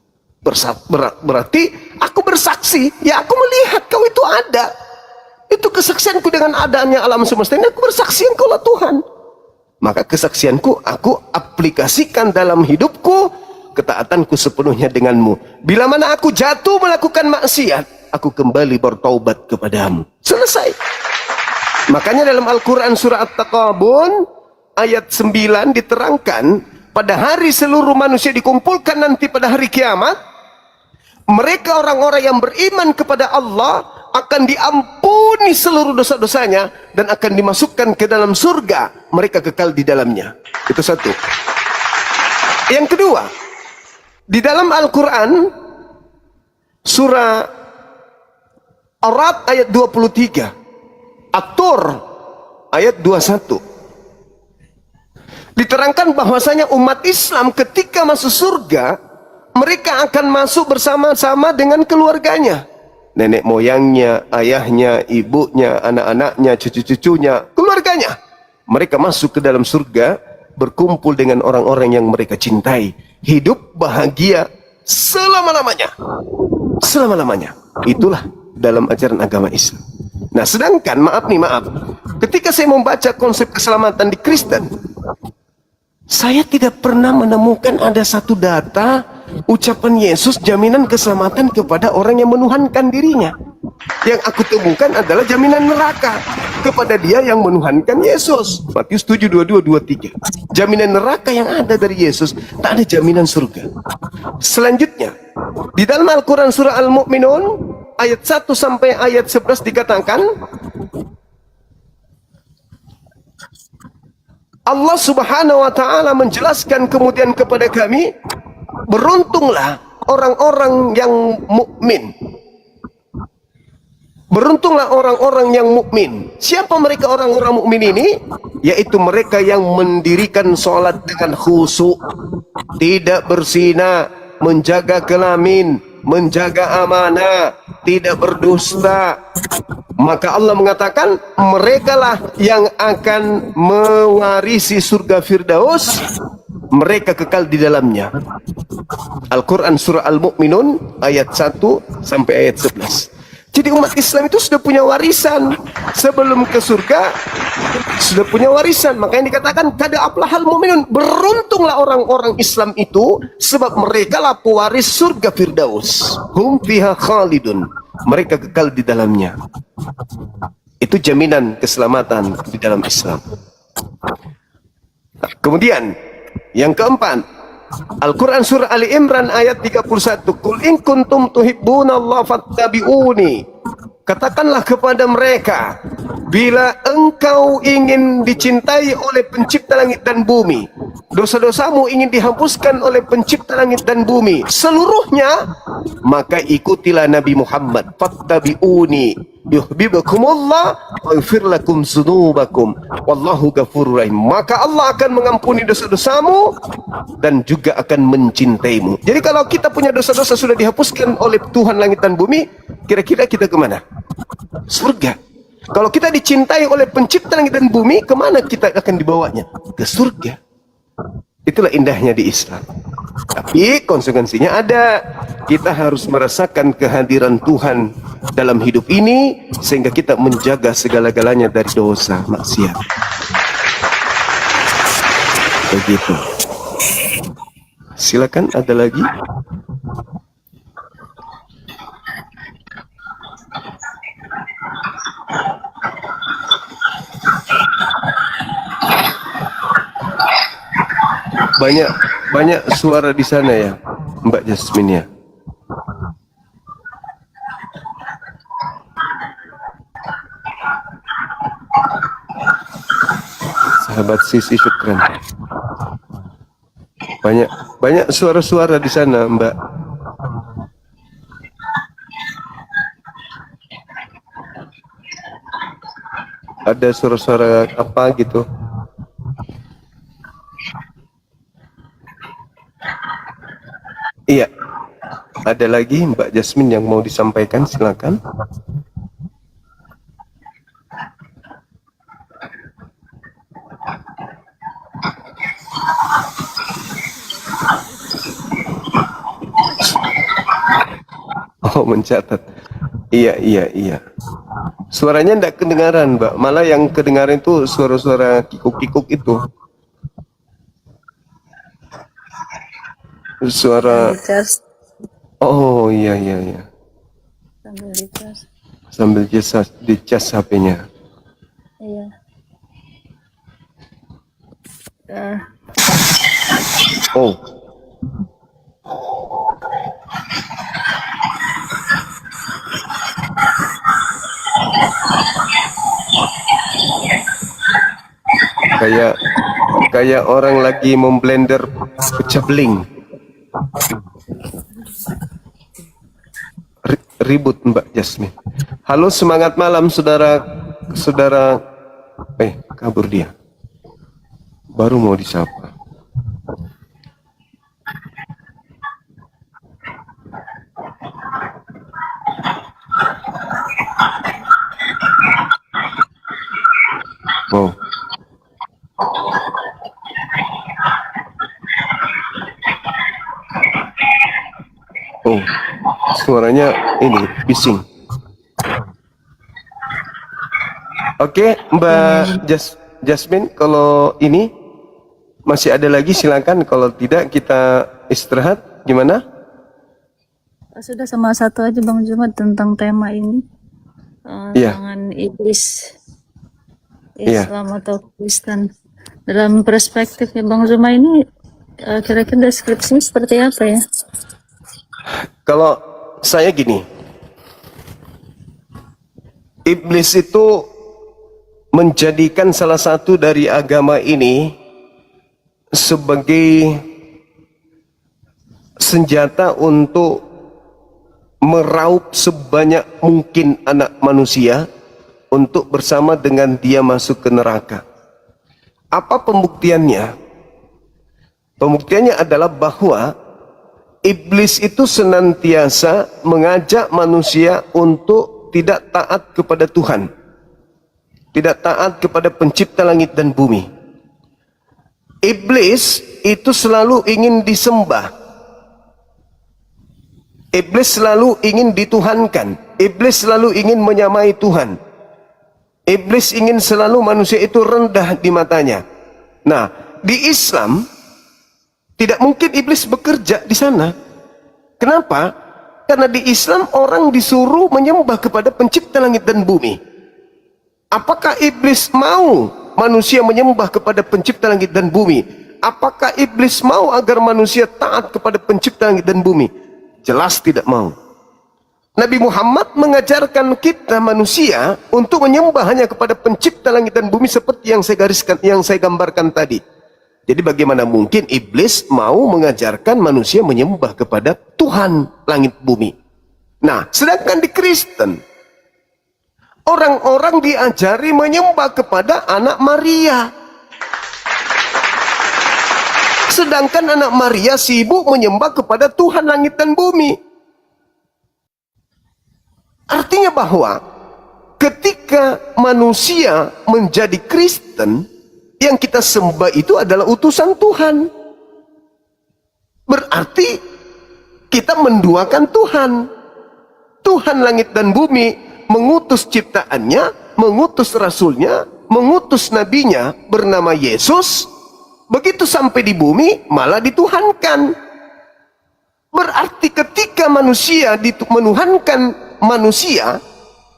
Berarti aku bersaksi, ya aku melihat kau itu ada. Itu kesaksianku dengan adanya alam semesta ini, aku bersaksi engkau lah Tuhan. Maka kesaksianku aku aplikasikan dalam hidupku, ketaatanku sepenuhnya denganmu. Bila mana aku jatuh melakukan maksiat, aku kembali bertaubat kepadamu. Selesai. Makanya dalam Al-Quran surah At-Taqabun ayat 9 diterangkan, pada hari seluruh manusia dikumpulkan nanti pada hari kiamat, mereka orang-orang yang beriman kepada Allah akan diampuni seluruh dosa-dosanya dan akan dimasukkan ke dalam surga, mereka kekal di dalamnya. Itu satu. Yang kedua, di dalam Al-Quran surah Ar-Ra'd ayat 23, At-Tur ayat 21, diterangkan bahwasanya umat Islam ketika masuk surga, mereka akan masuk bersama-sama dengan keluarganya, nenek moyangnya, ayahnya, ibunya, anak-anaknya, cucu-cucunya, keluarganya. Mereka masuk ke dalam surga berkumpul dengan orang-orang yang mereka cintai, hidup bahagia selama-lamanya. Selama-lamanya. Itulah dalam ajaran agama Islam. Nah, sedangkan maaf, ketika saya membaca konsep keselamatan di Kristen, saya tidak pernah menemukan ada satu data ucapan Yesus jaminan keselamatan kepada orang yang menuhankan dirinya. Yang aku temukan adalah jaminan neraka kepada dia yang menuhankan Yesus. Matius 7, 22, 23. Jaminan neraka yang ada dari Yesus, tak ada jaminan surga. Selanjutnya, di dalam Al-Quran surah Al-Mu'minun ayat 1 sampai ayat 11 dikatakan, Allah Subhanahu wa taala menjelaskan kemudian kepada kami, beruntunglah orang-orang yang mukmin. Beruntunglah orang-orang yang mukmin. Siapa mereka orang-orang mukmin ini? Yaitu mereka yang mendirikan sholat dengan khusyuk, tidak berzina, menjaga kelamin, menjaga amanah, tidak berdusta. Maka Allah mengatakan merekalah yang akan mewarisi surga Firdaus, mereka kekal di dalamnya. Al-Quran surah Al-Mu'minun ayat 1 sampai ayat 11. Jadi umat Islam itu sudah punya warisan sebelum ke surga, sudah punya warisan. Makanya dikatakan kada aflahal mu'minun, beruntunglah orang-orang Islam itu sebab mereka lah pewaris surga Firdaus. Hum fiha khalidun, mereka kekal di dalamnya. Itu jaminan keselamatan di dalam Islam. Nah, kemudian yang keempat, Al-Quran surah Ali Imran ayat 31. Qul in kuntum tuhibbunallaha fattabi'uni. Katakanlah kepada mereka, bila engkau ingin dicintai oleh pencipta langit dan bumi, dosa-dosamu ingin dihapuskan oleh pencipta langit dan bumi seluruhnya, maka ikutilah Nabi Muhammad. Fattabi'uni yuhibbukumullah wa yaghfir lakum dzunubakum wallahu ghafurur rahim. Maka Allah akan mengampuni dosa-dosamu dan juga akan mencintaimu. Jadi kalau kita punya dosa-dosa sudah dihapuskan oleh Tuhan langit dan bumi, kira-kira kita kemana? Surga. Kalau kita dicintai oleh pencipta langit dan bumi, kemana kita akan dibawanya? Ke surga. Itulah indahnya di Islam. Tapi konsekuensinya ada. Kita harus merasakan kehadiran Tuhan dalam hidup ini sehingga kita menjaga segala-galanya dari dosa maksiat. Begitu. Silakan, ada lagi? Banyak suara di sana ya, Mbak Jasmine ya. Sahabat Sisi, syukran. Banyak suara-suara di sana, Mbak. Ada suara-suara apa gitu? Iya. Ada lagi Mbak Jasmine yang mau disampaikan, silakan. Oh, mencatat. Iya. Suaranya tidak kedengaran, Mbak. Malah yang kedengaran itu suara-suara kikuk-kikuk itu. Suara. Oh, iya. Sambil dicas. Sambil dicas HP-nya. Iya. Oh. Kayak orang lagi memblender pecah beling. Ribut Mbak Jasmine. Halo, semangat malam saudara. Kabur dia. Baru mau disapa. Wow. Oh, suaranya ini bising. Oke, Mbak Jasmine, kalau ini masih ada lagi silakan. Kalau tidak kita istirahat. Gimana? Sudah, sama satu aja Bang Jumat tentang tema ini. Iya. Jangan iblis Iya. Islam atau Kristen. Dalam perspektifnya Bang Zuma ini, kira-kira deskripsinya seperti apa ya? Kalau saya gini, iblis itu menjadikan salah satu dari agama ini sebagai senjata untuk meraup sebanyak mungkin anak manusia untuk bersama dengan dia masuk ke neraka. Apa pembuktiannya? Pembuktiannya adalah bahwa iblis itu senantiasa mengajak manusia untuk tidak taat kepada Tuhan, tidak taat kepada pencipta langit dan bumi. Iblis itu selalu ingin disembah. Iblis selalu ingin dituhankan. Iblis selalu ingin menyamai Tuhan. Iblis ingin selalu manusia itu rendah di matanya. Nah, di Islam tidak mungkin iblis bekerja di sana. Kenapa? Karena di Islam orang disuruh menyembah kepada pencipta langit dan bumi. Apakah iblis mau manusia menyembah kepada pencipta langit dan bumi? Apakah iblis mau agar manusia taat kepada pencipta langit dan bumi? Jelas tidak mau. Nabi Muhammad mengajarkan kita manusia untuk menyembah hanya kepada pencipta langit dan bumi seperti yang saya gariskan, yang saya gambarkan tadi. Jadi bagaimana mungkin iblis mau mengajarkan manusia menyembah kepada Tuhan langit bumi? Nah, sedangkan di Kristen, orang-orang diajari menyembah kepada anak Maria. Sedangkan anak Maria sibuk menyembah kepada Tuhan langit dan bumi. Artinya bahwa ketika manusia menjadi Kristen, yang kita sembah itu adalah utusan Tuhan. Berarti kita menduakan Tuhan. Tuhan langit dan bumi mengutus ciptaannya, mengutus rasulnya, mengutus nabinya bernama Yesus. Begitu sampai di bumi malah dituhankan. Berarti ketika manusia menuhankan manusia,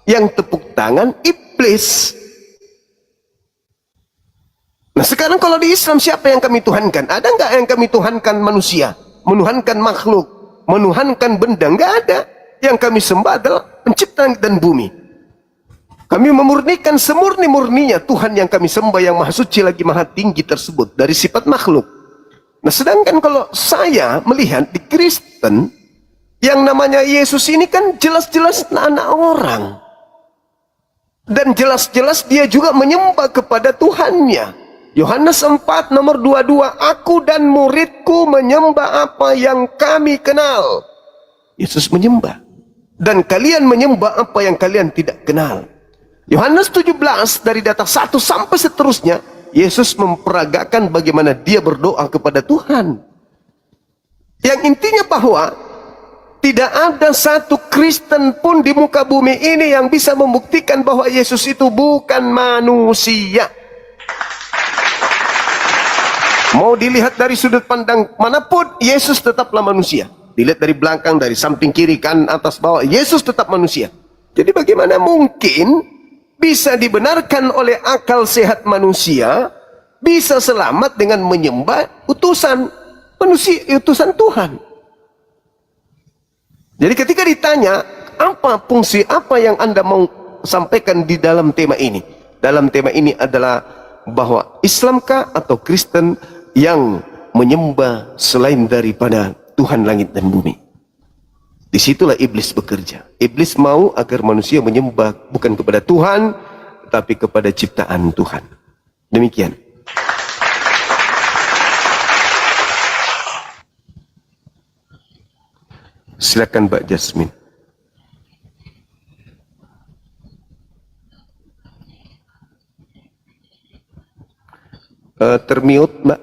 yang tepuk tangan iblis. Nah sekarang kalau di Islam siapa yang kami tuhankan? Ada nggak yang kami tuhankan manusia? Menuhankan makhluk, menuhankan benda? Nggak ada. Yang kami sembah adalah pencipta langit dan bumi. Kami memurnikan semurni-murninya Tuhan yang kami sembah, yang maha suci lagi maha tinggi tersebut dari sifat makhluk. Nah sedangkan kalau saya melihat di Kristen, yang namanya Yesus ini kan jelas-jelas anak orang. Dan jelas-jelas dia juga menyembah kepada Tuhannya. Yohanes 4 nomor 22, aku dan muridku menyembah apa yang kami kenal. Yesus menyembah. Dan kalian menyembah apa yang kalian tidak kenal. Yohanes 17 dari data 1 sampai seterusnya, Yesus memperagakan bagaimana dia berdoa kepada Tuhan. Yang intinya bahwa tidak ada satu Kristen pun di muka bumi ini yang bisa membuktikan bahwa Yesus itu bukan manusia. Mau dilihat dari sudut pandang manapun, Yesus tetaplah manusia. Dilihat dari belakang, dari samping, kiri, kanan, atas, bawah, Yesus tetap manusia. Jadi bagaimana mungkin bisa dibenarkan oleh akal sehat manusia bisa selamat dengan menyembah utusan manusia, utusan Tuhan? Jadi ketika ditanya, apa fungsi apa yang Anda mau sampaikan di dalam tema ini? Dalam tema ini adalah bahwa Islamkah atau Kristen yang menyembah selain daripada Tuhan langit dan bumi? Disitulah iblis bekerja. Iblis mau agar manusia menyembah bukan kepada Tuhan, tapi kepada ciptaan Tuhan. Demikian. Silakan Mbak Jasmine. Termute Mbak.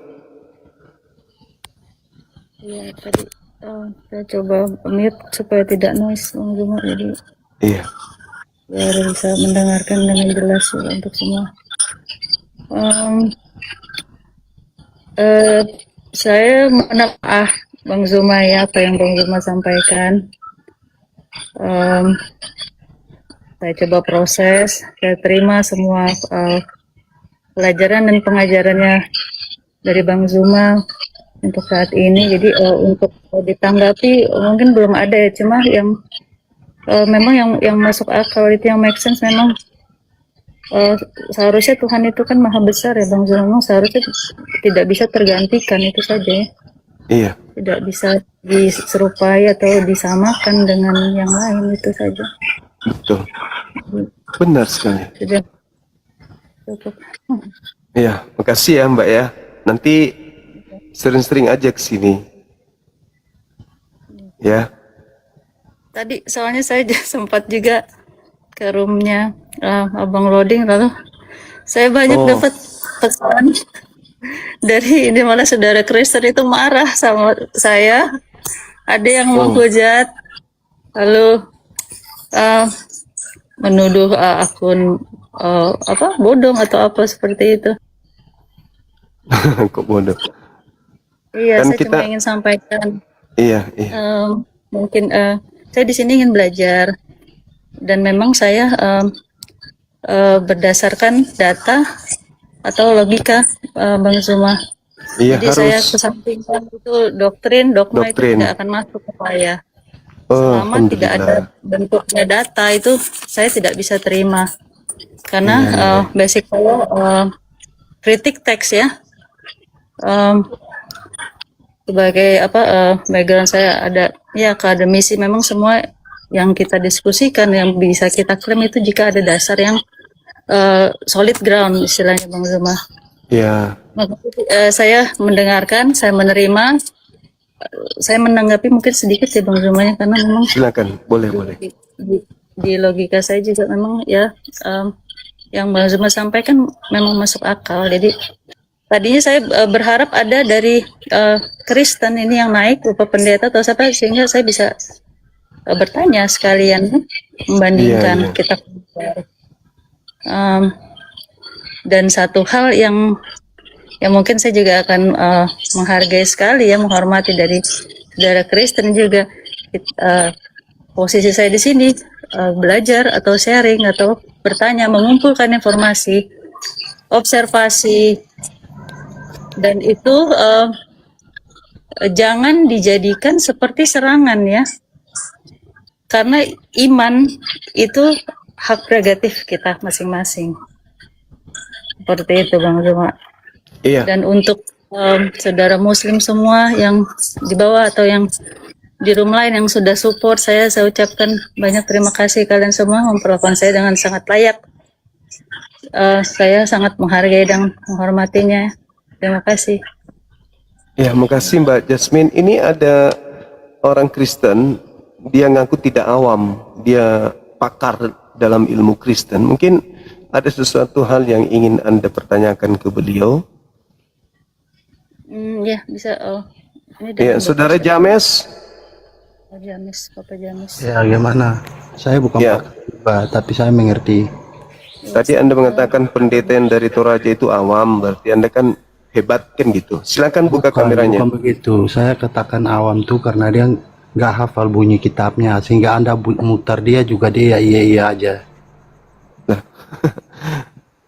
Ya tadi saya coba mute supaya tidak noise Bang Zuma, jadi Iya. biar bisa mendengarkan dengan jelas ya, untuk semua. Saya menelaah Bang Zuma ya, apa yang Bang Zuma sampaikan. Saya coba proses, saya terima semua pelajaran dan pengajarannya dari Bang Zuma untuk saat ini. Jadi untuk ditanggapi mungkin belum ada ya, cuma yang memang yang masuk akal itu, yang make sense memang seharusnya Tuhan itu kan maha besar ya Bang Zul, memang seharusnya tidak bisa tergantikan, itu saja ya. Iya, Tidak bisa diserupai atau disamakan dengan yang lain, itu saja. betul. Benar sekali. Sudah cukup. Iya, makasih ya Mbak ya. Nanti sering-sering aja ke sini. Ya. Tadi soalnya saya sempat juga ke roomnya Abang Loading, lalu saya banyak Oh. dapat pesan dari ini, malah saudara Kristen itu marah sama saya, ada yang menghujat, lalu menuduh akun bodong atau apa seperti itu. Kok bodoh? Iya, Kan saya kita- cuma ingin sampaikan. Iya. Mungkin saya di sini ingin belajar, dan memang saya berdasarkan data atau logika, Bang Zuma. Iya, Jadi saya harus. kesampingkan itu doktrin, dogma itu Doktrin. tidak akan masuk ke saya. Oh, Selama tidak ada bentuknya data, itu saya tidak bisa terima. Karena basic saya kritik teks ya. Sebagai background saya ada ya akademisi, memang semua yang kita diskusikan, yang bisa kita klaim itu jika ada dasar yang solid ground istilahnya Bang Zuma. Ya. Maka saya mendengarkan, saya menerima, saya menanggapi mungkin sedikit ya Bang Zumanya, karena memang Silakan, boleh. di logika saya juga memang ya yang Bang Zuma sampaikan memang masuk akal. Jadi tadinya saya berharap ada dari Kristen ini yang naik, Bapak Pendeta atau siapa, sehingga saya bisa bertanya sekalian membandingkan Iya. kita. Dan satu hal yang mungkin saya juga akan menghargai sekali ya, menghormati dari saudara Kristen juga, posisi saya di sini belajar atau sharing atau bertanya, mengumpulkan informasi, observasi, dan itu jangan dijadikan seperti serangan ya, karena iman itu hak prerogatif kita masing-masing. Seperti itu Bang Zuma. Iya. Dan untuk saudara Muslim semua yang di bawah atau yang di room lain yang sudah support saya ucapkan banyak terima kasih. Kalian semua memperlakukan saya dengan sangat layak. Saya sangat menghargai dan menghormatinya. Terima kasih. Ya, makasih Mbak Jasmine. Ini ada orang Kristen, dia ngaku tidak awam, dia pakar dalam ilmu Kristen. Mungkin ada sesuatu hal yang ingin Anda pertanyakan ke beliau. Ya, bisa. Ini Ya, Saudara James. Papa James. Ya gimana? Saya bukan Ya. pakar juga, tapi saya mengerti. Tadi Anda mengatakan pendeta yang dari Toraja itu awam, berarti Anda kan hebat kan gitu. Silakan buka kameranya. Bukan begitu. Saya katakan awam tuh karena dia nggak hafal bunyi kitabnya, sehingga Anda mutar dia juga dia iya aja.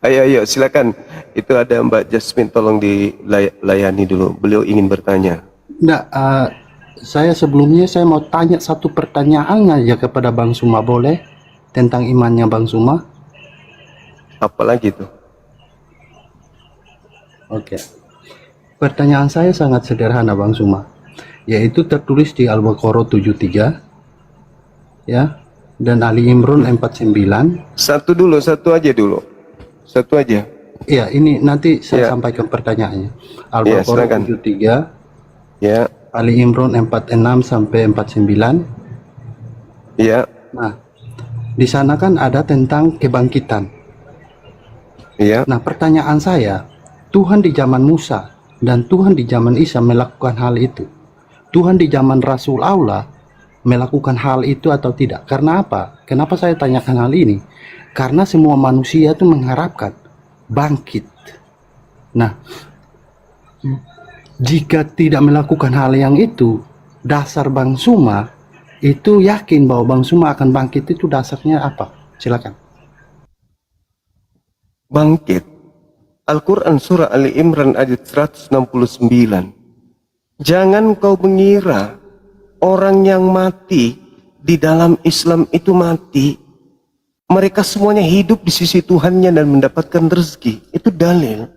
Ayo, silakan. Itu ada Mbak Jasmine, tolong dilayani dulu. Beliau ingin bertanya. Nggak, saya sebelumnya saya mau tanya satu pertanyaan aja kepada Bang Suma, boleh? Tentang imannya Bang Suma. Apalagi itu? Oke. Pertanyaan saya sangat sederhana Bang Suma, yaitu tertulis di Al-Baqarah 73 ya, dan Ali Imran 49. Satu aja dulu. Satu aja. Ya, ini nanti saya Ya. sampaikan pertanyaannya. Ya, Al-Baqarah silakan. 73, Ya, Ali Imran 46 sampai 49. ya, Nah, di sana kan ada tentang kebangkitan. ya. Nah, pertanyaan saya, Tuhan di zaman Musa dan Tuhan di zaman Isa melakukan hal itu. Tuhan di zaman Rasul Allah melakukan hal itu atau tidak? Karena apa? Kenapa saya tanyakan hal ini? Karena semua manusia itu mengharapkan bangkit. Nah, jika tidak melakukan hal yang itu, dasar Bang Suma itu yakin bahwa Bang Suma akan bangkit, itu dasarnya apa? Silakan. Bangkit. Al-Quran surah Ali Imran ayat 169. Jangan kau mengira orang yang mati di dalam Islam itu mati mereka semuanya hidup di sisi Tuhannya dan mendapatkan rezeki. Itu dalil.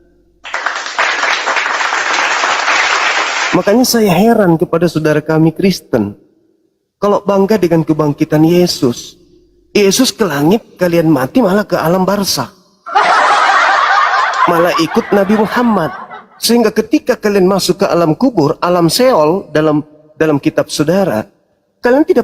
Makanya saya heran kepada saudara kami Kristen. Kalau bangga dengan kebangkitan Yesus, Yesus ke langit, kalian mati malah ke alam barzakh. Malah ikut Nabi Muhammad. Sehingga ketika kalian masuk ke alam kubur, alam Seol dalam kitab saudara, kalian tidak